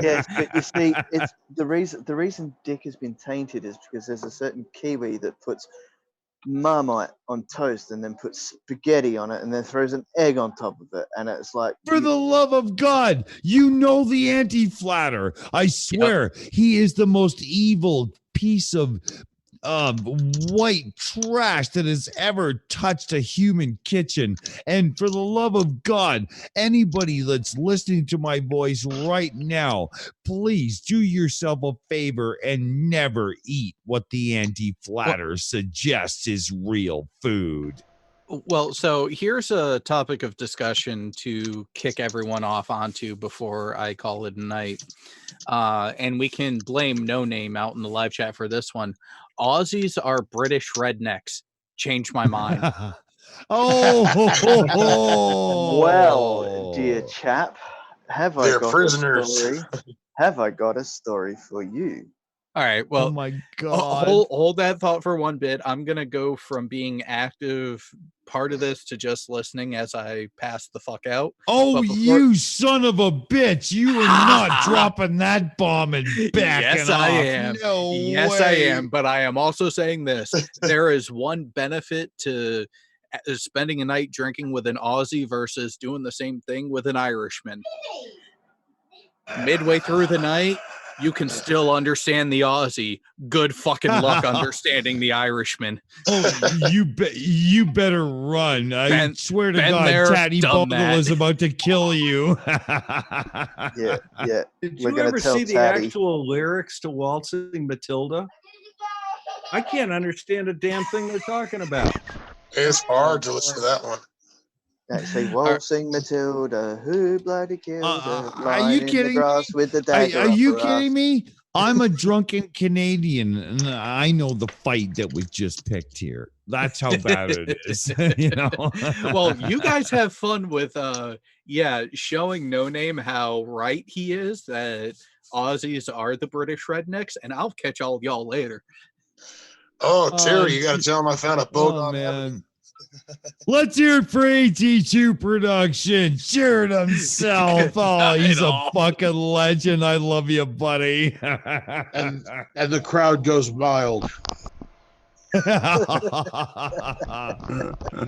Yes, but you see, it's the reason Dick has been tainted is because there's a certain Kiwi that puts Marmite on toast and then puts spaghetti on it and then throws an egg on top of it, and it's like, for the love of God, the anti-flatter. I swear, he is the most evil piece of white trash that has ever touched a human kitchen. And for the love of God, anybody that's listening to my voice right now, please do yourself a favor and never eat what the anti-flatter suggests is real food. Well, so here's a topic of discussion to kick everyone off onto before I call it a night. And we can blame No Name out in the live chat for this one. Aussies are British rednecks. Changed my mind. Well, dear Oh, chap, have I They're got prisoners. a story? Have I got a story for you? All right. oh Well, my God. hold that thought for one bit. I'm gonna go from being active part of this to just listening as I pass the fuck out. Oh, But before- you son of a bitch. You are not dropping that bomb and backing yes, off. I am. No yes, way. I am. But I am also saying this: there is one benefit to spending a night drinking with an Aussie versus doing the same thing with an Irishman. Midway through the night, you can still understand the Aussie. Good fucking luck understanding the Irishman. Oh, you better run. I swear to been God, there, Tatty done Bogle that. is about to kill you. Yeah, yeah. Did We're you gonna ever tell see the Tatty. actual lyrics to Waltzing Matilda? I can't understand a damn thing they're talking about. It's hard to listen to that one. Say, waltzing Matilda, who bloody killed her? Are you Lying in the kidding grass with the Are, dagger are up you her kidding ass. me? I'm a drunken Canadian, and I know the fight that was just picked here. That's how bad it is, you know. Well, you guys have fun with showing No Name how right he is that Aussies are the British rednecks, and I'll catch all of y'all later. Oh, Terry, you got to tell him I found a boat on man. Let's hear it for AT2 Production. Jared himself. Oh, he's a fucking legend. I love you, buddy. and the crowd goes wild.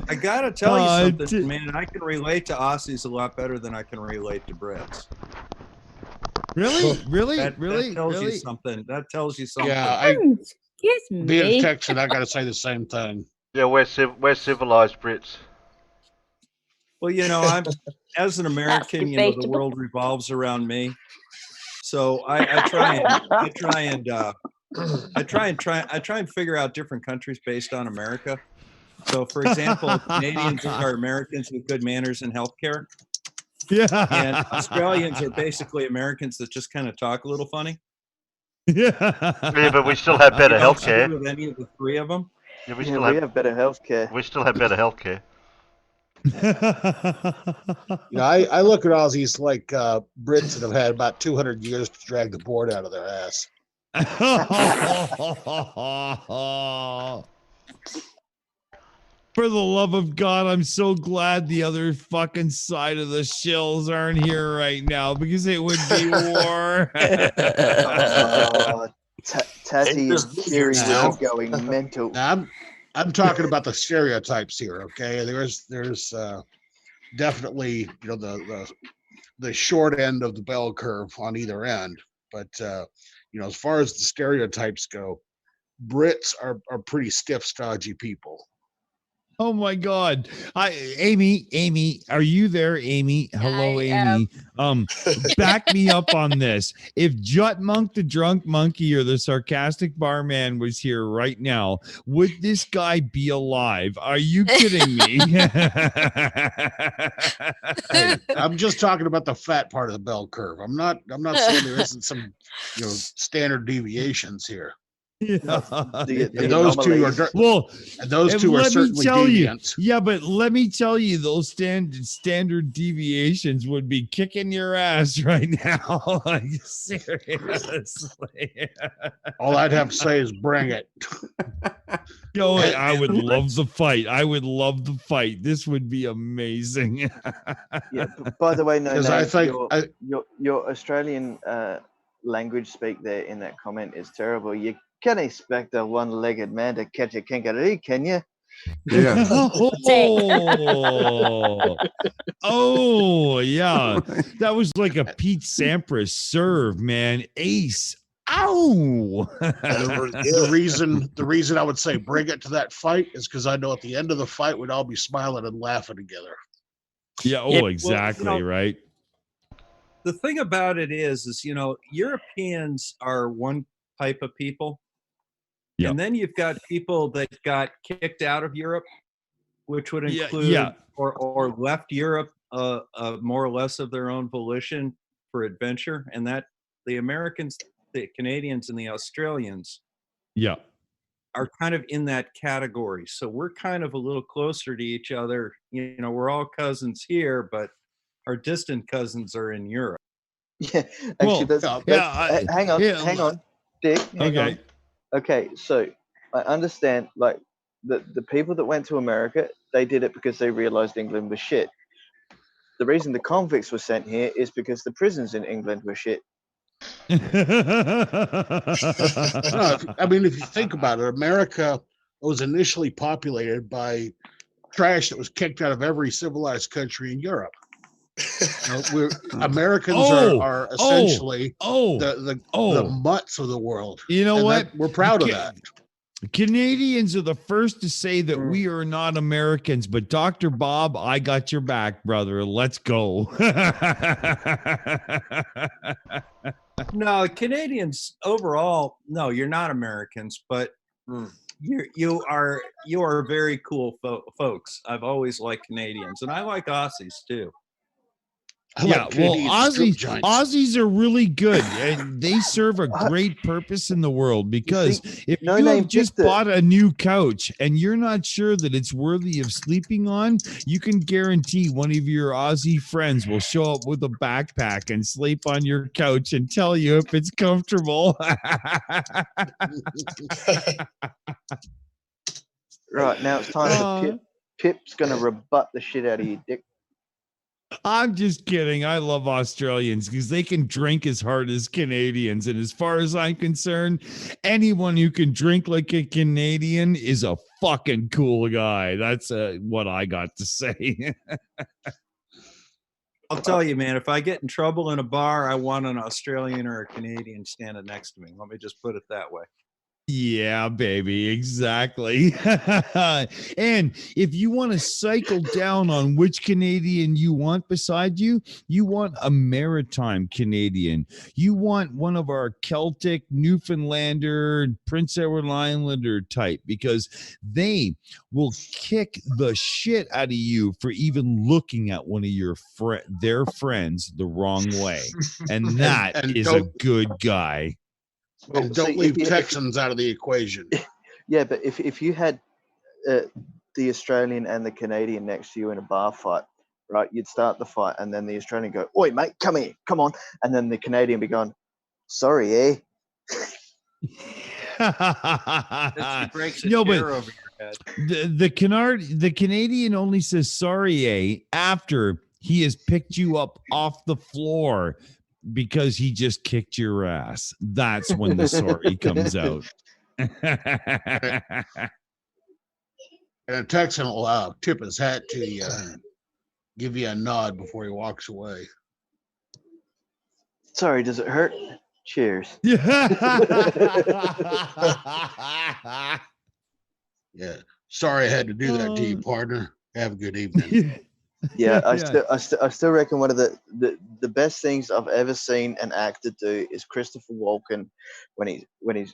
I gotta tell you something, man. I can relate to Aussies a lot better than I can relate to Brits. Really? That tells you Really? something. That tells you something. Yeah, Excuse being me. Texan, I got to say the same thing. Yeah, we're civilized Brits. Well, you know, I'm as an American, you know, the debatable. world revolves around me. So I try and figure out different countries based on America. So, for example, Canadians are Americans with good manners and healthcare. Yeah. And Australians are basically Americans that just kind of talk a little funny. Yeah. Yeah, but we still have better You don't see healthcare. with any of the three of them. Yeah, we have better healthcare. We still have better healthcare. You know, I look at Aussies like Brits that have had about 200 years to drag the board out of their ass. For the love of God, I'm so glad the other fucking side of the shills aren't here right now because it would be war. Tatty and Siri will be going mental. Now, I'm talking about the stereotypes here. Okay, there's definitely, you know, the short end of the bell curve on either end, but you know, as far as the stereotypes go, Brits are pretty stiff, stodgy people. Oh my God. Amy, are you there? Amy. Hello, Amy. Back me up on this. If Jut Monk, the drunk monkey, or the sarcastic barman was here right now, would this guy be alive? Are you kidding me? Hey, I'm just talking about the fat part of the bell curve. I'm not saying there isn't some, you know, standard deviations here. Yeah. And those two are and those two are certainly deviant. Yeah, but let me tell you, those standard deviations would be kicking your ass right now. Like, seriously. All I'd have to say is bring it. Yo, I would love the fight. I would love the fight. This would be amazing. Yeah. By the way, no, Because I think your Australian language speak there in that comment is terrible. You can't expect a one-legged man to catch a kangaroo, can you? Yeah. Oh, yeah. That was like a Pete Sampras serve, man. Ace. Ow. The reason I would say bring it to that fight is because I know at the end of the fight we'd all be smiling and laughing together. Yeah. Oh, exactly. Well, you know, right. The thing about it is, you know, Europeans are one type of people. Yep. And then you've got people that got kicked out of Europe which would Yeah, include yeah. or left Europe more or less of their own volition for adventure, and that the Americans, the Canadians, and the Australians Yeah. are kind of in that category. So we're kind of a little closer to each other. You know, we're all cousins here, but our distant cousins are in Europe. Yeah, actually, hang on, Dick, hang on. Okay, so I understand, like, the people that went to America, they did it because they realized England was shit. The reason the convicts were sent here is because the prisons in England were shit. No, I mean, if you think about it, America was initially populated by trash that was kicked out of every civilized country in Europe. Americans are essentially the mutts of the world. You know what? We're proud of that. Canadians are the first to say that we are not Americans, but Dr. Bob, I got your back, brother. Let's go. No, Canadians overall, no, you're not Americans, but you are very cool folks. I've always liked Canadians, and I like Aussies too. Yeah, well, Aussies are really good, and they serve a great purpose in the world, because if you have just bought a new couch and you're not sure that it's worthy of sleeping on, you can guarantee one of your Aussie friends will show up with a backpack and sleep on your couch and tell you if it's comfortable. Right, now it's time for Pip. Pip's going to rebut the shit out of you, Dick. I'm just kidding. I love Australians because they can drink as hard as Canadians. And as far as I'm concerned, anyone who can drink like a Canadian is a fucking cool guy. That's what I got to say. I'll tell you, man, if I get in trouble in a bar, I want an Australian or a Canadian standing next to me. Let me just put it that way. Yeah, baby, exactly. And if you want to cycle down on which Canadian you want beside you, you want a maritime Canadian. You want one of our Celtic, Newfoundlander, Prince Edward Islander type, because they will kick the shit out of you for even looking at one of their friends the wrong way. And that is a good guy. Well, and don't leave Texans out of the equation. Yeah, but if you had the Australian and the Canadian next to you in a bar fight, right, you'd start the fight, and then the Australian go, "Oi, mate, come here, come on," and then the Canadian be going, "Sorry, eh?" Breaks a chair over your head. The Canadian only says sorry, eh, after he has picked you up off the floor because he just kicked your ass. That's when the sorry comes out. And a Texan will tip his hat to you and give you a nod before he walks away. Sorry, does it hurt? Cheers. Yeah. Sorry I had to do that to you, partner. Have a good evening. Yeah, I still reckon one of the best things I've ever seen an actor do is Christopher Walken when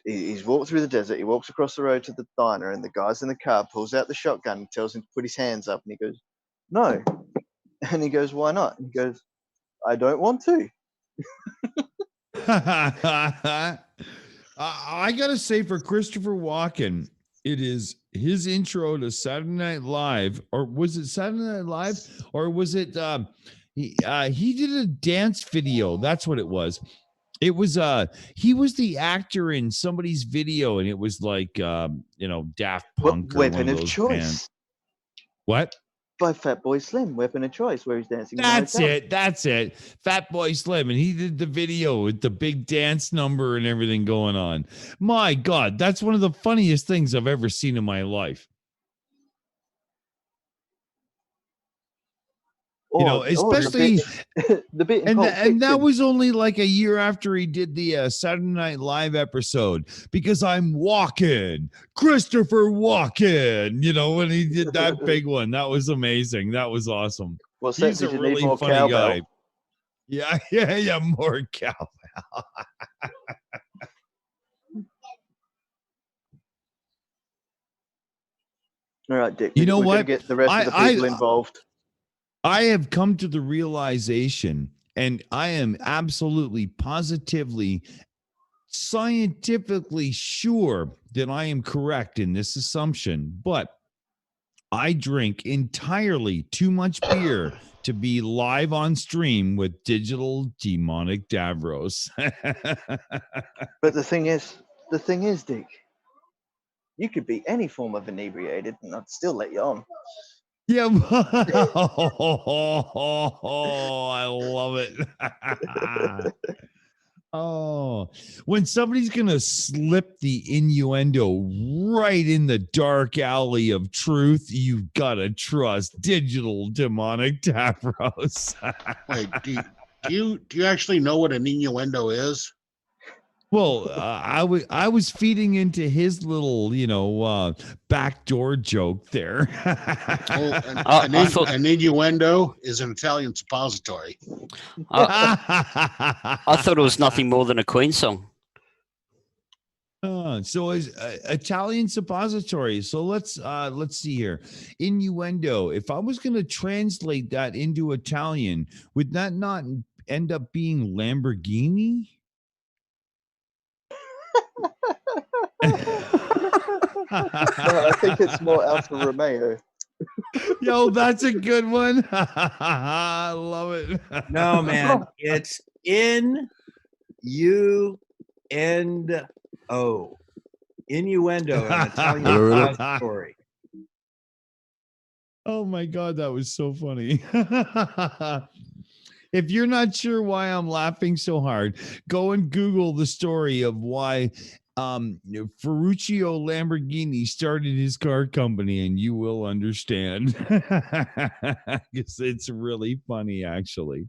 he's walked through the desert. He walks across the road to the diner, and the guy's in the car pulls out the shotgun and tells him to put his hands up, and he goes, "No," and he goes, "Why not?" And he goes, "I don't want to." I gotta say, for Christopher Walken, it is his intro to Saturday Night Live, or was it Saturday Night Live, or was it he did a dance video? That's what it was. It was he was the actor in somebody's video, and it was like Daft Punk or Weapon one of of those Choice. bands. What? By Fatboy Slim, Weapon of Choice, where he's dancing. That's it. Fatboy Slim, and he did the video with the big dance number and everything going on. My God, that's one of the funniest things I've ever seen in my life. Especially the bit and that was only like a year after he did the Saturday Night Live episode, because I'm walking Christopher Walken, when he did that big one. That was amazing. That was awesome. He's a really funny guy. Yeah, more cowbell. All right, Dick. You know we're going to what? get the rest of the people involved. I have come to the realization, and I am absolutely, positively, scientifically sure that I am correct in this assumption, but I drink entirely too much beer to be live on stream with digital demonic Davros. But the thing is, Dick, you could be any form of inebriated, and I'd still let you on. Yeah. Oh, I love it. Oh, when somebody's going to slip the innuendo right in the dark alley of truth, you've got to trust digital demonic Davros. Wait, do you actually know what an innuendo is? Well, I was feeding into his little, backdoor joke there. Well, an innuendo is an Italian suppository. I thought it was nothing more than a Queen song. So is Italian suppository. So let's see here. Innuendo. If I was going to translate that into Italian, would that not end up being Lamborghini? No, I think it's more Alfa Romeo. Yo, that's a good one. I love it. No, man, it's innuendo. Innuendo, an Italian story. Oh my God, that was so funny. If you're not sure why I'm laughing so hard, go and Google the story of why Ferruccio Lamborghini started his car company, and you will understand. Because it's really funny, actually.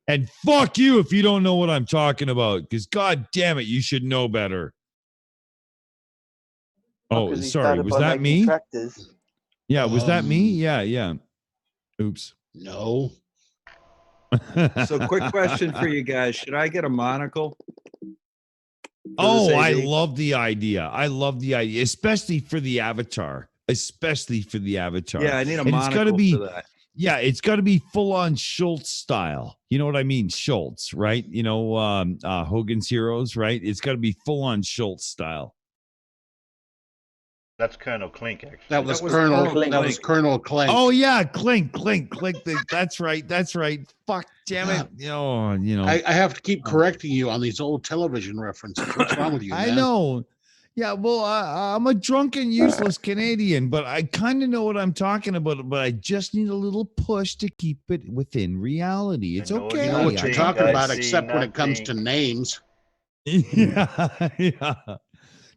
And fuck you if you don't know what I'm talking about, because God damn it, you should know better. Oh, sorry. Was that me? Tractors. Yeah, was that me? Yeah. Oops. No. So, quick question for you guys: should I get a monocle? Oh, I love the idea. Especially for the avatar. Yeah, I need a and monocle it's gotta be, for that. Yeah, it's got to be full on Schultz style. You know what I mean? Schultz, right? Hogan's Heroes, right? It's got to be full on Schultz style. That's Colonel Clink, actually. That was Colonel Clink. Oh yeah, Clink. That's right. Fuck, damn it. I have to keep correcting you on these old television references. What's wrong with you, man? I know. Yeah, well, I'm a drunken, useless Canadian, but I kind of know what I'm talking about. But I just need a little push to keep it within reality. It's okay. You know what you're talking about, except when it comes to names. Yeah.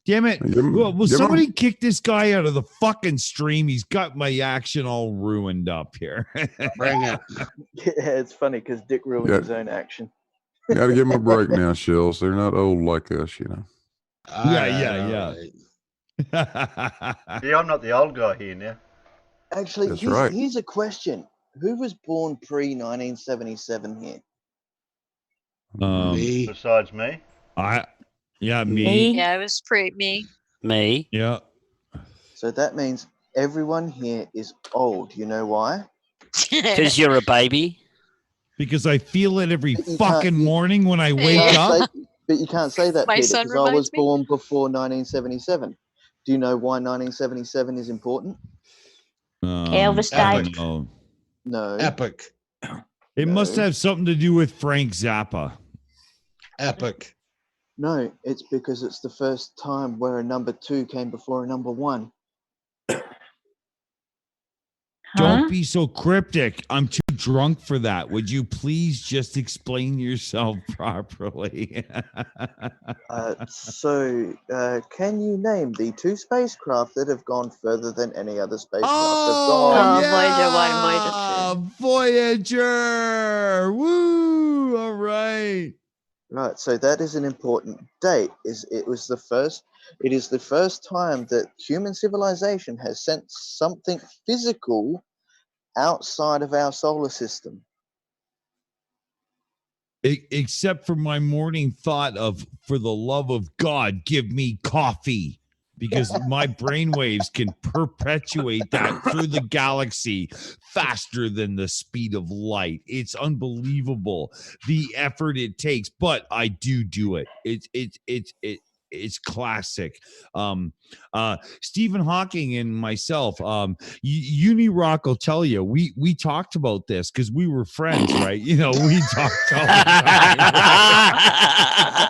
Damn it. Will somebody kick this guy out of the fucking stream? He's got my action all ruined up here. Bring it. Yeah, it's funny because Dick ruined his own action. Got to give them a break now, Shills. They're not old like us, Yeah. Yeah, I'm not the old guy here now. Actually, here's a question. Who was born pre-1977 here? Me. Besides me? Me. Yeah, it was me. Me. Yeah. So that means everyone here is old. You know why? Because you're a baby. Because I feel it every fucking morning when I wake up. But you can't say that, My Peter, son because I was reminds me. born before 1977. Do you know why 1977 is important? Elvis died. No. Epic. It must have something to do with Frank Zappa. Epic. No, it's because it's the first time where a number 2 came before a number 1. Don't be so cryptic. I'm too drunk for that. Would you please just explain yourself properly? Can you name the 2 spacecraft that have gone further than any other spacecraft Oh, have gone? Voyager! Woo! All right. Right, so that is an important date. It is the first time that human civilization has sent something physical outside of our solar system. Except for my morning thought of, for the love of God, give me coffee. because my brainwaves can perpetuate that through the galaxy faster than the speed of light. It's unbelievable the effort it takes, but I do it. It's classic. Stephen Hawking and myself, Unirock will tell you, we talked about this because we were friends, right? You know, we talked all the time.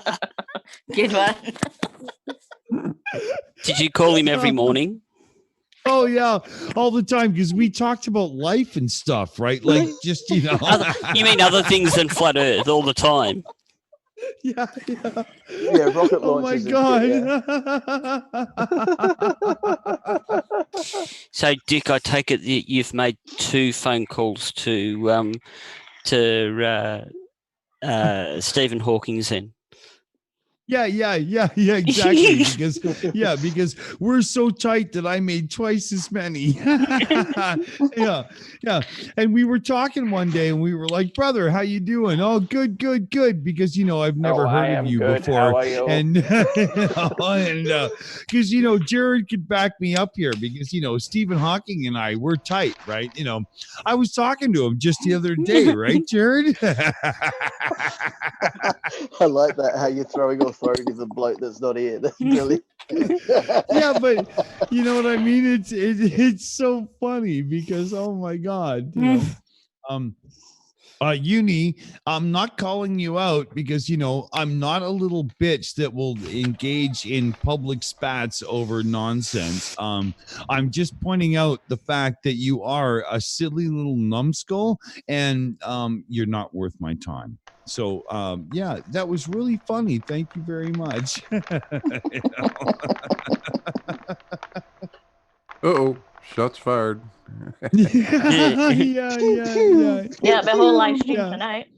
Right? Good one. Did you call him every morning? Oh yeah, all the time, because we talked about life and stuff, right? Like just, you know. You mean other things than flat Earth all the time? Yeah. Yeah, rocket Oh my launches. god. So, Dick, I take it that you've made 2 phone calls to Stephen Hawking's then. Yeah, exactly. because we're so tight that I made twice as many. yeah. And we were talking one day and we were like, brother, how you doing? Oh, good. Because, you know, I've never heard of you before. How are you? And, because, you know, Jared could back me up here because, you know, Stephen Hawking and I, we're tight, right? You know, I was talking to him just the other day, right, Jared? I like that, how you're throwing authority to the bloke that's not here. That's brilliant. Yeah, but you know what I mean? It's so funny because, oh my God, you know, Uni, I'm not calling you out because, you know, I'm not a little bitch that will engage in public spats over nonsense. I'm just pointing out the fact that you are a silly little numbskull and you're not worth my time. So, yeah, that was really funny. Thank you very much. You know? Uh-oh, shots fired. Yeah. Yeah, the whole live stream tonight.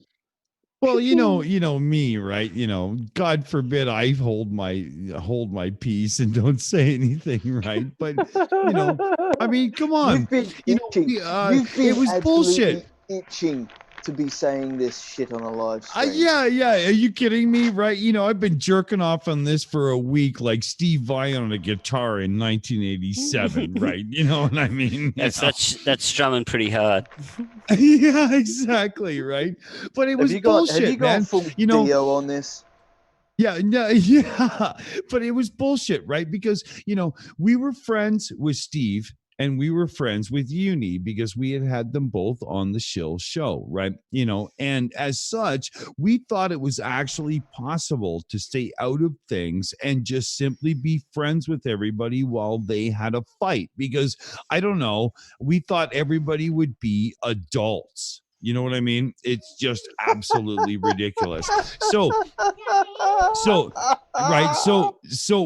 Well, you know me, right? You know, God forbid I hold my peace and don't say anything, right? But you know, I mean, come on, you know, it was bullshit. Itching to be saying this shit on a live stream. Yeah. Are you kidding me? Right? You know, I've been jerking off on this for a week, like Steve Vai on a guitar in 1987, right? You know what I mean? That's strumming pretty hard. Yeah, exactly, right. But it was bullshit, have you got man. full You know, video on this? Yeah, but it was bullshit, right? Because, you know, we were friends with Steve and we were friends with Uni because we had them both on the Shills show, right? You know, and as such, we thought it was actually possible to stay out of things and just simply be friends with everybody while they had a fight. Because I don't know, we thought everybody would be adults. You know what I mean? It's just absolutely ridiculous. So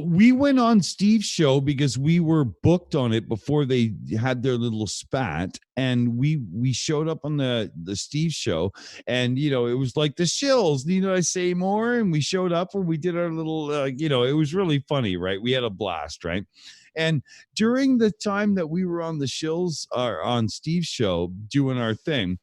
we went on Steve's show because we were booked on it before they had their little spat, and we showed up on the Steve show, and you know, it was like the Shills, need I say more? And we showed up and we did our little you know, it was really funny, right? We had a blast, right? And during the time that we were on the Shills or on Steve's show doing our thing,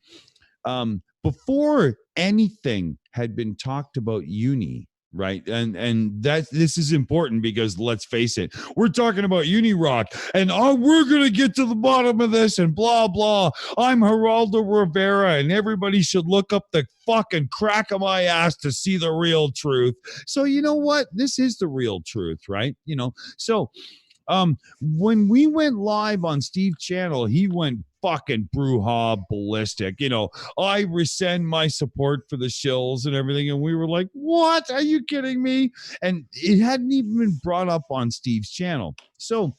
before anything had been talked about Uni, right? And that this is important because let's face it, we're talking about Unirock, and we're gonna get to the bottom of this and blah blah. I'm Geraldo Rivera, and everybody should look up the fucking crack of my ass to see the real truth. So you know what? This is the real truth, right? You know, so when we went live on Steve's channel, he went fucking brouhaha ballistic. You know, I rescind my support for the Shills and everything. And we were like, what? Are you kidding me? And it hadn't even been brought up on Steve's channel. So,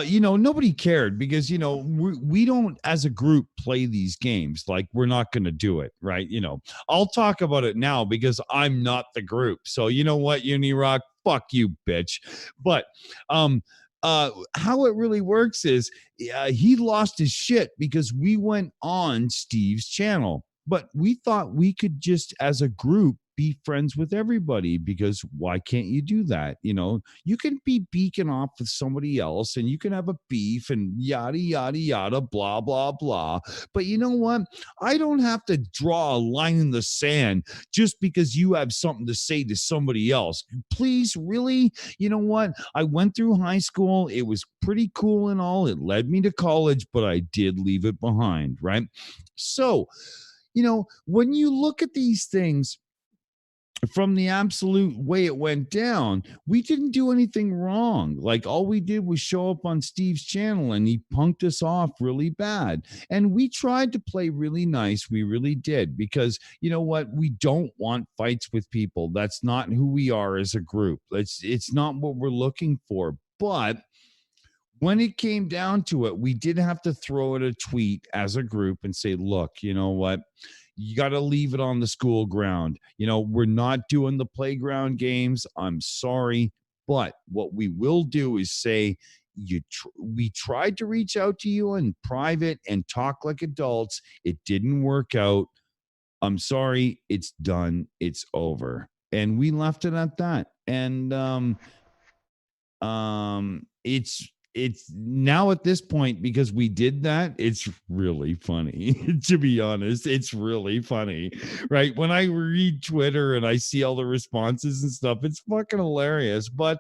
you know, nobody cared because, you know, we don't as a group play these games. Like, we're not going to do it, right? You know, I'll talk about it now because I'm not the group. So, you know what, Unirock, fuck you, bitch. But, how it really works is he lost his shit because we went on Steve's channel, but we thought we could just as a group be friends with everybody, because why can't you do that? You know, you can be beaking off with somebody else and you can have a beef and yada, yada, yada, blah, blah, blah. But you know what? I don't have to draw a line in the sand just because you have something to say to somebody else. Please, really? You know what? I went through high school. It was pretty cool and all. It led me to college, but I did leave it behind, right? So, you know, when you look at these things from the absolute way it went down, we didn't do anything wrong. Like, all we did was show up on Steve's channel and he punked us off really bad. And we tried to play really nice. We really did, because you know what? We don't want fights with people. That's not who we are as a group. It's not what we're looking for. But when it came down to it, we did have to throw it a tweet as a group and say, look, you know what? You got to leave it on the school ground. You know, we're not doing the playground games. I'm sorry. But what we will do is say, we tried to reach out to you in private and talk like adults. It didn't work out. I'm sorry. It's done. It's over. And we left it at that. And it's now at this point, because we did that, it's really funny. To be honest, it's really funny, right? When I read Twitter and I see all the responses and stuff, it's fucking hilarious. But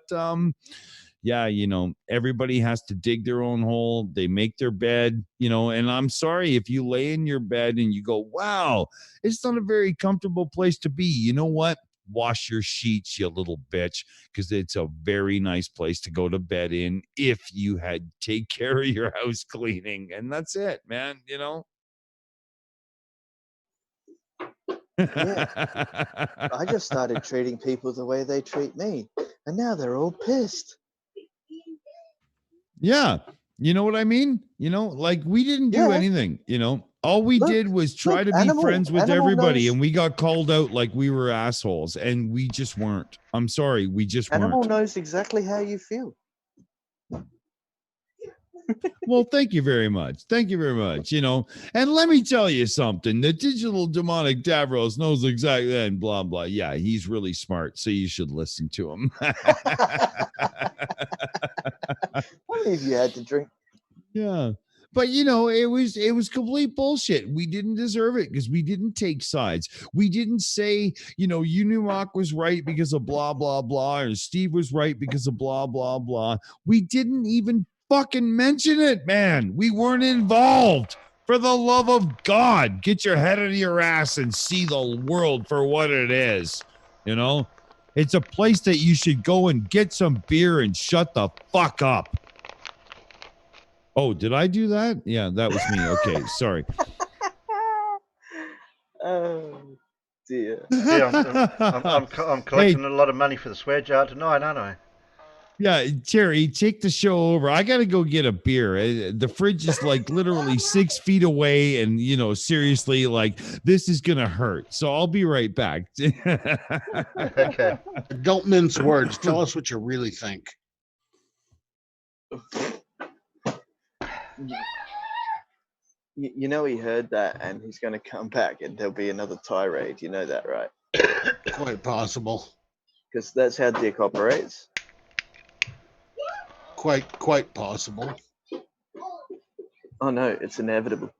yeah, you know, everybody has to dig their own hole. They make their bed, you know, and I'm sorry if you lay in your bed and you go, wow, it's not a very comfortable place to be. You know what? Wash your sheets, you little bitch, because it's a very nice place to go to bed in if you had take care of your house cleaning. And that's it, man, you know? Yeah. I just started treating people the way they treat me, and now they're all pissed. Yeah. You know what I mean? You know, like, we didn't do anything, you know. All we did was try to be friends with everybody, and we got called out like we were assholes, and we just weren't. I'm sorry, we just Animal weren't. knows exactly how you feel. Well, thank you very much. Thank you very much. You know, and let me tell you something. The digital demonic Davros knows exactly, and blah, blah. Yeah, he's really smart, so you should listen to him. I believe you had to drink. Yeah. But you know, it was complete bullshit. We didn't deserve it because we didn't take sides. We didn't say, you know, Unimog was right because of blah blah blah, or Steve was right because of blah blah blah. We didn't even fucking mention it, man. We weren't involved. For the love of God, get your head out of your ass and see the world for what it is. You know, it's a place that you should go and get some beer and shut the fuck up. Oh, did I do that? Yeah, that was me. Okay, sorry. Oh dear. Yeah, I'm collecting a lot of money for the swear jar tonight, aren't I? Yeah, Terry, take the show over. I got to go get a beer. The fridge is like literally 6 feet away, and you know, seriously, like, this is gonna hurt. So I'll be right back. Okay. Don't mince words. Tell us what you really think. You know, he heard that and he's going to come back and there'll be another tirade. You know that, right? Quite possible. Because that's how Dick operates. Quite possible. Oh no, it's inevitable.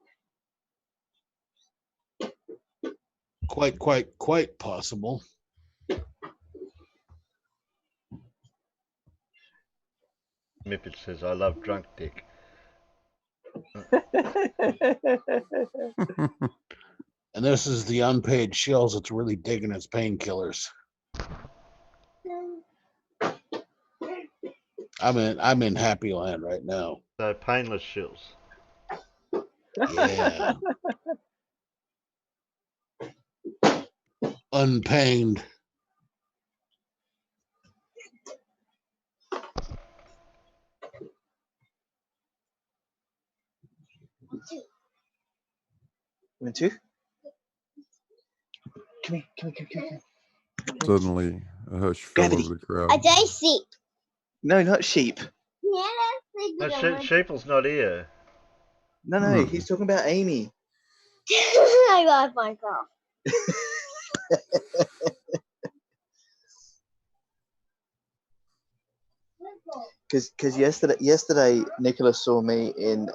Quite possible. Mippet says, I love drunk Dick. And this is the unpaid Shills that's really digging its painkillers. I'm in happy land right now. So painless Shills. Yeah. Unpained. Want to? Come here. Suddenly, a hush fell over the crowd. I say sheep. No, not sheep. Yeah, No, Sheeple's not here. No, he's talking about Amy. I got myself. because yesterday Nicholas saw me in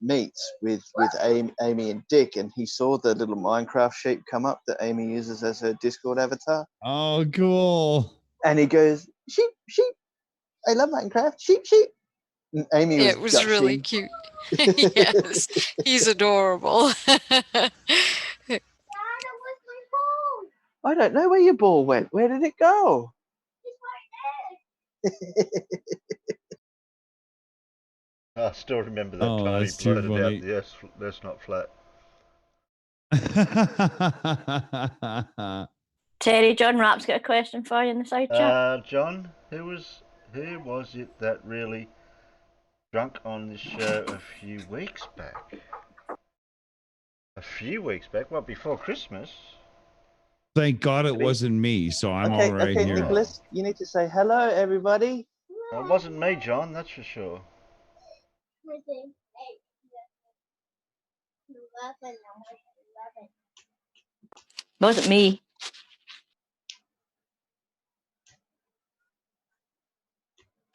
Meets with Amy and Dick, and he saw the little Minecraft sheep come up that Amy uses as her Discord avatar. Oh, cool. And he goes, sheep, sheep. I love Minecraft. Sheep, sheep. And Amy was It was really gushing. cute. Yes, he's adorable. I don't know where your ball went. Where did it go? I still remember that Oh, time he that's too blurted funny. out, "Yes, that's not flat." Terry, John Rapp's got a question for you in the side chat. John, who was it that really drunk on this show a few weeks back? A few weeks back? What, before Christmas? Thank God it wasn't me, so I'm all right okay, here. Nicholas, you need to say hello, everybody. It wasn't me, John, that's for sure. Wasn't me.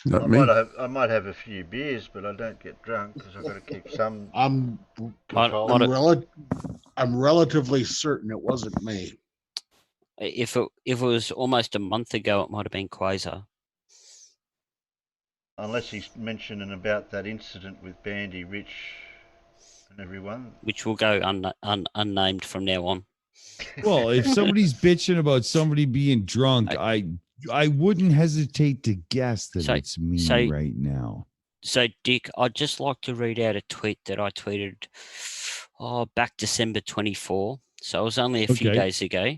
Not me. I might have a few beers, but I don't get drunk because I've got to keep some I'm control. I'm relatively certain it wasn't me. If it was almost a month ago, it might have been Quasar. Unless he's mentioning about that incident with Bandy, Rich, and everyone. Which will go unnamed from now on. Well, if somebody's bitching about somebody being drunk, I wouldn't hesitate to guess that it's me right now. So, Dick, I'd just like to read out a tweet that I tweeted back December 24. So it was only a few days ago.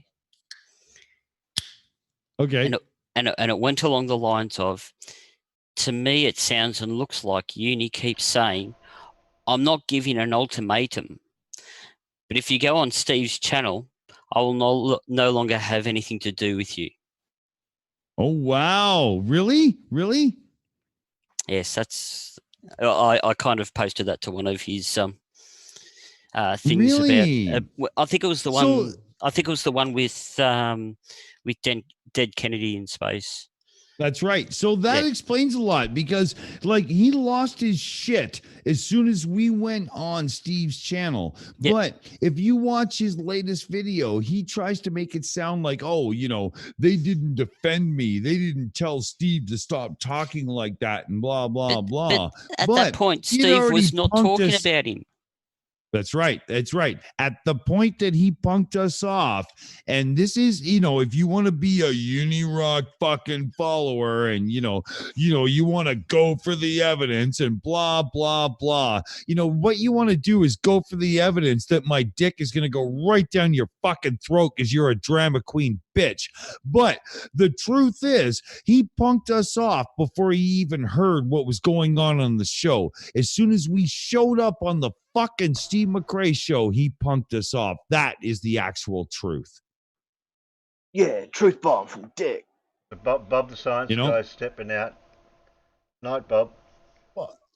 Okay. And it went along the lines of, to me, it sounds and looks like Uni keeps saying, I'm not giving an ultimatum, but if you go on Steve's channel, I will no longer have anything to do with you. Oh, wow. Really? Really? Yes, that's... I kind of posted that to one of his things Really? about... I think it was the one... I think it was the one with Dead Kennedy in space. That's right. So that explains a lot because, like, he lost his shit as soon as we went on Steve's channel. Yep. But if you watch his latest video, he tries to make it sound like, oh, you know, they didn't defend me. They didn't tell Steve to stop talking like that and blah, blah, blah. But at that point, Steve was not talking about him. That's right. That's right. At the point that he punked us off, and this is, you know, if you want to be a Unirock fucking follower and, you want to go for the evidence and blah, blah, blah, what you want to do is go for the evidence that my dick is going to go right down your fucking throat because you're a drama queen bitch. But the truth is, he punked us off before he even heard what was going on the show. As soon as we showed up on the fucking Steve McRae show, he punked us off. That is the actual truth. Yeah, truth bomb from Dick. Bob the science guy stepping out. Night, Bob.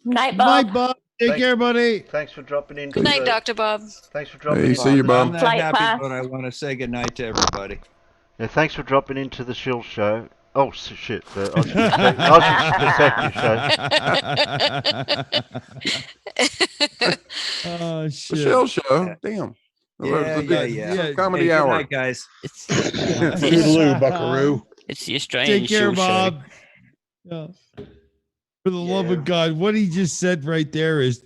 Night, Bob. Night, Bob. Take care, buddy. Thanks for dropping in. Good night, Dr. Bob. Thanks for dropping in. Hey, see you, Bob. I'm not happy, but I want to say good night to everybody. Yeah, thanks for dropping into the Shills show. Oh, shit. The Ozzie Perspective show. Oh, The shit. Shell Show. Damn. Yeah. Comedy Hey, hour. Good night, guys. Toodaloo, buckaroo. It's the Australian Take care, Shell Bob. Show. Yeah. For the love of God, what he just said right there is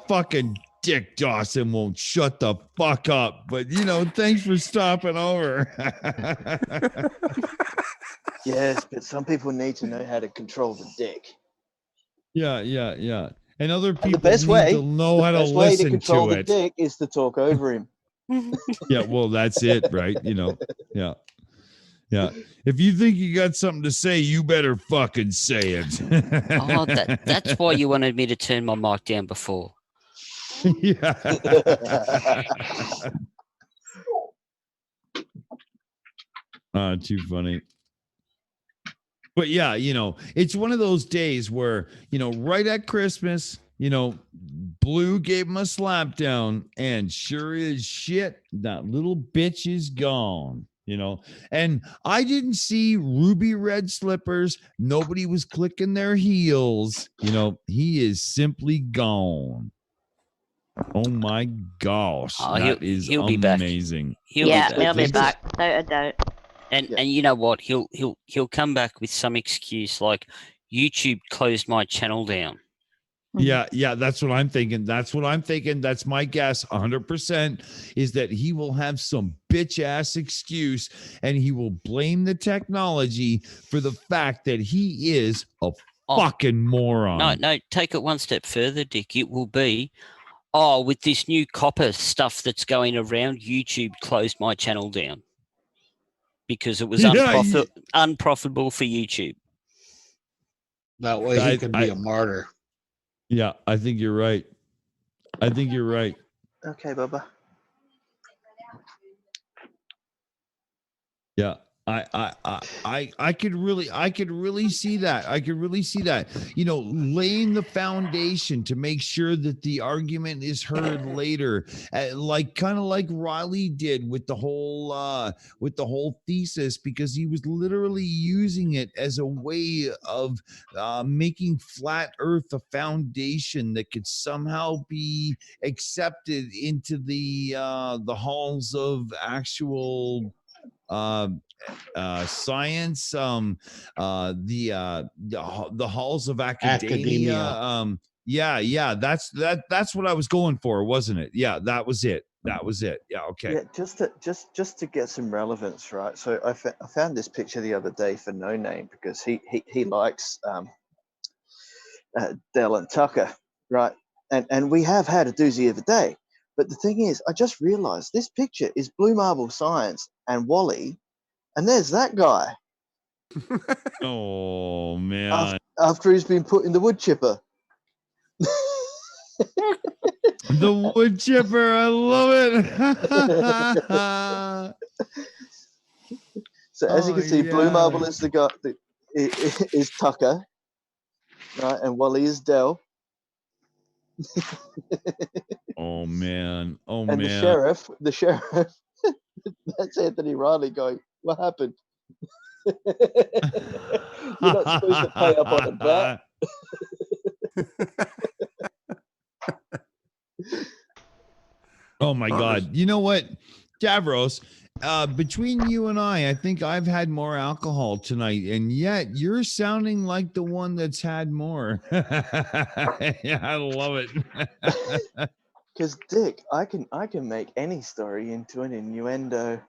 fucking Dick Dawson won't shut the fuck up. But, thanks for stopping over. Yes, but some people need to know how to control the dick. Yeah. And other people the best need way to know how to best way to listen control to the it. dick is to talk over him. Yeah, well, that's it, right? Yeah. If you think you got something to say, you better fucking say it. Oh, that's why you wanted me to turn my mic down before. Yeah. Too funny. But yeah, it's one of those days where, right at Christmas, Blue gave him a slap down, and sure as shit, that little bitch is gone. you know. And I didn't see ruby red slippers. Nobody was clicking their heels. You know, he is simply gone. Oh my gosh, Oh, that is he'll be back. amazing. He'll be back. He'll be back. Without a doubt. And you know what? He'll come back with some excuse like YouTube closed my channel down. Yeah, that's what I'm thinking. That's my guess. 100% is that he will have some bitch ass excuse, and he will blame the technology for the fact that he is a fucking moron. No, take it one step further, Dick. It will be, with this new copper stuff that's going around, YouTube closed my channel down because it was unprofitable for YouTube. That way he can be a martyr. Yeah, I think you're right. Okay, Bubba. Yeah. I could really see that. I could really see that. You know, laying the foundation to make sure that the argument is heard later, like kind of like Riley did with the whole thesis, because he was literally using it as a way of making flat Earth a foundation that could somehow be accepted into the halls of actual science, the halls of academia. That's what I was going for, wasn't it? Yeah, that was it. Yeah, okay. Yeah, just to get some relevance, right? So I found this picture the other day for No Name because he likes Dell and Tucker, right? And we have had a doozy of a day. But the thing is, I just realized this picture is Blue Marble Science and Wally, and there's that guy. Oh man! After he's been put in the wood chipper. The wood chipper, I love it. So as you can see, Blue Marble is the guy is Tucker, right, and Wally is Dell. Oh man! Oh and man! The sheriff. That's Anthony Riley going, "What happened? You're not supposed to pay up on a bet." Oh my God! You know what, Davros? Between you and I think I've had more alcohol tonight, and yet you're sounding like the one that's had more. Yeah, I love it. Because Dick, I can make any story into an innuendo.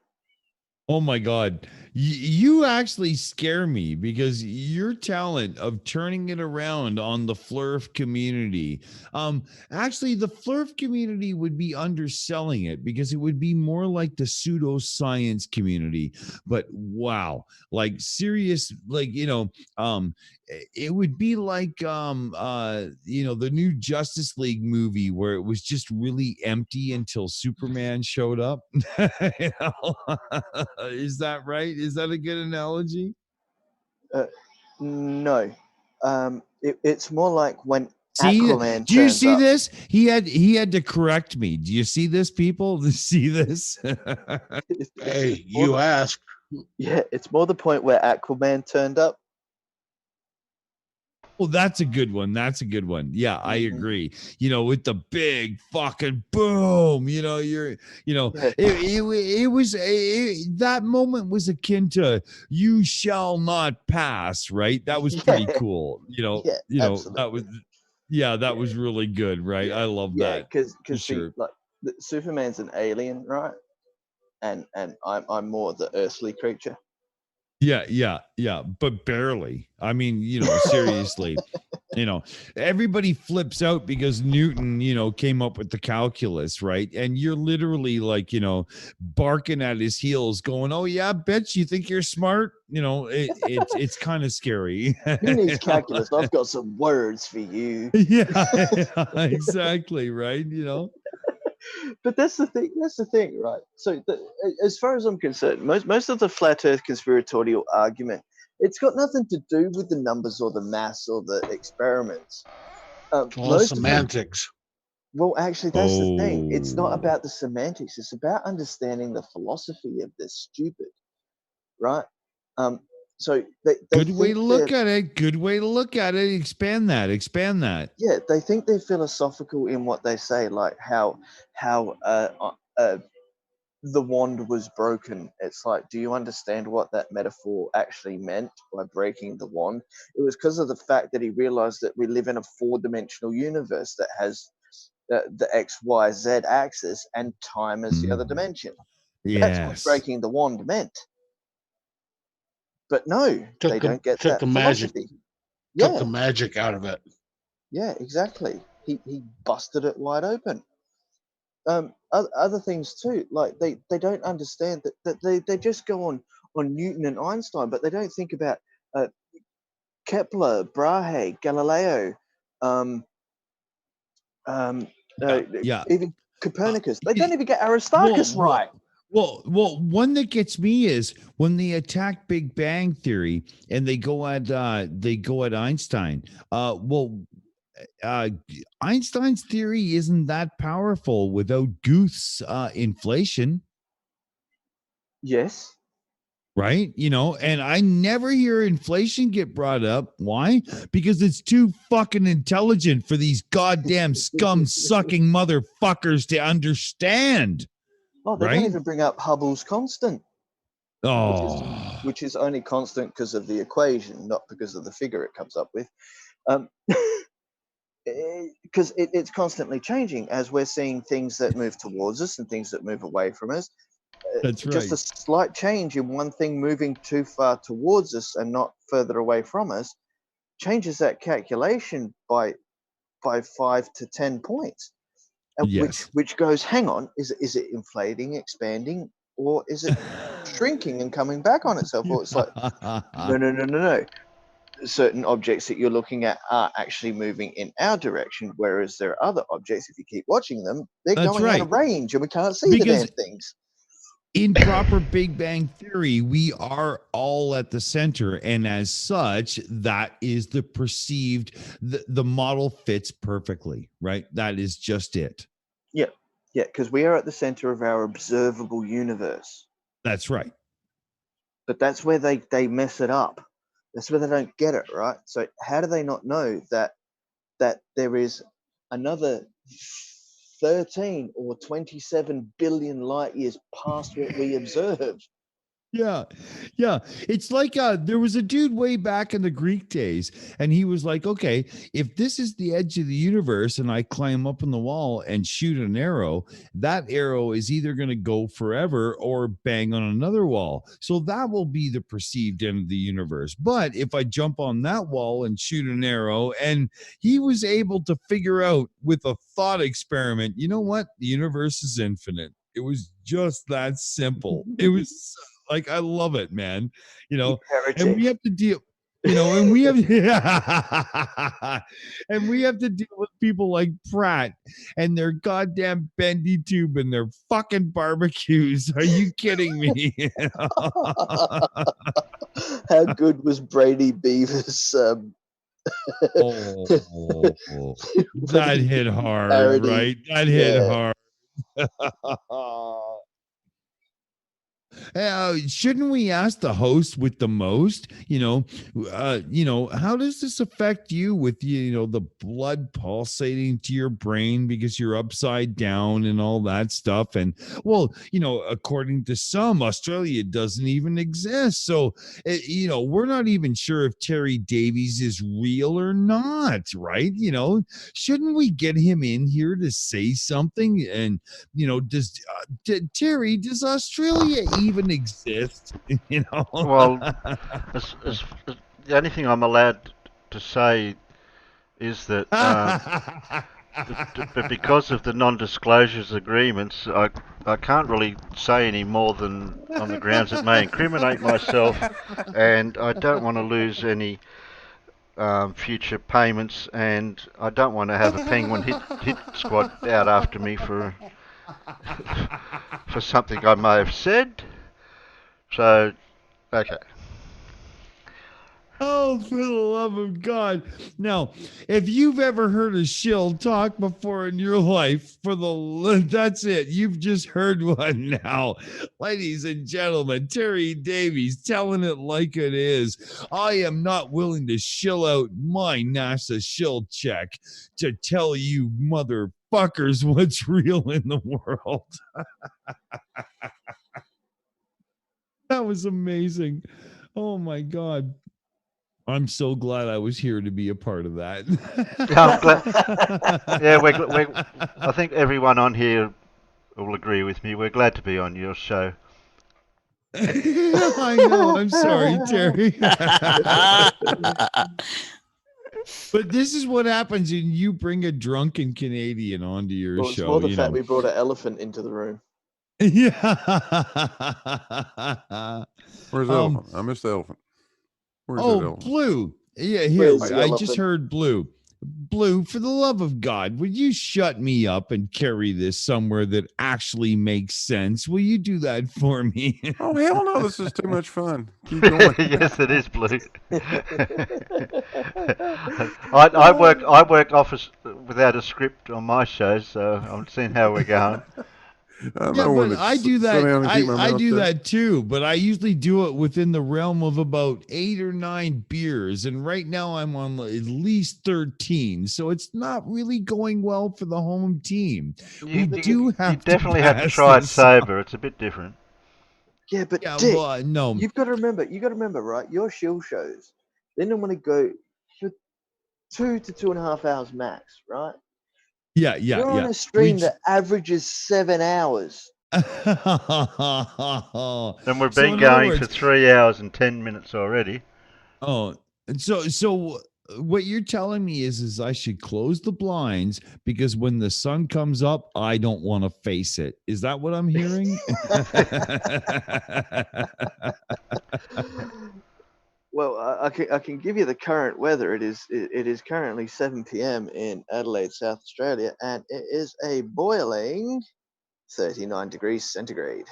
Oh my God. You actually scare me because your talent of turning it around on the Flurf community. Actually, the Flurf community would be underselling it because it would be more like the pseudoscience community. But wow, like serious, like, it would be like the new Justice League movie where it was just really empty until Superman showed up. Is that right? Is that a good analogy? No. It's more like when Aquaman. Do you see this? He had to correct me. Do you see this, people? See this? Hey, you asked. Yeah, it's more the point where Aquaman turned up. Well, that's a good one. Yeah, I agree. With the big fucking boom, it was that moment was akin to "You shall not pass," right? That was pretty cool. That was really good, right? I love that. Because sure. Superman's an alien, right? And I'm more the earthly creature. Yeah, but barely. I mean, seriously, everybody flips out because Newton, came up with the calculus, right? And you're literally like, barking at his heels going, "Oh yeah, bitch, you think you're smart?" It's kind of scary. Who needs calculus? I've got some words for you. Yeah, exactly, right? But that's the thing, right? So as far as I'm concerned, most of the flat earth conspiratorial argument, it's got nothing to do with the numbers or the mass or the experiments. All semantics. Well, actually, that's the thing. It's not about the semantics. It's about understanding the philosophy of this stupid. right? So they Good way think to look they're- at it. Good way to look at it. Expand that. Expand that. yeah, they think they're philosophical in what they say, like how the wand was broken. It's like, do you understand what that metaphor actually meant by breaking the wand? It was because of the fact that he realized that we live in a four-dimensional universe that has the X, Y, Z axis and time as the other dimension. That's what Yes. breaking the wand meant. But no, they don't get took that the magic, philosophy. took the Yeah, magic out of it. yeah, exactly. He busted it wide open. Other things too, like they don't understand that they just go on Newton and Einstein, but they don't think about uh, Kepler, Brahe, Galileo, um, Yeah. even Copernicus. They don't even get Aristarchus right. Well, one that gets me is when they attack Big Bang Theory and they go at Einstein. Einstein's theory isn't that powerful without Guth's inflation. Yes. Right? And I never hear inflation get brought up. Why? Because it's too fucking intelligent for these goddamn scum sucking motherfuckers to understand. Oh, they right? don't even bring up Hubble's constant. Oh, Which is only constant because of the equation, not because of the figure it comes up with. Because it's constantly changing as we're seeing things that move towards us and things that move away from us. That's Just a right. slight change in one thing moving too far towards us and not further away from us changes that calculation by 5 to 10 points. And Yes. which goes, hang on, is it inflating, expanding, or is it shrinking and coming back on itself? Or it's like, no. Certain objects that you're looking at are actually moving in our direction, whereas there are other objects, if you keep watching them, they're That's going out of right. range and we can't see the damn things. In proper Big Bang Theory, we are all at the center, and as such, that is the perceived. The model fits perfectly, right? That is just it. Yeah, because we are at the center of our observable universe. That's right. But that's where they mess it up. That's where they don't get it right. So how do they not know that there is another 13 or 27 billion light years past what we observe? Yeah. It's like there was a dude way back in the Greek days, and he was like, okay, if this is the edge of the universe and I climb up on the wall and shoot an arrow, that arrow is either going to go forever or bang on another wall. So that will be the perceived end of the universe. But if I jump on that wall and shoot an arrow, and he was able to figure out with a thought experiment, you know what? The universe is infinite. It was just that simple. It was like, I love it, man. And we have to deal, and we have and we have to deal with people like Pratt and their goddamn bendy tube and their fucking barbecues. Are you kidding me? How good was Brady Beaver's that hit hard, parody? right? That hit Yeah. hard. Shouldn't we ask the host with the most? How does this affect you with the blood pulsating to your brain because you're upside down and all that stuff? And according to some, Australia doesn't even exist. So we're not even sure if Terry Davies is real or not, right? Shouldn't we get him in here to say something? And Terry, does Australia even exist? Well, the only thing I'm allowed to say is that, but because of the non-disclosures agreements, I can't really say any more than on the grounds it may incriminate myself, and I don't want to lose any future payments, and I don't want to have a penguin hit squad out after me for something I may have said. So, okay. Oh, for the love of God. Now, if you've ever heard a shill talk before in your life, that's it. You've just heard one now. Ladies and gentlemen, Terry Davies telling it like it is. I am not willing to shill out my NASA shill check to tell you motherfuckers what's real in the world. That was amazing. Oh my God. I'm so glad I was here to be a part of that. I'm glad. Yeah, I think everyone on here will agree with me. We're glad to be on your show. I know. I'm sorry, Terry. But this is what happens when you bring a drunken Canadian onto your Well, it's show. more the fact we brought an elephant into the room. Yeah. Where's the elephant? I missed the elephant. Where's that elephant? Blue. Yeah, here. I just heard Blue. Blue, for the love of God, would you shut me up and carry this somewhere that actually makes sense? Will you do that for me? Oh, hell no. This is too much fun. Keep going. Yes, it is, Blue. I work office without a script on my show, so I'm seeing how we're going. Yeah, but I do that. I do that too, but I usually do it within the realm of about 8 or 9 beers, and right now I'm on at least 13, so it's not really going well for the home team. You definitely have to try it sober. It's a bit different. Yeah, but yeah, Dick, well, no, you've got to remember, right? Your shill shows, they normally go for 2 to 2.5 hours max, right? Yeah. You're on a stream that averages 7 hours. And we've been going for 3 hours and 10 minutes already. Oh, and so what you're telling me is I should close the blinds because when the sun comes up, I don't want to face it. Is that what I'm hearing? Well, I can give you the current weather. It is currently 7 p.m. in Adelaide, South Australia, and it is a boiling 39 degrees centigrade.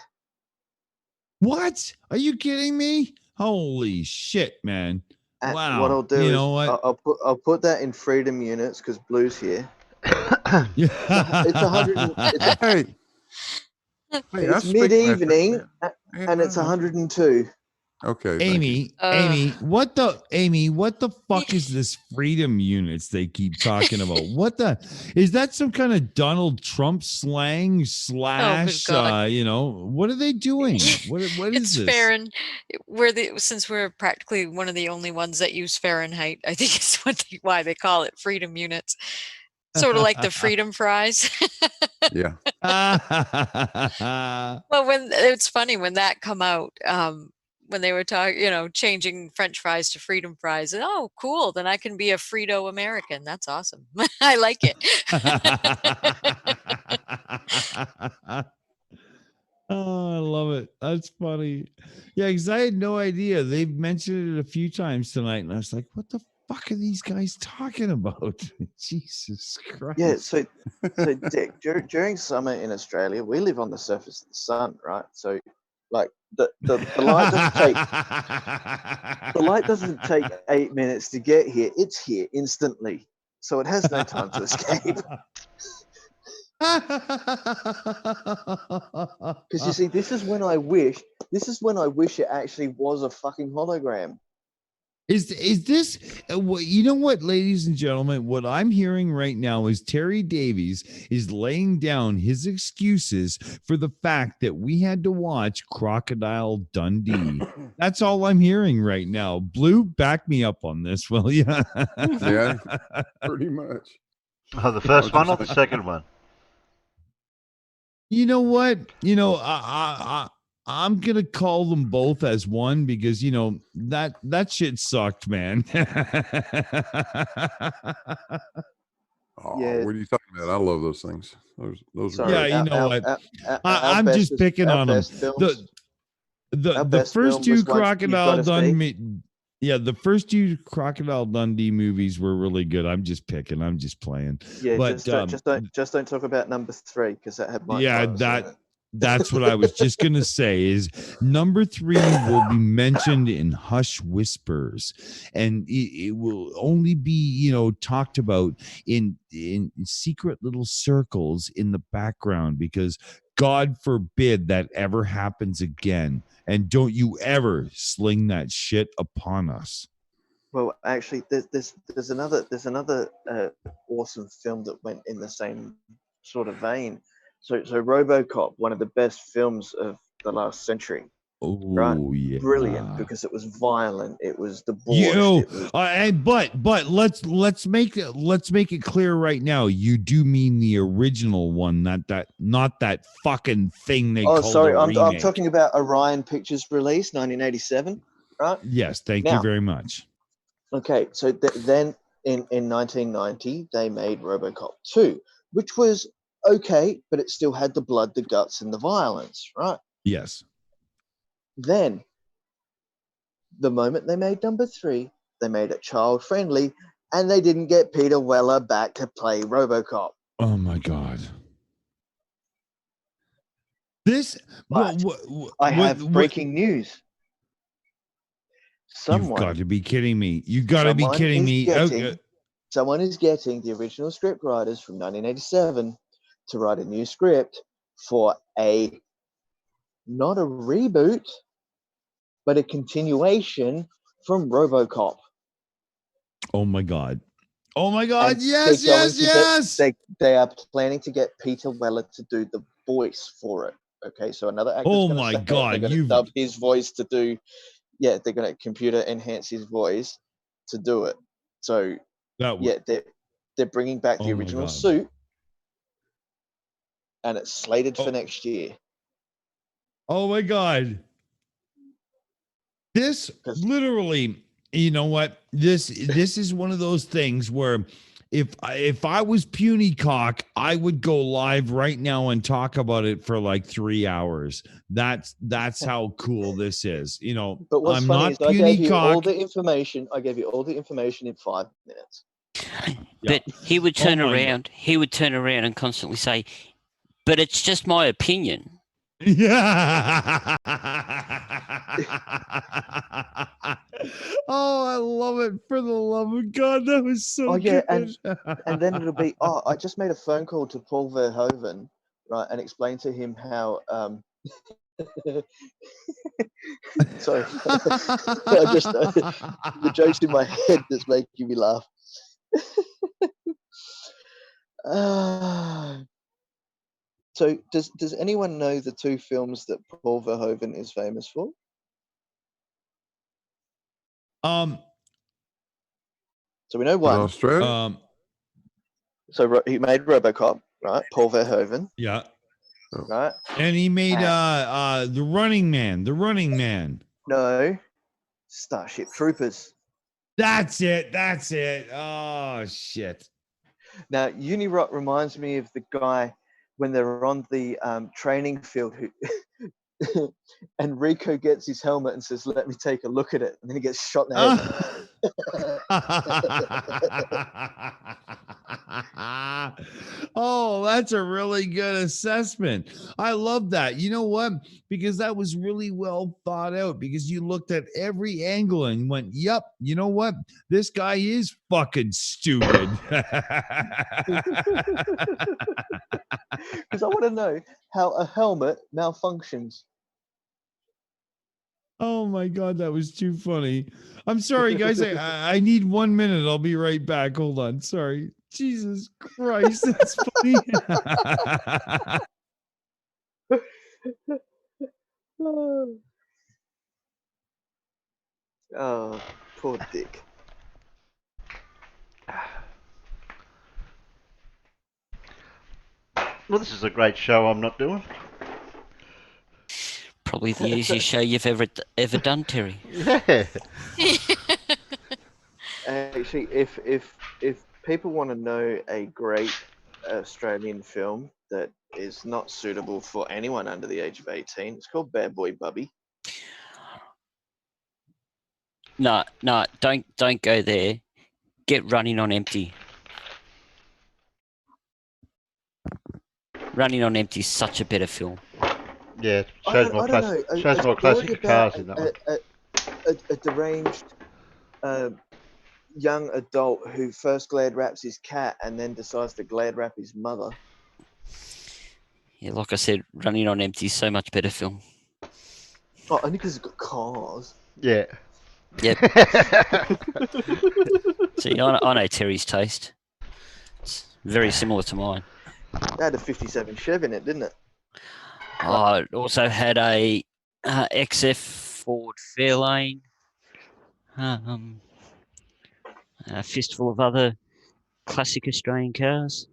What? Are you kidding me? Holy shit, man! And wow. What I'll do you is know what? I'll put that in freedom units because Blue's here. Yeah. It's 100. Hey. It's mid-evening, and it's 102. Okay, Amy, what the fuck is this freedom units they keep talking about? Is that some kind of Donald Trump slang / what are they doing? What is It's this? since we're practically one of the only ones that use Fahrenheit, I think it's why they call it freedom units. Sort of like the freedom fries. Yeah. Well, it's funny when that come out, when they were talking, changing French fries to freedom fries. And, oh, cool. Then I can be a Frito American. That's awesome. I like it. Oh, I love it. That's funny. Yeah, because I had no idea. They've mentioned it a few times tonight, and I was like, what the fuck are these guys talking about? Jesus Christ. Yeah, so Dick, during summer in Australia, we live on the surface of the sun, right? So like the light doesn't take 8 minutes to get here. It's here instantly. So it has no time to escape. Because you see, this is when I wish it actually was a fucking hologram. Is this you know what, ladies and gentlemen, what I'm hearing right now is Terry Davies is laying down his excuses for the fact that we had to watch Crocodile Dundee. That's all I'm hearing right now. Blue, back me up on this, will you? Yeah, pretty much. Oh, the first one or the second one? You know what? I'm gonna call them both as one because that shit sucked, man. Oh, what are you talking about? I love those things. Those are yeah, great. you know what? I'm just picking on them. The first two Crocodile Dundee, the first two Crocodile Dundee movies were really good. I'm just picking. I'm just playing. Yeah, but just don't talk about number 3 because that had Mike. Yeah, Myers in it. That's what I was just going to say is number 3 will be mentioned in hush whispers, and it will only be, talked about in secret little circles in the background, because God forbid that ever happens again. And don't you ever sling that shit upon us. Well, actually, there's another awesome film that went in the same sort of vein. So RoboCop, one of the best films of the last century. Right? Oh yeah, Brilliant, because it was violent, it was debauched. But let's make it clear right now. You do mean the original one, not that fucking thing they called sorry, a I'm remake. talking about Orion Pictures release, 1987. Right? Yes, thank you very much. Okay, so then in 1990 they made RoboCop 2, which was okay, but it still had the blood, the guts, and the violence, right? Yes. Then, the moment they made number 3, they made it child friendly, and they didn't get Peter Weller back to play RoboCop. Oh my God. This. I have breaking news. You've got to be kidding me. You got to be kidding me. Someone is getting the original script writers from 1987 to write a new script for not a reboot, but a continuation from RoboCop. Oh my God. Oh my God. And Yes. They are planning to get Peter Weller to do the voice for it. Okay, so another actor. Oh my God. They're going to dub his voice to do. Yeah, they're going to computer enhance his voice to do it. So they're bringing back the original suit, and it's slated for next year. Oh my God. This literally, you know what? This is one of those things where if I was puny cock, I would go live right now and talk about it for like 3 hours. That's how cool this is. But what's I'm funny not is I puny gave you cock. all the information. I gave you all the information in 5 minutes. But he would turn around. He would turn around and constantly say, "But it's just my opinion." Yeah. Oh, I love it. For the love of God, that was so good. and then it'll be, I just made a phone call to Paul Verhoeven, right, and explained to him how sorry, I just the jokes in my head that's making me laugh. So does anyone know the 2 films that Paul Verhoeven is famous for? So we know one. In Australia? So he made RoboCop, right? Paul Verhoeven. Yeah. Right. And he made The Running Man. The Running Man. No. Starship Troopers. That's it. Oh shit. Now, Unirock reminds me of the guy when they're on the training field who and Rico gets his helmet and says, "Let me take a look at it," and then he gets shot in the head. Oh, that's a really good assessment. I love that. You know what? Because that was really well thought out, because you looked at every angle and went, yep, you know what? This guy is fucking stupid. Because I want to know how a helmet malfunctions. Oh my God, that was too funny. I'm sorry, guys. I need 1 minute. I'll be right back. Hold on. Sorry. Jesus Christ, that's funny. Oh, poor Dick. Well, this is a great show I'm not doing. Probably the easiest show you've ever done, Terry. Yeah. Actually, if people want to know a great Australian film that is not suitable for anyone under the age of 18, it's called Bad Boy Bubby. No, don't go there. Get Running on Empty. Running on Empty is such a better film. Yeah, it I shows don't, more I don't know. shows A more story classic about cars in that one. a deranged young adult who first glad wraps his cat and then decides to glad wrap his mother. Yeah, like I said, Running on Empty is so much better film. Oh, only because it's got cars. Yeah. Yep. See, I know Terry's taste. It's very similar to mine. It had a 57 Chev in it, didn't it? Oh, it also had a XF Ford Fairlane, a fistful of other classic Australian cars.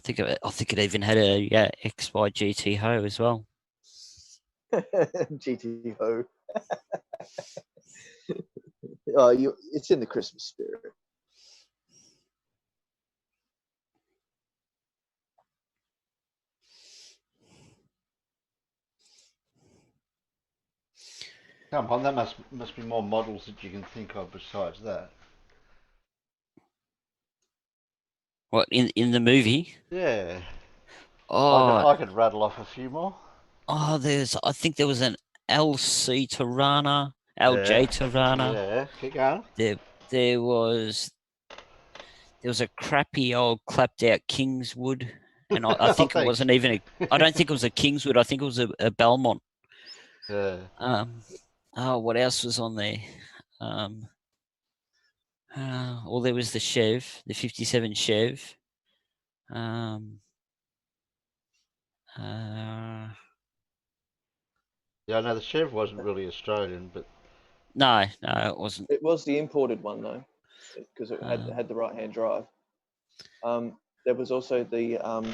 I think it even had a XY GT Ho as well. GT Ho. It's in the Christmas spirit. Come on, that must be more models that you can think of besides that. What in the movie? Yeah. Oh, I could rattle off a few more. I think there was an LC Tirana, LJ Tirana. Yeah, keep going. There was a crappy old clapped out Kingswood, and I think it wasn't even I don't think it was a Kingswood. I think it was a Belmont. Yeah. What else was on there? Well, there was the Chev, the 57 Chev. Yeah, I know the Chev wasn't really Australian, but no, it wasn't. It was the imported one though, because it had the right-hand drive. There was also the I'm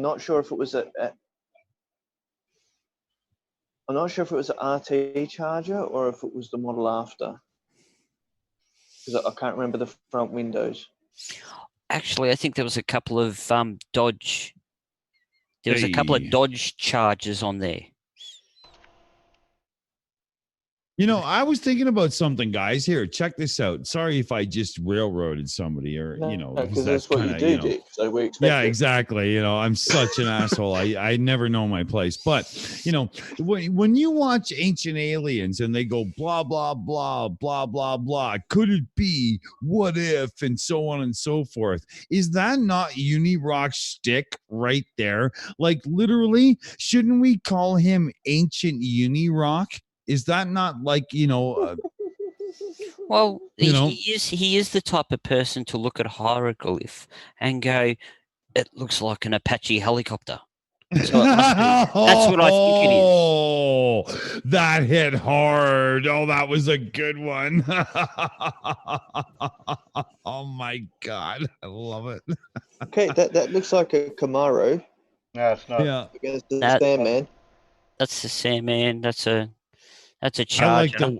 not sure if it was I'm not sure if it was an RT Charger or if it was the model after, because I can't remember the front windows. Actually, I think there was a couple of Dodge. There was a couple of Dodge Chargers on there. You know, I was thinking about something, guys. Here, check this out. Sorry if I just railroaded somebody, or because that's what you do, Dick. So we expect. Yeah, exactly. You know, I'm such an asshole. I never know my place. But when you watch Ancient Aliens and they go blah blah blah blah blah blah, could it be? What if? And so on and so forth. Is that not Unirock's shtick right there? Like literally, shouldn't we call him Ancient Unirock? Is that not like well, he is the type of person to look at a hieroglyph and go, "It looks like an Apache helicopter." So it must be. That's what I think it is. Oh, that hit hard. Oh, that was a good one. Oh my God, I love it. Okay, that looks like a Camaro. No, it's not. Yeah, it's the Sandman. That's the Sandman. That's a Charger.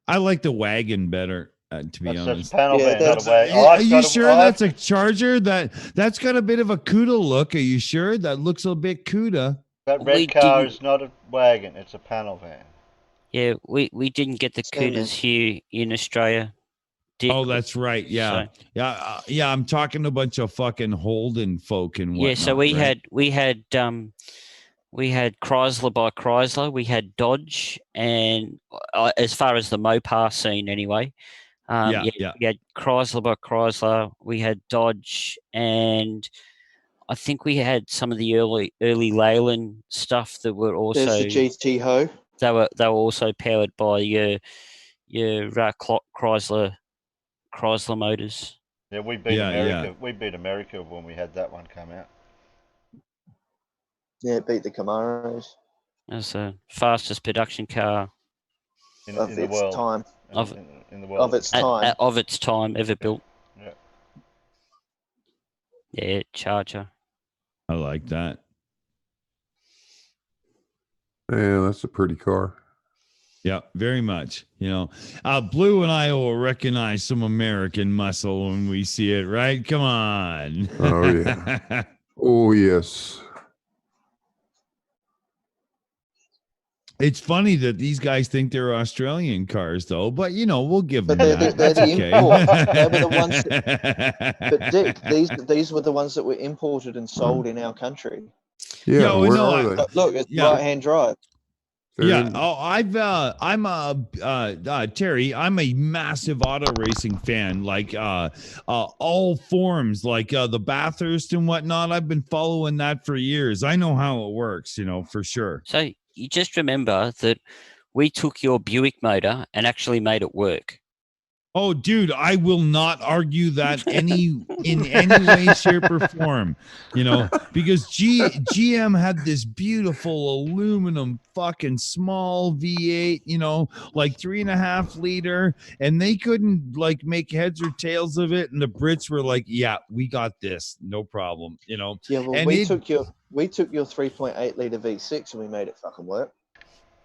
I like the wagon better, to be honest. That's a panel van, not a wagon. Are you sure that's a Charger? That's got a bit of a CUDA look. Are you sure? That looks a bit CUDA. That red car is not a wagon; it's a panel van. Yeah, we didn't get the CUDAs here in Australia. Oh, that's right. Yeah, yeah. I'm talking to a bunch of fucking Holden folk and whatnot. Yeah, so we had Chrysler by Chrysler, we had Dodge, and as far as the Mopar scene anyway, we had Chrysler by Chrysler, we had Dodge, and I think we had some of the early Leyland stuff that were also. There's the GT Ho. They were also powered by your Chrysler motors. Yeah, we beat America. Yeah. We beat America when we had that one come out. Yeah, it beat the Camaros. That's the fastest production car in the world. Time. In the world. Of its time. Of its time ever built. Yeah. Yeah, Charger. I like that. Yeah, that's a pretty car. Yeah, very much. Blue and I will recognize some American muscle when we see it, right? Come on. Oh, yeah. Oh, yes. It's funny that these guys think they're Australian cars, though. But we'll give them But that. they're That's the okay. imports. They were the ones. But Dick, these were the ones that were imported and sold in our country. Yeah, Yo, where no, are they? Look, it's yeah. right-hand drive. They're Yeah. in- Oh, Terry, I'm a massive auto racing fan, like all forms, like the Bathurst and whatnot. I've been following that for years. I know how it works, for sure. So you just remember that we took your Buick motor and actually made it work. Oh, dude, I will not argue that in any way, shape, or form, because GM had this beautiful aluminum fucking small V8, like 3.5 liter, and they couldn't like make heads or tails of it, and the Brits were like, "Yeah, we got this, no problem," Yeah, well, and we took your 3.8 liter V6 and we made it fucking work.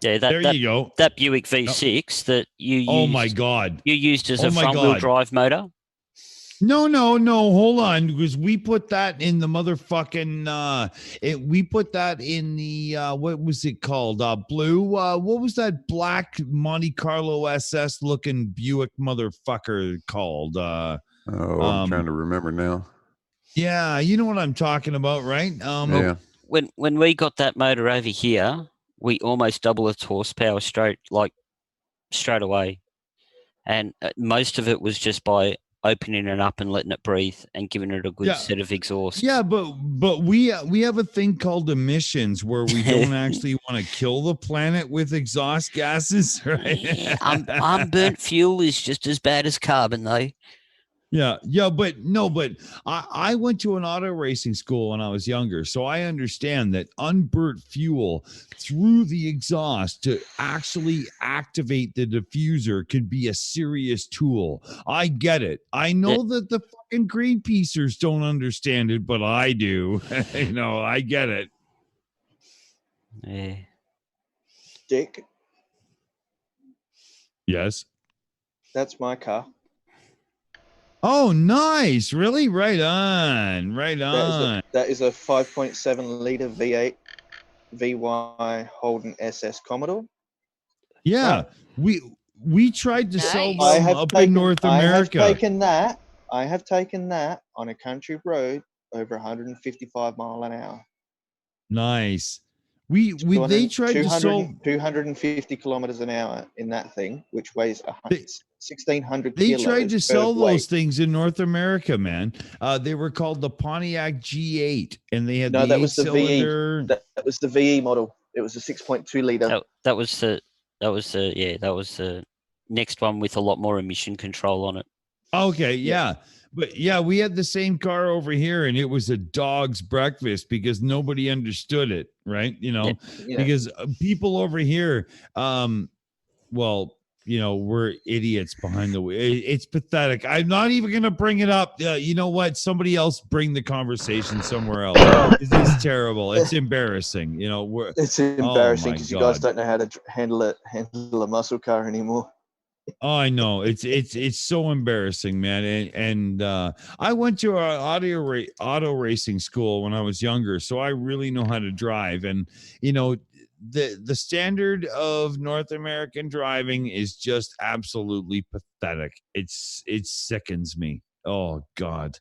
Yeah, there you go. That Buick V6 that you used. Oh my god! You used as Oh a my front-wheel God. drive motor. No, hold on, because we put that in the motherfucking we put that in the what was it called? Blue. What was that black Monte Carlo SS looking Buick motherfucker called? I'm trying to remember now. Yeah, you know what I'm talking about, right? Yeah. When we got that motor over here, we almost double its horsepower straight away, and most of it was just by opening it up and letting it breathe and giving it a good set of exhaust. Yeah, but we have a thing called emissions where we don't actually want to kill the planet with exhaust gases, right? Yeah, unburnt fuel is just as bad as carbon, though. Yeah, but I went to an auto racing school when I was younger, so I understand that unburnt fuel through the exhaust to actually activate the diffuser could be a serious tool. I get it. I know that the fucking Greenpeacers don't understand it, but I do. I get it. Yeah. Dick, Yes. that's my car. Oh, nice. Really? Right on. Right on. That is a 5.7 liter V8 VY Holden SS Commodore. Yeah. We tried to sell I them have up taken, in North I have America. taken that. I have taken that on a country road over 155 mile an hour. Nice. They tried to sell 250 kilometers an hour in that thing, which weighs 1,600 They kilos. tried to sell per weight. those things in North America, man. They were called the Pontiac G8, and they had No, the that was the cylinder. VE. That was the VE model. It was a 6.2 liter. That was the next one with a lot more emission control on it. Okay, yeah. But yeah, we had the same car over here, and it was a dog's breakfast because nobody understood it, right? Because people over here, we're idiots behind the wheel. It's pathetic. I'm not even going to bring it up. You know what? Somebody else bring the conversation somewhere else. It's terrible. It's embarrassing. It's embarrassing because you guys God. don't know how to handle a muscle car anymore. Oh, I know. It's so embarrassing, man. And I went to an auto racing school when I was younger, so I really know how to drive. And the standard of North American driving is just absolutely pathetic. It sickens me. Oh God.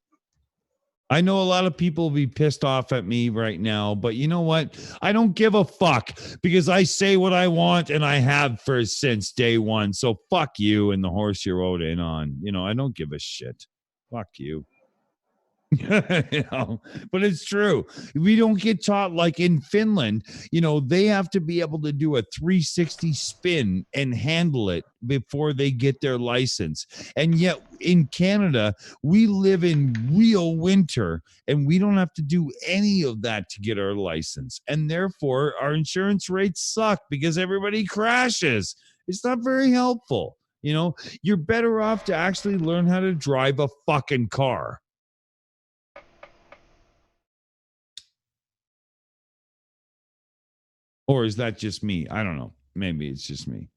I know a lot of people will be pissed off at me right now, but you know what? I don't give a fuck because I say what I want and I have since day one. So fuck you and the horse you rode in on. I don't give a shit. Fuck you. But it's true. We don't get taught like in Finland, they have to be able to do a 360 spin and handle it before they get their license. And yet in Canada, we live in real winter and we don't have to do any of that to get our license. And therefore our insurance rates suck because everybody crashes. It's not very helpful. You're better off to actually learn how to drive a fucking car. Or is that just me? I don't know. Maybe it's just me.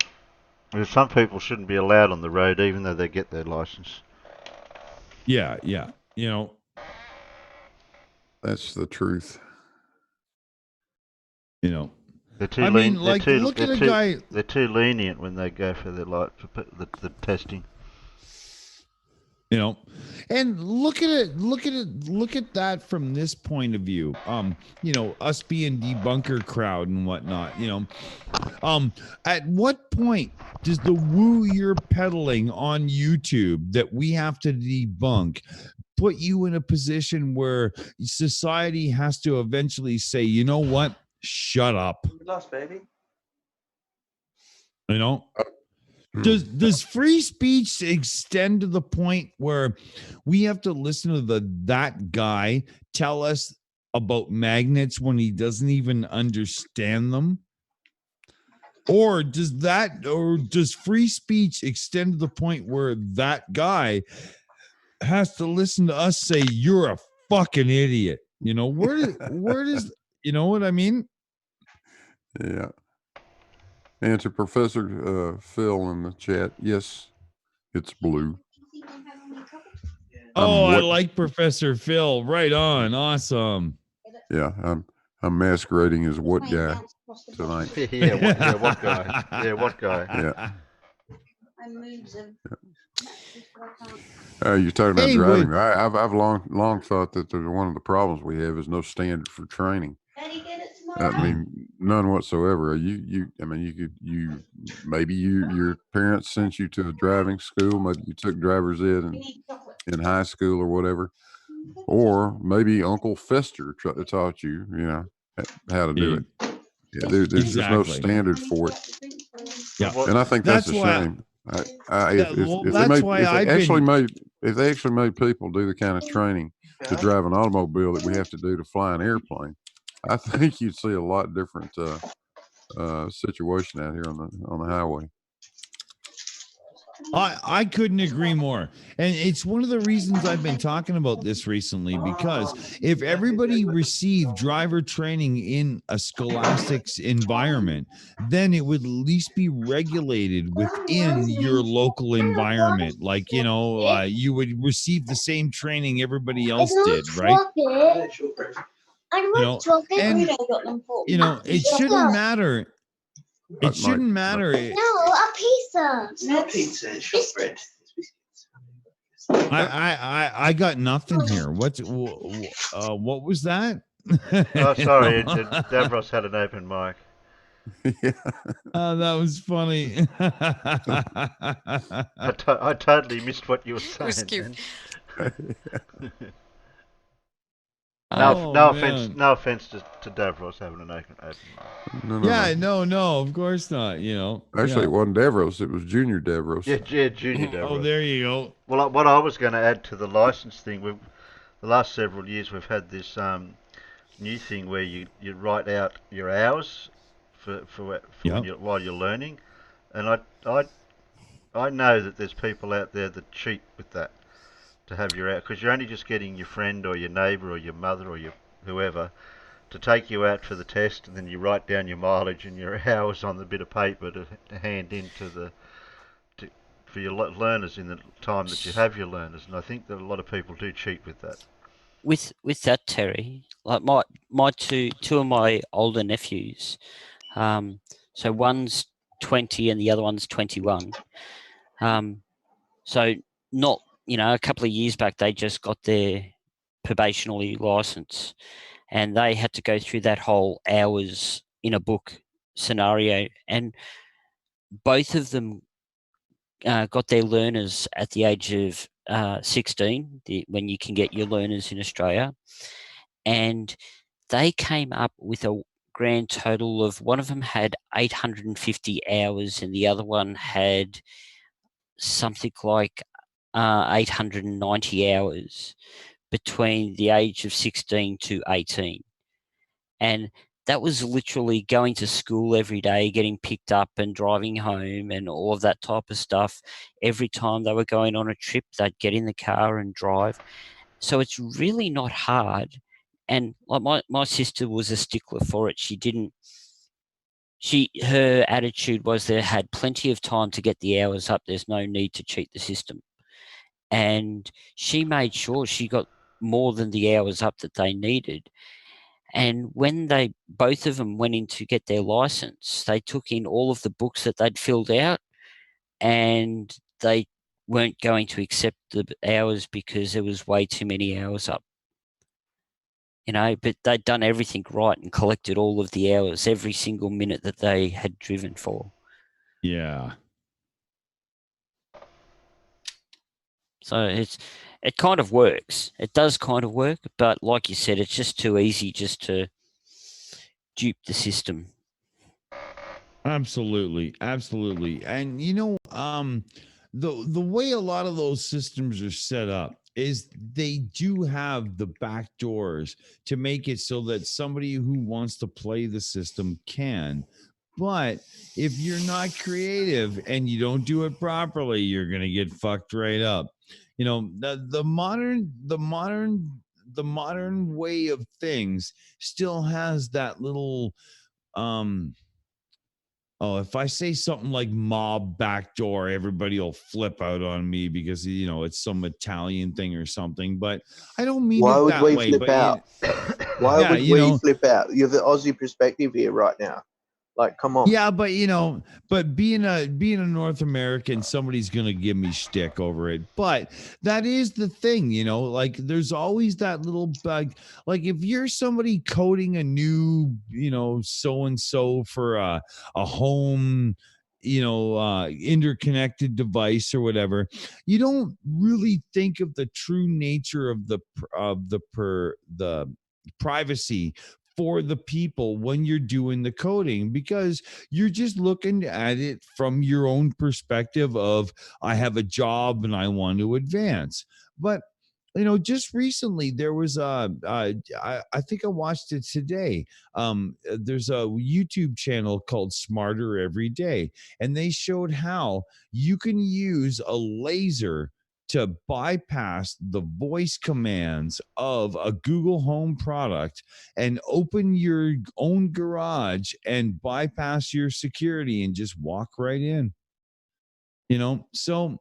Some people shouldn't be allowed on the road even though they get their license. Yeah. That's the truth. They're too I lean. mean, like, look at a guy. They're too lenient when they go for the testing. You know, and look at it, look at that from this point of view. You know, us being debunker crowd and whatnot, you know. At what point does the woo you're peddling on YouTube that we have to debunk put you in a position where society has to eventually say, you know what? Shut up. Lost, baby. You know? Does free speech extend to the point where we have to listen to that guy tell us about magnets when he doesn't even understand them? Or does free speech extend to the point where that guy has to listen to us say you're a fucking idiot? You know, where does you know what I mean? Yeah. And to Professor Phil in the chat, yes, it's blue. Oh, I like Professor Phil. Right on. Awesome. Yeah, I'm masquerading as what guy tonight. What guy? Yeah, what guy? Yeah. You're talking about Hey, driving. I've long thought that one of the problems we have is no standard for training. I mean, none whatsoever. I mean, maybe your parents sent you to a driving school. Maybe you took driver's ed in high school or whatever, or maybe Uncle Fester taught you, you know, how to do it. Yeah, there's just no standard for it. Yeah, and I think that's a shame. If they actually made people do the kind of training to drive an automobile that we have to do to fly an airplane, I think you'd see a lot different situation out here on the highway. I couldn't agree more. And it's one of the reasons I've been talking about this recently, because if everybody received driver training in a scholastics environment, then it would at least be regulated within your local environment. Like, you know, you would receive the same training everybody else did, right? You know, and, you know, it shouldn't matter. It shouldn't matter. No, a pizza. It's not pizza, it's shortbread. I got nothing here. What was that? Oh, sorry, Davros had an open mic. Yeah. Oh, that was funny. I totally missed what you were saying. It was cute. No offense to Davros having an open mic. No. No, of course not. You know, actually, it wasn't Davros; it was Junior Davros. Yeah, Junior Davros. Oh, there you go. Well, what I was going to add to the license thing, the last several years we've had this new thing where you write out your hours for while you're learning, and I know that there's people out there that cheat with that to have your out, because you're only just getting your friend or your neighbour or your mother or your whoever to take you out for the test, and then you write down your mileage and your hours on the bit of paper to hand in for your learners in the time that you have your learners. And I think that a lot of people do cheat with that. With that, Terry, like my two of my older nephews, so one's 20 and the other one's 21. So not, you know, a couple of years back they just got their probationary license, and they had to go through that whole hours in a book scenario, and both of them got their learners at the age of 16, when you can get your learners in Australia, and they came up with a grand total of, one of them had 850 hours and the other one had something like 890 hours between the age of 16 to 18. And that was literally going to school every day, getting picked up and driving home and all of that type of stuff. Every time they were going on a trip, they'd get in the car and drive. So it's really not hard. And like my sister was a stickler for it. Her attitude was they had plenty of time to get the hours up. There's no need to cheat the system. And she made sure she got more than the hours up that they needed. And when they both of them went in to get their license, they took in all of the books that they'd filled out, and they weren't going to accept the hours because there was way too many hours up. But they'd done everything right and collected all of the hours, every single minute that they had driven for. Yeah. So it kind of works. It does kind of work, but like you said, it's just too easy just to dupe the system. Absolutely, absolutely. And the way a lot of those systems are set up is they do have the back doors to make it so that somebody who wants to play the system can. But if you're not creative and you don't do it properly, you're going to get fucked right up. The modern way of things still has that little oh, if I say something like mob backdoor, everybody will flip out on me because it's some Italian thing or something. But I don't mean Why it would that we way. flip But out? Why yeah, would we flip out? You're the Aussie perspective here right now. Like, come on. yeah, but being a North American, somebody's gonna give me shtick over it. But that is the thing, like there's always that little bug. Like if you're somebody coding a new, so and so for a home, interconnected device or whatever, you don't really think of the true nature of the privacy for the people when you're doing the coding, because you're just looking at it from your own perspective of I have a job and I want to advance. But just recently there was I think I watched it today. There's a YouTube channel called Smarter Every Day, and they showed how you can use a laser to bypass the voice commands of a Google Home product and open your own garage and bypass your security and just walk right in. So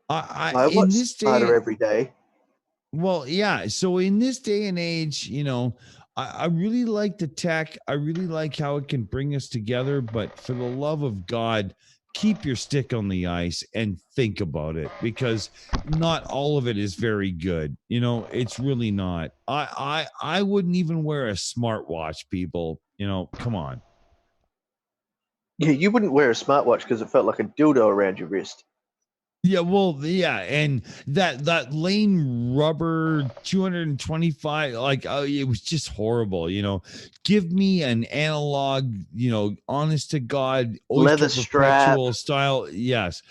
I in watch this Smarter day, every day. well, yeah. So in this day and age, I really like the tech. I really like how it can bring us together. But for the love of God, keep your stick on the ice and think about it, because not all of it is very good. It's really not. I wouldn't even wear a smartwatch, people. Come on. Yeah, you wouldn't wear a smartwatch because it felt like a dildo around your wrist. Yeah, well, yeah, and that lame rubber 225, like it was just horrible. Give me an analog, honest to God, Oyster Leather strap. Perpetual style. Yes,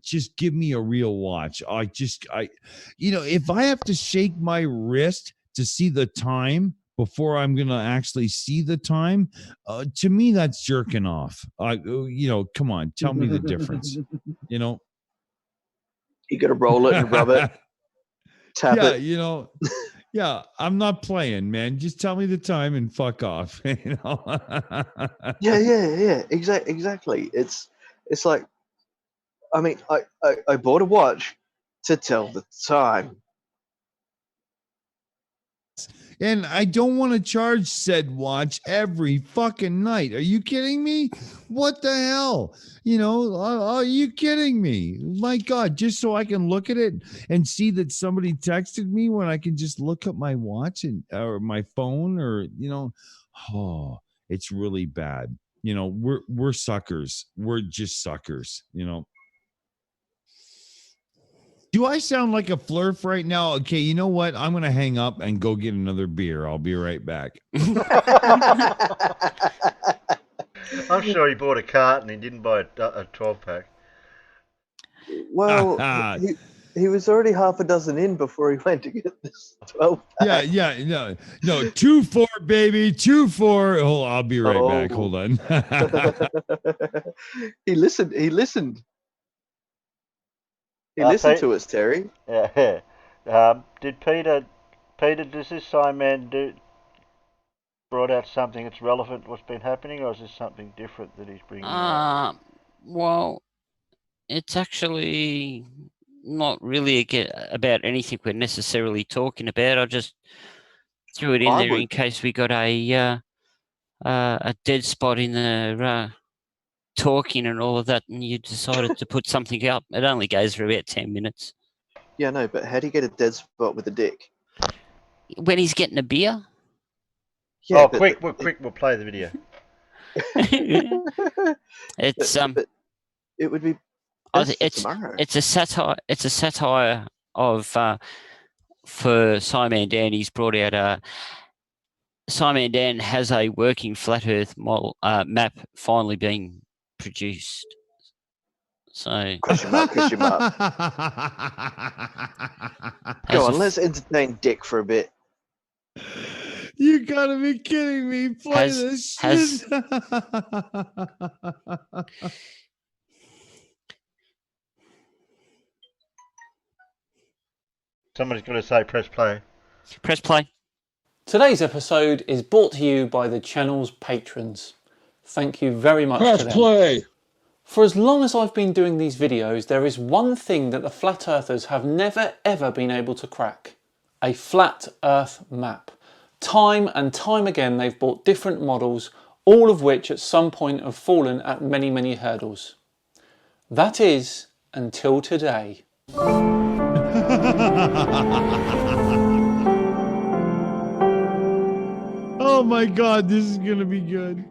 just give me a real watch. If I have to shake my wrist to see the time before I'm gonna actually see the time, to me that's jerking off. Come on, tell me the difference. You got to roll it and rub it, tap Yeah, it. yeah, I'm not playing, man. Just tell me the time and fuck off. Yeah. Exactly. It's like, I mean, I bought a watch to tell the time. And I don't want to charge said watch every fucking night. Are you kidding me? What the hell? Are you kidding me? My God, just so I can look at it and see that somebody texted me when I can just look at my watch or my phone, or oh, it's really bad. We're suckers. We're just suckers. Do I sound like a flurf right now? Okay, you know what? I'm going to hang up and go get another beer. I'll be right back. I'm sure he bought a carton. He didn't buy a 12-pack. Well, he was already half a dozen in before he went to get this 12-pack. Yeah, no, 2-4, baby, 2-4. Oh, I'll be right back. Hold on. He listened. He listened to us, Terry. Yeah. Did Peter? Does this sign man brought out something that's relevant to what's been happening, or is this something different that he's bringing out? Well, it's actually not really about anything we're necessarily talking about. I just threw it in I there would. in case we got a dead spot in the talking and all of that, and you decided to put something up. It only goes for about 10 minutes. Yeah, no, but how do you get a dead spot with a dick? When he's getting a beer? Yeah, oh, quick, we'll play the video. It's but it would be best for tomorrow. It's a satire. It's a satire of for Simon Dan. He's brought out Simon Dan has a working flat Earth model map finally being produced. So Question mark, question mark. Go on, let's entertain Dick for a bit. You gotta be kidding me. Play this shit. Somebody's got to say press play. Press play. Today's episode is brought to you by the channel's patrons. Thank you very much Press to them. play. For as long as I've been doing these videos, there is one thing that the Flat Earthers have never ever been able to crack. A Flat Earth map. Time and time again they've bought different models, all of which at some point have fallen at many, many hurdles. That is, until today. Oh my God, this is gonna be good.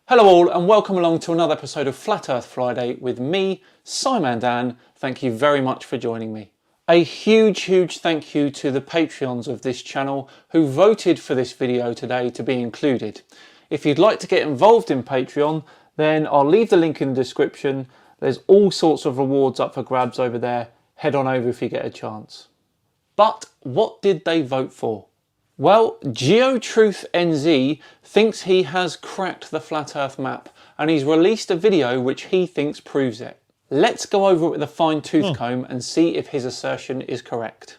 Hello all and welcome along to another episode of Flat Earth Friday with me, Simon Dan. Thank you very much for joining me. A huge thank you to the Patreons of this channel who voted for this video today to be included. If you'd like to get involved in Patreon, then I'll leave the link in the description. There's all sorts of rewards up for grabs over there. Head on over if you get a chance. But what did they vote for? Well, GeoTruthNZ thinks he has cracked the Flat Earth map and he's released a video which he thinks proves it. Let's go over it with a fine-tooth comb and see if his assertion is correct.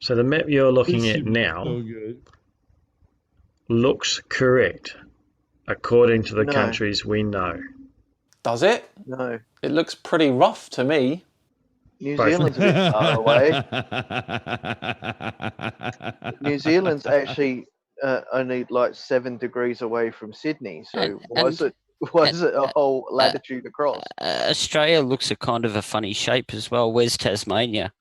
So the map you're looking at now looks correct according to the countries we know. Does it? No. It looks pretty rough to me. New Zealand's a bit far away. New Zealand's actually only like 7 degrees away from Sydney, so why is it a whole latitude across? Australia looks a kind of a funny shape as well. Where's Tasmania?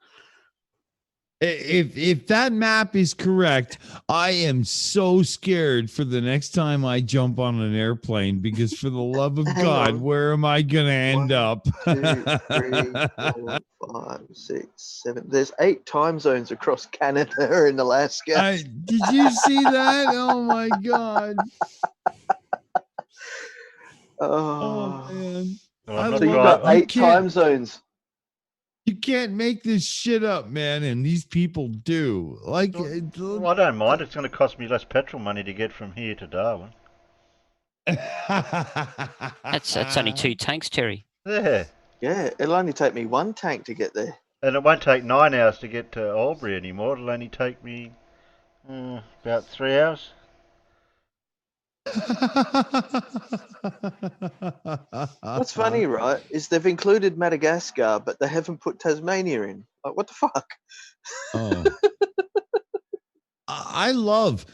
If that map is correct, I am so scared for the next time I jump on an airplane because for the love of God, where am I going to end up? 2, 3, 4, 5, 6, 7. There's 8 time zones across Canada and Alaska. Did you see that? Oh my God. Oh man. So you got 8 time zones. You can't make this shit up, man, and these people do. Like, well, I don't mind. It's going to cost me less petrol money to get from here to Darwin. That's only 2 tanks, Terry. Yeah. Yeah, it'll only take me 1 tank to get there. And it won't take 9 hours to get to Albury anymore. It'll only take me about 3 hours. What's funny, right, is they've included Madagascar, but they haven't put Tasmania in. Like, what the fuck? Oh. I love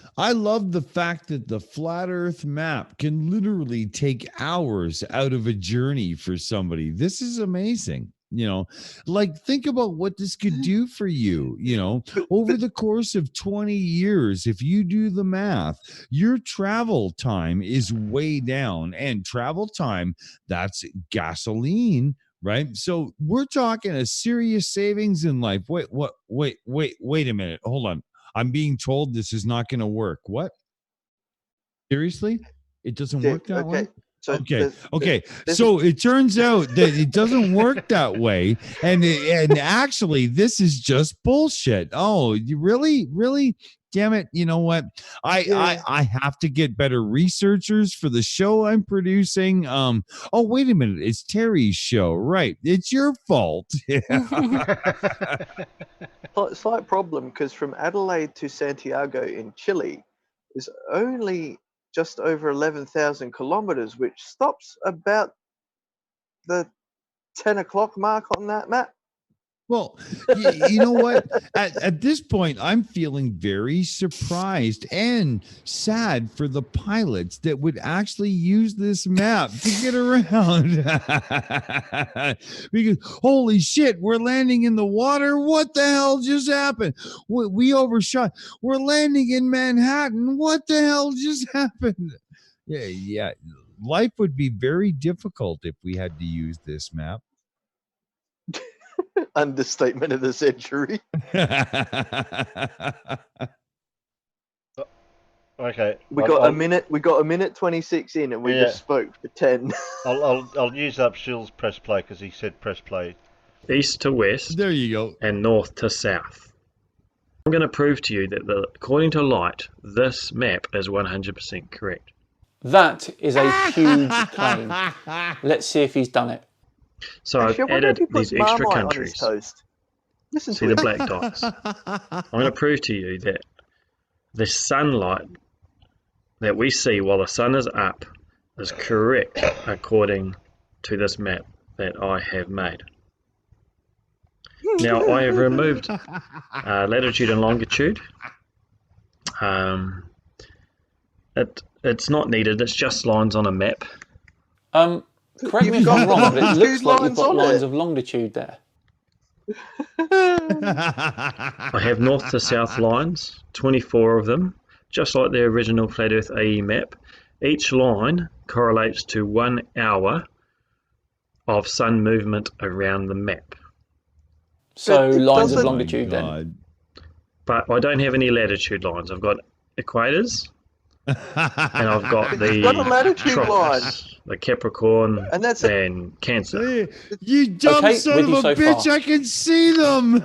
the fact that the flat Earth map can literally take hours out of a journey for somebody. This is amazing. You know, like think about what this could do for you, you know, over the course of 20 years. If you do the math, your travel time is way down, and travel time, that's gasoline, right? So we're talking a serious savings in life. Wait a minute. Hold on. I'm being told this is not going to work. What? Seriously? It doesn't work that way? So okay. So it turns out that it doesn't work that way, and actually, this is just bullshit. Oh, you really? Damn it! You know what? I have to get better researchers for the show I'm producing. Oh, wait a minute! It's Terry's show, right? It's your fault. Slight problem, because from Adelaide to Santiago in Chile is only just over 11,000 kilometers, which stops about the 10 o'clock mark on that map. Well, you know what? At this point, I'm feeling very surprised and sad for the pilots that would actually use this map to get around. Because holy shit, we're landing in the water. What the hell just happened? We overshot. We're landing in Manhattan. What the hell just happened? Yeah. Life would be very difficult if we had to use this map. Understatement of the century. Okay. We got a minute. We got a minute 26 in, and we Yeah. just spoke for 10. I'll use up Shills press play because he said press play. East to west. There you go. And north to south. I'm going to prove to you that according to Light, this map is 100% correct. That is a huge claim. Let's see if he's done it. So Actually, I've I wonder if added he puts these extra Marmite on his countries. toast. Listen See to the it. black dots. I'm going to prove to you that the sunlight that we see while the sun is up is correct according to this map that I have made. Now I have removed latitude and longitude. It's not needed. It's just lines on a map. Correct me if I'm wrong, but it looks like you've got lines of longitude there. I have north to south lines, 24 of them, just like the original Flat Earth AE map. Each line correlates to 1 hour of sun movement around the map. So lines of longitude then. But I don't have any latitude lines. I've got equators, and I've got But the you've got a latitude tropics, the Capricorn And that's and Cancer. You dumb Okay, son with of you a so bitch! far. I can see them.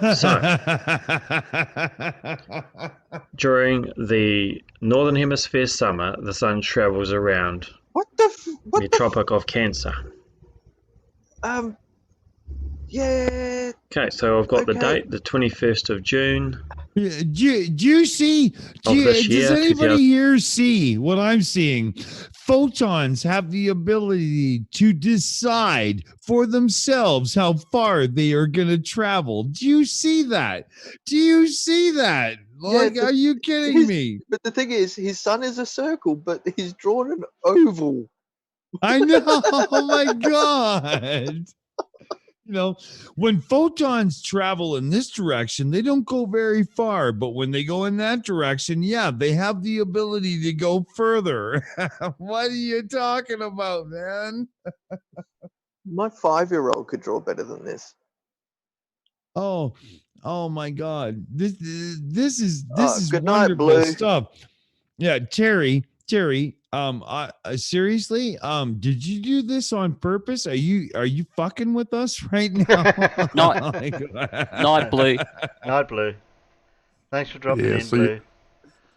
During the northern hemisphere summer, the sun travels around the Tropic of Cancer. Yeah. Okay, so I've got the Okay. date, the 21st of June. Do you see? Of this year, does anybody 2000 here see what I'm seeing? Photons have the ability to decide for themselves how far they are going to travel. Do you see that? Do you see that? Like, are you kidding me? But the thing is, his sun is a circle, but he's drawn an oval. I know. Oh my God. You know, when photons travel in this direction, they don't go very far. But when they go in that direction, yeah, they have the ability to go further. What are you talking about, man? My 5-year-old could draw better than this. Oh my God. This is good night, wonderful Blue. stuff. Yeah, Terry, seriously, did you do this on purpose? Are you fucking with us right now? Night Blue. Night Blue. Thanks for dropping in, see, Blue.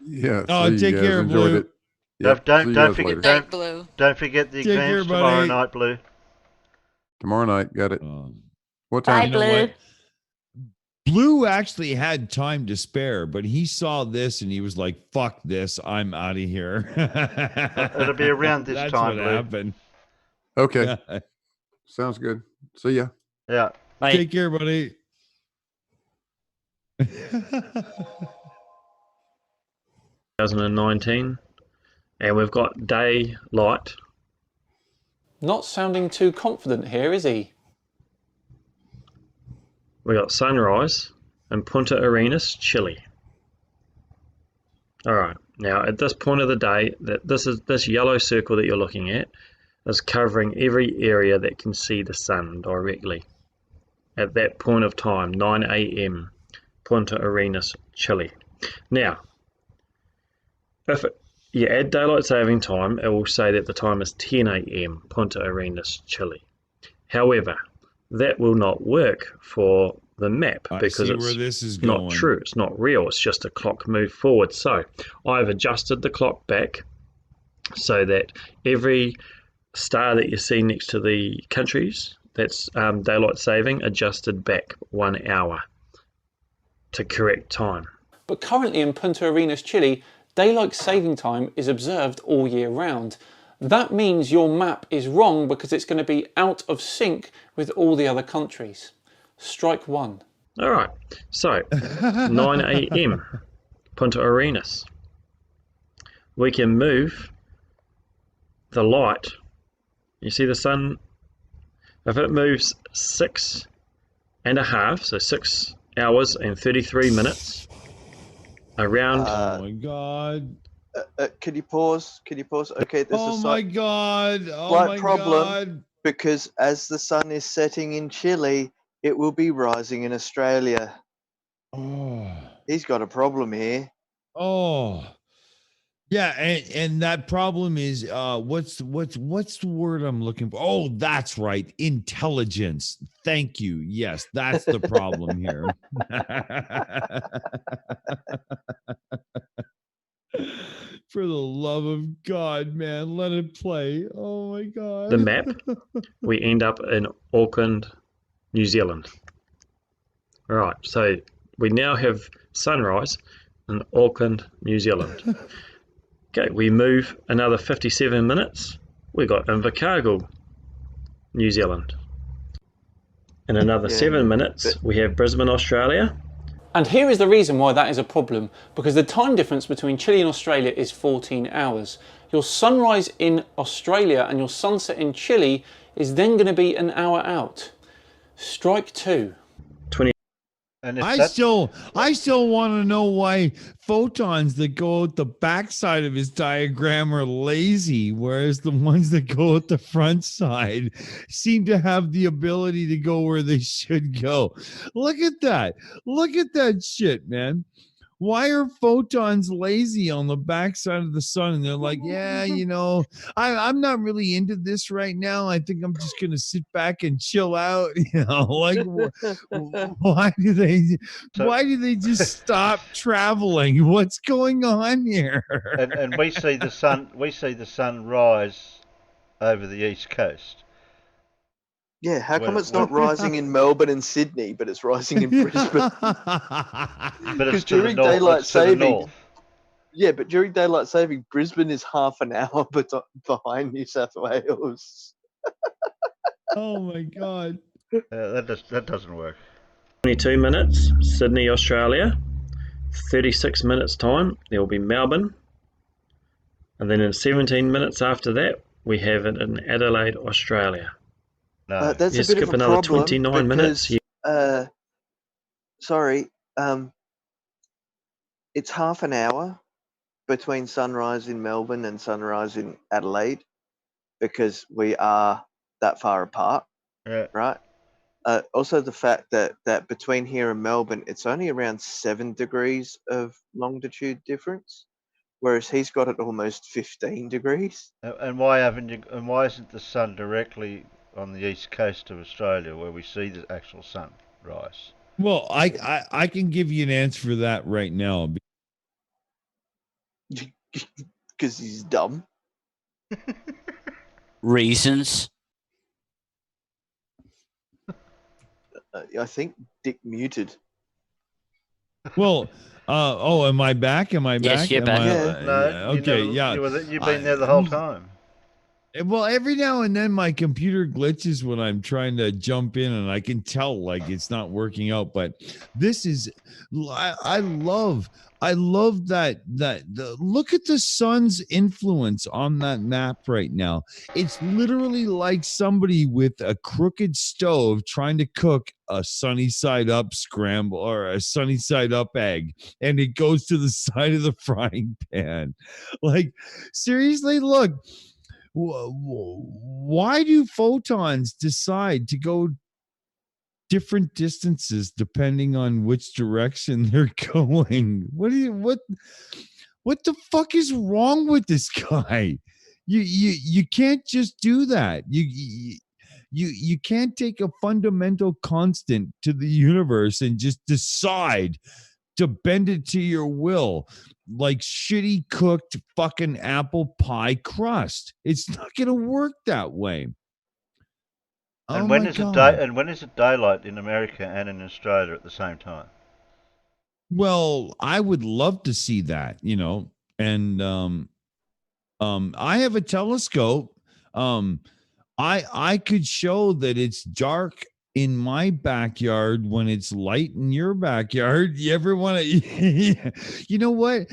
Yeah. Oh, see take you guys. care, Enjoyed Blue. it. Yep, Don't see you don't guys forget later. don't forget the Take care, exams tomorrow buddy. night, Blue. Tomorrow night. Got it. What Bye, time? You know Blue. what? Blue actually had time to spare, but he saw this and he was like, fuck this, I'm out of here. It'll be around this That's time, what Blue. happened. Okay. Sounds good. See ya. Yeah. Bye. Take care, buddy. 2019, and we've got daylight. Not sounding too confident here, is he? We got sunrise in Punta Arenas, Chile. All right. Now, at this point of the day, this yellow circle that you're looking at is covering every area that can see the sun directly. At that point of time, 9 a.m., Punta Arenas, Chile. Now, if you add daylight saving time, it will say that the time is 10 a.m., Punta Arenas, Chile. However, that will not work for the map because see where this is it's not going. true. It's not real. It's just a clock moved forward. So I've adjusted the clock back so that every star that you see next to the countries, that's daylight saving, adjusted back 1 hour to correct time. But currently in Punta Arenas, Chile, daylight saving time is observed all year round. That means your map is wrong because it's going to be out of sync with all the other countries. Strike one. All right. So 9 a.m. Punta Arenas. We can move the light. You see the sun? If it moves 6.5, so 6 hours and 33 minutes around. Oh my god. Can you pause? Can you pause? Okay, there's Oh a my god. Oh slight my problem god. because as the sun is setting in Chile, it will be rising in Australia. Oh. He's got a problem here. Oh. Yeah, and that problem is what's the word I'm looking for? Oh, that's right. Intelligence. Thank you. Yes, that's the problem here. For the love of God, man, let it play. Oh my God. The map, we end up in Auckland, New Zealand. All right, so we now have sunrise in Auckland, New Zealand. Okay, we move another 57 minutes. We got Invercargill, New Zealand. In another 7 minutes, we have Brisbane, Australia. And here is the reason why that is a problem, because the time difference between Chile and Australia is 14 hours. Your sunrise in Australia and your sunset in Chile is then going to be an hour out. Strike two. And I still want to know why photons that go out the backside of his diagram are lazy, whereas the ones that go out the front side seem to have the ability to go where they should go. Look at that. Look at that shit, man. Why are photons lazy on the backside of the sun? And they're like, yeah, I'm not really into this right now. I think I'm just gonna sit back and chill out. Like why do they just stop traveling? What's going on here? and we see the sun rise over the east coast. Yeah, how come it's not rising in Melbourne and Sydney, but it's rising in Brisbane? But it's to the during north. daylight It's to the saving, north. yeah, but during daylight saving, Brisbane is half an hour behind New South Wales. Oh my God. That doesn't work. 22 minutes, Sydney, Australia. 36 minutes time, there will be Melbourne. And then in 17 minutes after that, we have it in Adelaide, Australia. No. That's You a bit skip of a another problem 29 minutes. because, sorry, it's half an hour between sunrise in Melbourne and sunrise in Adelaide because we are that far apart, right? Also, the fact that between here and Melbourne, it's only around 7 degrees of longitude difference, whereas he's got it almost 15 degrees. And why isn't the sun directly on the east coast of Australia where we see the actual sun rise? Well, I can give you an answer for that right now. Because he's dumb. Reasons. I think Dick muted. Well, am I back? Am I Yes, back? you're back. Okay, yeah. You've been there the whole time. Well, every now and then my computer glitches when I'm trying to jump in, and I can tell like it's not working out. But this is, I love that look at the sun's influence on that map right now. It's literally like somebody with a crooked stove trying to cook a sunny side up scramble or a sunny side up egg, and it goes to the side of the frying pan. Like, seriously, look. Why do photons decide to go different distances depending on which direction they're going? What the fuck is wrong with this guy? You can't just do that. You can't take a fundamental constant to the universe and just decide to bend it to your will like shitty cooked fucking apple pie crust. It's not going to work that way. And when is it daylight in America and in Australia at the same time? Well, I would love to see that, and I have a telescope. I could show that it's dark in my backyard when it's light in your backyard. You ever want to, you know what?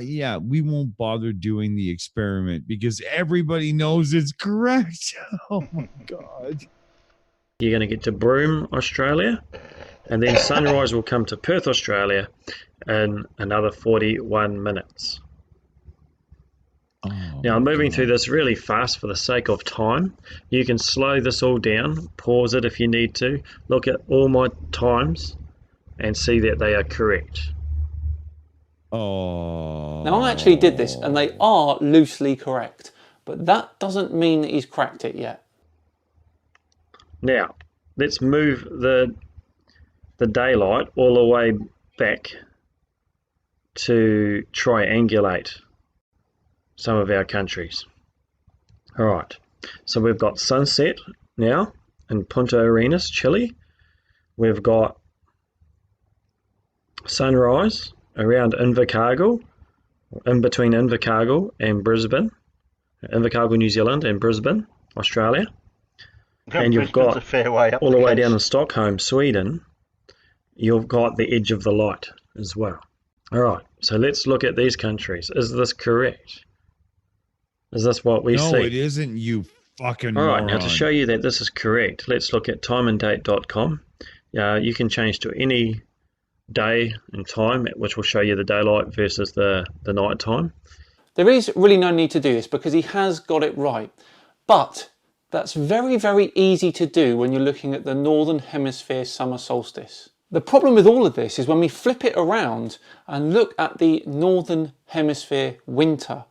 Yeah, we won't bother doing the experiment because everybody knows it's correct. Oh my God. You're going to get to Broome, Australia, and then sunrise will come to Perth, Australia in another 41 minutes. Now, I'm moving through this really fast for the sake of time. You can slow this all down, pause it if you need to, look at all my times and see that they are correct. Oh. Now, I actually did this, and they are loosely correct, but that doesn't mean that he's cracked it yet. Now, let's move the daylight all the way back to triangulate some of our countries. All right, so we've got sunset now in Punta Arenas, Chile. We've got sunrise around Invercargill, in between Invercargill and Brisbane, Invercargill, New Zealand, and Brisbane, Australia. And you've Brisbane's got a fair way up all the the way coast. down in Stockholm, Sweden, you've got the edge of the light as well. All right, so let's look at these countries. Is this correct? Is this what we see? No, it isn't, you fucking All right, moron. now to show you that this is correct, let's look at timeanddate.com. You can change to any day and time, which will show you the daylight versus the night time. There is really no need to do this because he has got it right. But that's very, very easy to do when you're looking at the Northern Hemisphere summer solstice. The problem with all of this is when we flip it around and look at the Northern Hemisphere winter,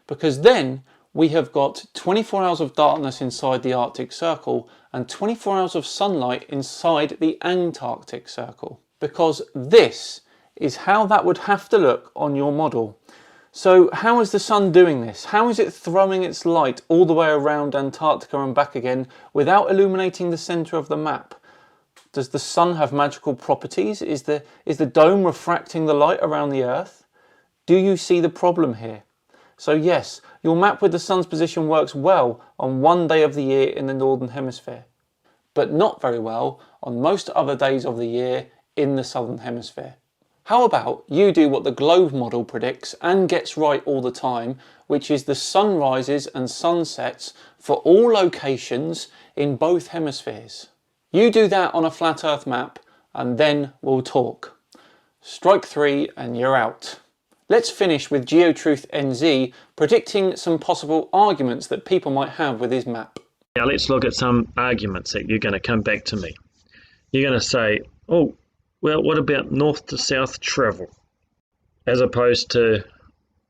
because then we have got 24 hours of darkness inside the Arctic Circle and 24 hours of sunlight inside the Antarctic Circle. Because this is how that would have to look on your model. So how is the sun doing this? How is it throwing its light all the way around Antarctica and back again without illuminating the centre of the map? Does the sun have magical properties? Is the dome refracting the light around the Earth? Do you see the problem here? So yes, your map with the sun's position works well on one day of the year in the Northern Hemisphere, but not very well on most other days of the year in the Southern Hemisphere. How about you do what the globe model predicts and gets right all the time, which is the sunrises and sunsets for all locations in both hemispheres. You do that on a flat Earth map and then we'll talk. Strike 3 and you're out. Let's finish with GeoTruth NZ predicting some possible arguments that people might have with his map. Now let's look at some arguments that you're going to come back to me. You're going to say, oh, well, what about north to south travel as opposed to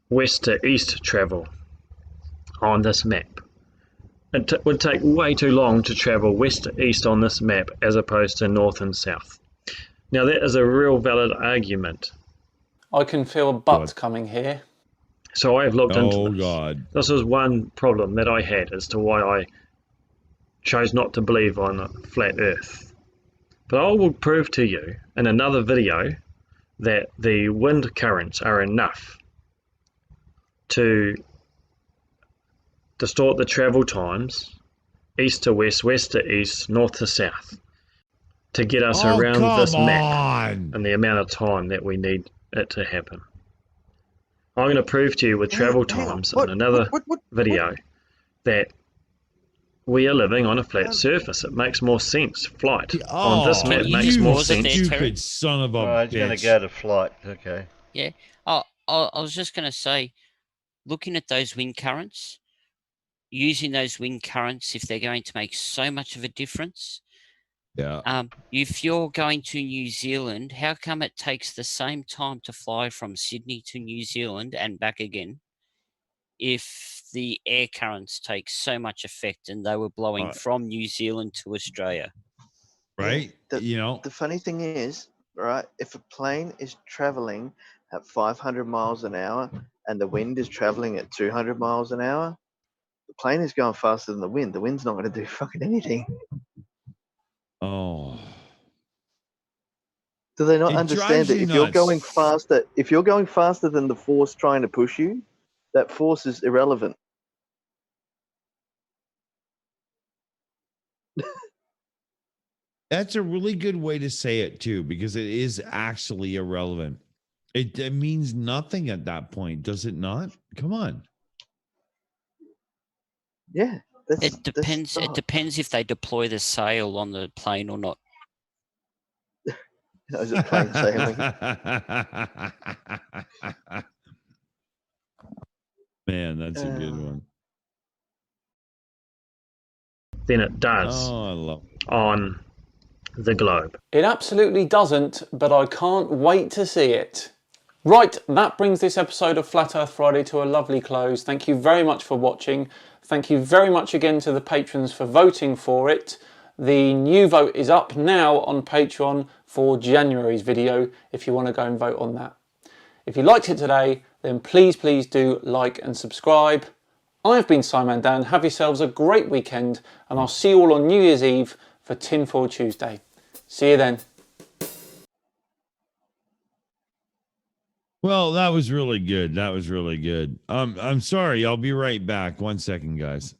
west to east travel on this map? It would take way too long to travel west to east on this map as opposed to north and south. Now that is a real valid argument. I can feel a but coming here. So I have looked into this. God. This is one problem that I had as to why I chose not to believe on a flat earth. But I will prove to you in another video that the wind currents are enough to distort the travel times east to west, west to east, north to south to get us around this map and the amount of time that we need it to happen. I'm going to prove to you with travel times in another video that we are living on a flat surface. It makes more sense. Flight on this map makes more sense. Stupid son of a bitch. It's going to go to flight. Okay. Yeah. I was just going to say, looking at those wind currents, using those wind currents, if they're going to make so much of a difference. Yeah. If you're going to New Zealand, how come it takes the same time to fly from Sydney to New Zealand and back again if the air currents take so much effect and they were blowing from New Zealand to Australia? Right? The funny thing is, right, if a plane is traveling at 500 miles an hour and the wind is traveling at 200 miles an hour, the plane is going faster than the wind. The wind's not going to do fucking anything. Oh. Do they not understand that if you're going faster than the force trying to push you, that force is irrelevant? That's a really good way to say it too, because it is actually irrelevant. It means nothing at that point, does it not? Come on. Yeah, It depends. It depends if they deploy the sail on the plane or not. I was just plain sailing. Man, that's a good one. Then it does Oh, I love on the globe. It absolutely doesn't, but I can't wait to see it. Right, that brings this episode of Flat Earth Friday to a lovely close. Thank you very much for watching. Thank you very much again to the patrons for voting for it. The new vote is up now on Patreon for January's video if you want to go and vote on that. If you liked it today, then please do like and subscribe. I've been Simon Dan. Have yourselves a great weekend, and I'll see you all on New Year's Eve for Tinfoil Tuesday. See you then. Well, that was really good. That was really good. I'm sorry. I'll be right back. 1 second, guys.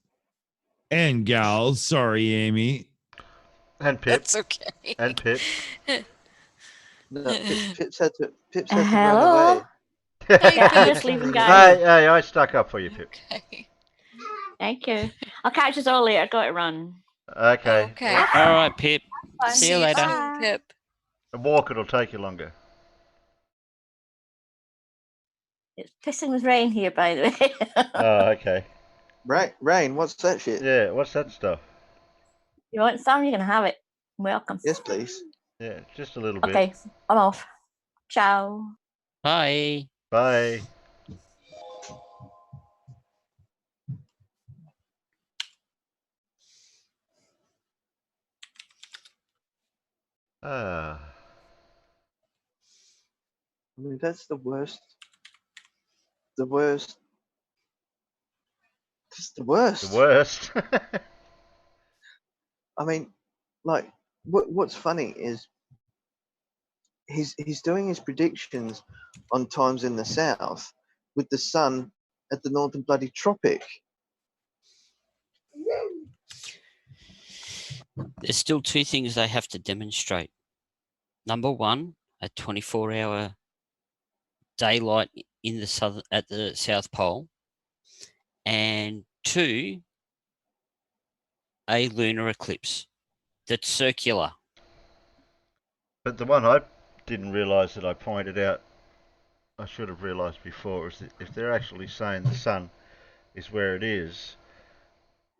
And gals. Sorry, Amy. And Pip. That's okay. And Pip. No, Pip's had to run Hello. away. Yeah, I'm just leaving, guys. Hey, I stuck up for you, Pip. Okay. Thank you. I'll catch us all later. Got to run. Okay. Okay. All right, Pip. Fun. See you later. Soon, Pip. The walk, it'll take you longer. It's pissing with rain here, by the way. Oh, okay. Rain, what's that shit? Yeah, what's that stuff? You want some? You can have it. Welcome. Yes, please. Yeah, just a little bit. Okay, I'm off. Ciao. Bye. Bye. I mean, that's the worst. The worst. Just the worst. The worst. I mean, like, what's funny is he's doing his predictions on times in the south with the sun at the northern bloody tropic. There's still two things they have to demonstrate. Number one, a 24-hour daylight in the at the South Pole, and two, a lunar eclipse that's circular. But the one I didn't realise that I pointed out, I should have realised before, is that if they're actually saying the sun is where it is,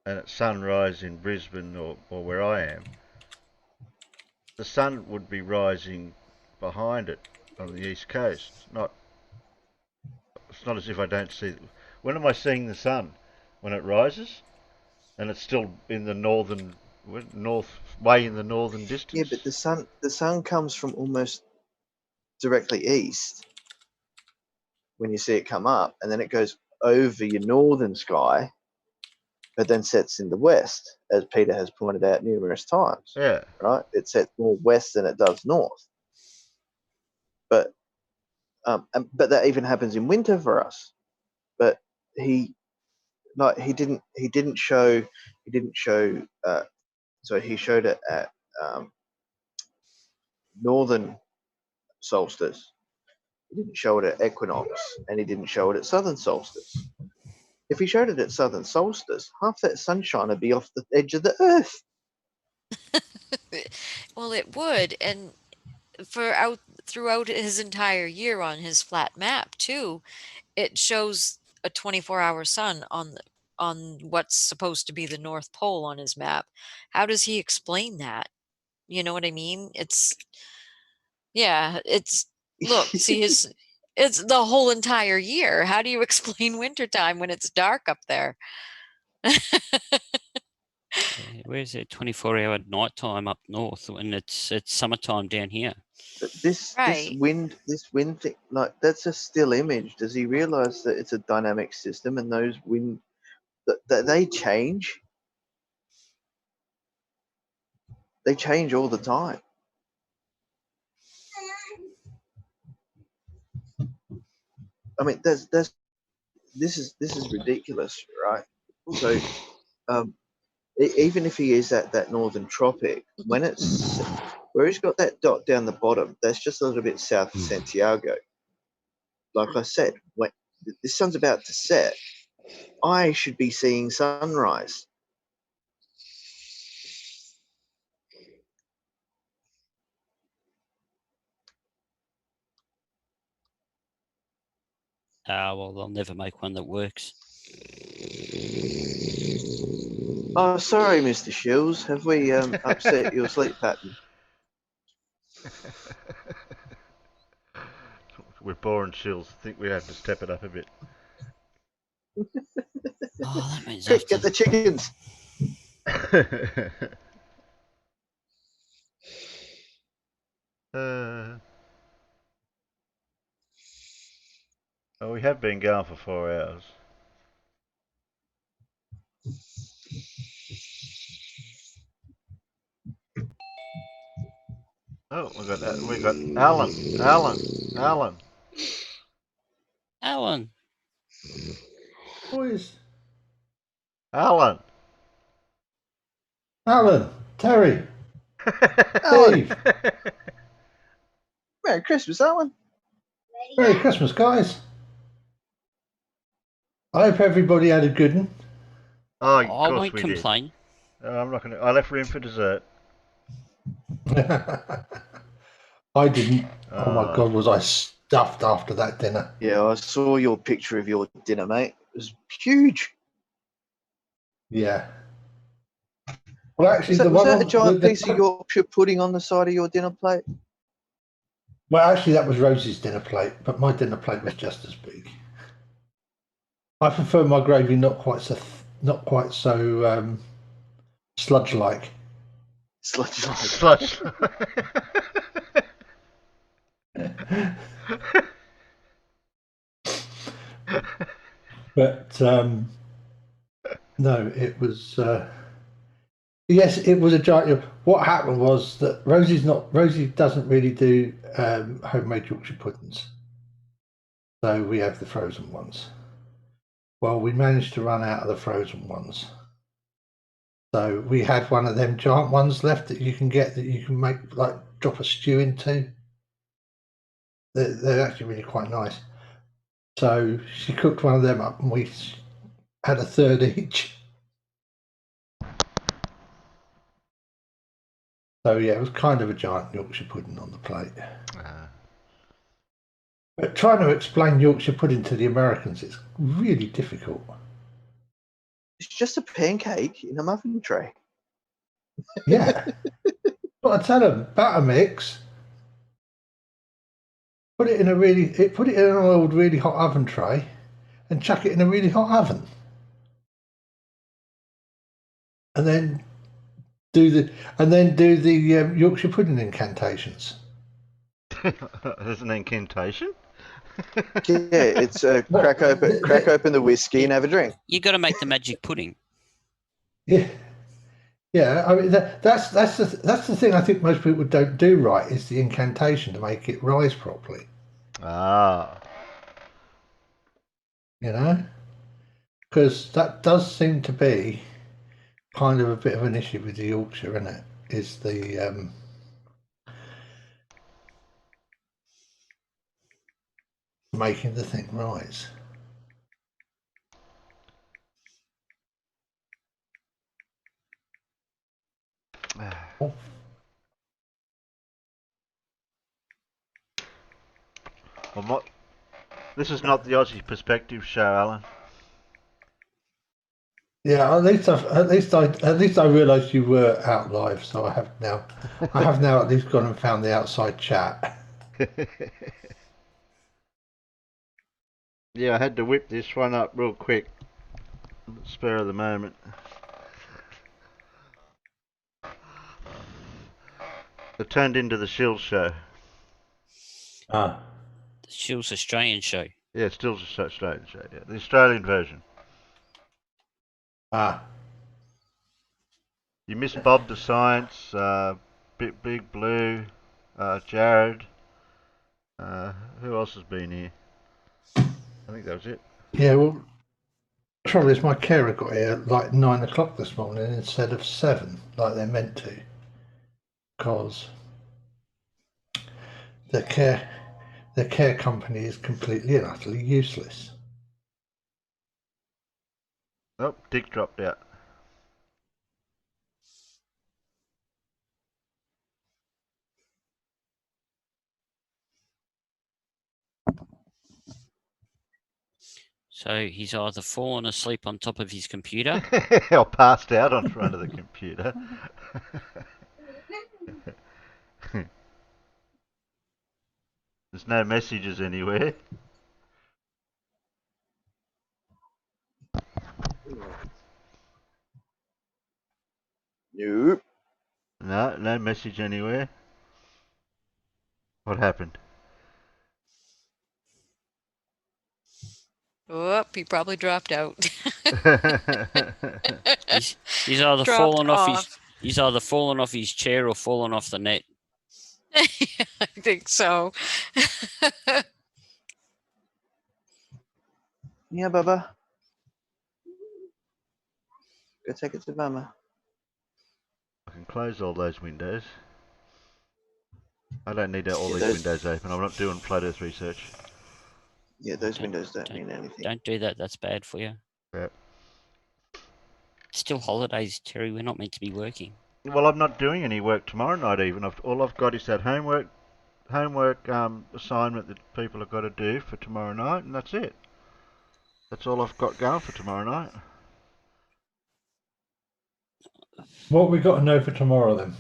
and it's sunrise in Brisbane or where I am, the sun would be rising behind it on the east coast. It's not as if I don't see. When am I seeing the sun? When it rises, and it's still in the way in the northern distance. Yeah, but the sun comes from almost directly east when you see it come up, and then it goes over your northern sky, but then sets in the west, as Peter has pointed out numerous times. Yeah. Right? It sets more west than it does north. But that even happens in winter for us. But he didn't show. So he showed it at northern solstice. He didn't show it at equinox, and he didn't show it at southern solstice. If he showed it at southern solstice, half that sunshine would be off the edge of the earth. Well, it would, and throughout his entire year on his flat map too, it shows a 24-hour sun on what's supposed to be the North Pole on his map. How does he explain that? You know what I mean? It's look, see it's the whole entire year. How do you explain wintertime when it's dark up there? Where's it? 24-hour nighttime up north, and it's summertime down here. This wind thing, like, that's a still image. Does he realize that it's a dynamic system and those wind that they change? They change all the time. I mean, this is ridiculous, right? So, even if he is at that northern tropic, when it's where he's got that dot down the bottom, that's just a little bit south of Santiago. Like I said, when the sun's about to set, I should be seeing sunrise. Well, they'll never make one that works. Oh, sorry, Mr. Shills. Have we upset your sleep pattern? We're boring Shills. I think we have to step it up a bit. Oh, that means Quick, get the chickens. Oh, we have been going for 4 hours. Oh, we got Alan. Boys. Alan. Terry. Alan. Steve. Merry Christmas, Alan. Merry Christmas, guys. I hope everybody had a good one. Oh, of I course won't we complain. did. I'm not gonna. I left room for dessert. I didn't. Oh my God, was I stuffed after that dinner? Yeah, I saw your picture of your dinner, mate. It was huge. Yeah. Well, actually, Was that a giant piece of Yorkshire pudding on the side of your dinner plate? Well, actually, that was Rosie's dinner plate, but my dinner plate was just as big. I prefer my gravy not quite so sludge-like. Sludge. But no, it was. Yes, it was a giant. What happened was that Rosie doesn't really do homemade Yorkshire puddings, so we have the frozen ones. Well, we managed to run out of the frozen ones, so we had one of them giant ones left that you can get that you can make like drop a stew into. They're actually really quite nice. So she cooked one of them up, and we had a third each. So yeah, it was kind of a giant Yorkshire pudding on the plate. But trying to explain Yorkshire pudding to the Americans is really difficult. It's just a pancake in a muffin tray. Yeah. But I tell them, batter mix. Put it in an oiled, really hot oven tray, and chuck it in a really hot oven. And then do the Yorkshire pudding incantations. There's an incantation. Yeah, it's crack open the whiskey and have a drink. You got to make the magic pudding. Yeah, yeah. I mean that's the thing I think most people don't do right is the incantation to make it rise properly. You know, because that does seem to be kind of a bit of an issue with the Yorkshire, isn't it? Is the making the thing rise. Well, this is not the Aussie Perspective show, Alan. Yeah, at least I realised you were out live, so I have now at least gone and found the outside chat. Yeah, I had to whip this one up real quick. Spur of the moment. It turned into the Shills show. Ah. The Shills Australian show. Yeah, it's still the Australian show. Yeah, the Australian version. Ah. You missed Bob the Science, Big Blue, Jared. Who else has been here? I think that was it. Yeah, well, trouble is my carer got here at like 9 o'clock this morning instead of 7, like they're meant to, because the care company is completely and utterly useless. Oh, Dick dropped out. So he's either fallen asleep on top of his computer. Or passed out on front of the computer. There's no messages anywhere. Nope. No message anywhere. What happened? Oh, he probably dropped out. he's either Dropped fallen off off. he's either fallen off his chair or fallen off the net. I think so. Yeah, Bubba. Go take it to Mama. I can close all those windows. I don't need all these those- windows open. I'm not doing flat earth research. Yeah, those windows don't mean anything. Don't do that. That's bad for you. Yep. Still holidays, Terry. We're not meant to be working. Well, I'm not doing any work tomorrow night even. All I've got is that homework assignment that people have got to do for tomorrow night, and that's it. That's all I've got going for tomorrow night. What we got to know for tomorrow then?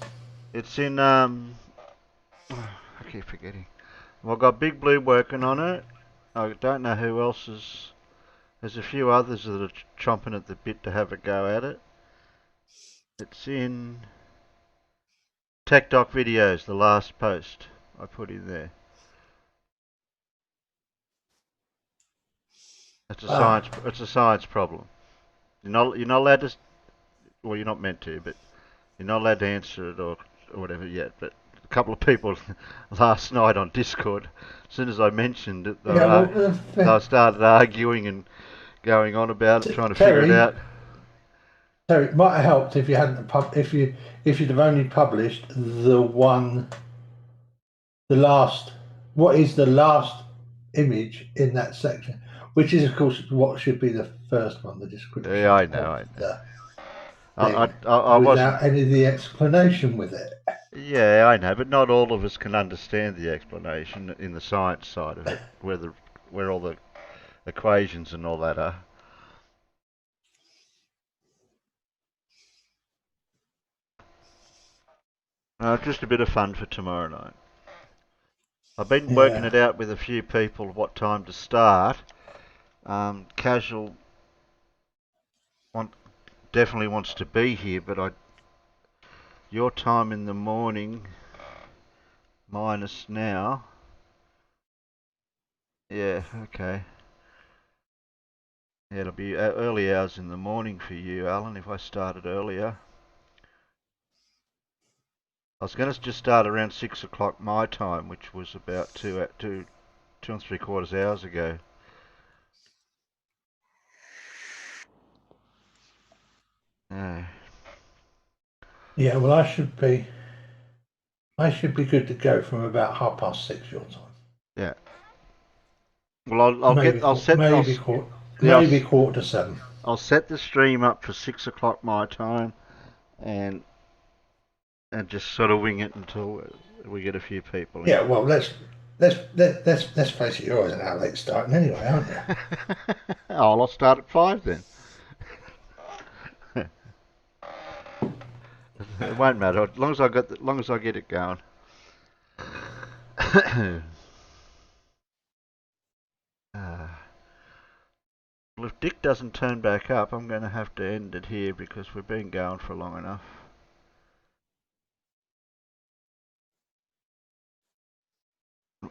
It's in I keep forgetting. Well, I've got Big Blue working on it. I don't know who else is. There's a few others that are chomping at the bit to have a go at it. It's in Tech Doc Videos, the last post I put in there. It's a science problem. You're not allowed to. Well, you're not meant to, but you're not allowed to answer it or whatever yet. But a couple of people last night on Discord, as soon as I mentioned it, they started arguing and going on about it, trying to figure it out. So it might have helped if you hadn't if you'd have only published the last. What is the last image in that section? Which is, of course, what should be the first one, the description. Yeah, I know. I without any of the explanation with it. Yeah, I know, but not all of us can understand the explanation in the science side of it, where all the equations and all that are. Just a bit of fun for tomorrow night. I've been working it out with a few people what time to start. Casual definitely wants to be here, but your time in the morning minus now. Yeah, okay. Yeah, it'll be early hours in the morning for you, Alan, if I started earlier. I was going to just start around 6 o'clock my time, which was about 2 and 3/4 hours ago. Yeah, well, I should be good to go from about 6:30 your time. Yeah. Well, I'll set maybe 6:45. I'll set the stream up for 6 o'clock my time, and just sort of wing it until we get a few people in. Yeah, well, let's face it, you're always an hour late starting anyway, aren't you? I'll start at 5 then. It won't matter as long as I get it going. Well, if Dick doesn't turn back up, I'm going to have to end it here because we've been going for long enough.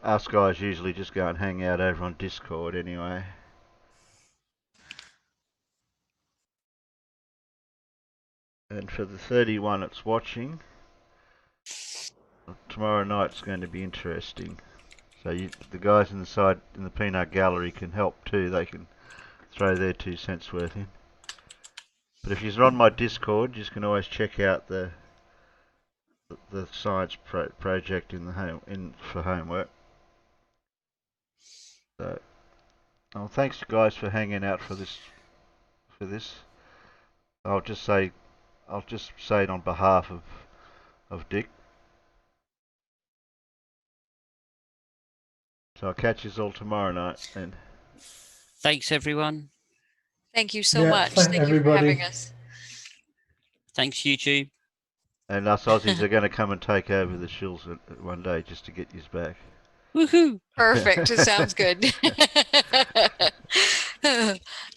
Us guys usually just go and hang out over on Discord anyway. And for the 31 that's watching, tomorrow night's going to be interesting. So the guys inside in the peanut gallery can help too. They can throw their 2 cents worth in. But if you're on my Discord, you can always check out the science project in the for homework. So, thanks guys for hanging out for this. I'll just say it on behalf of Dick. So I'll catch you all tomorrow night then. Thanks, everyone. Thank you so Yeah, much. thank Thank you for having everybody. us. Thanks, YouTube. And us Aussies are going to come and take over the Shills one day just to get you back. Woohoo! Perfect. It sounds good.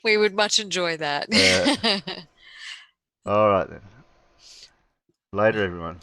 We would much enjoy that. All right then. Later, everyone.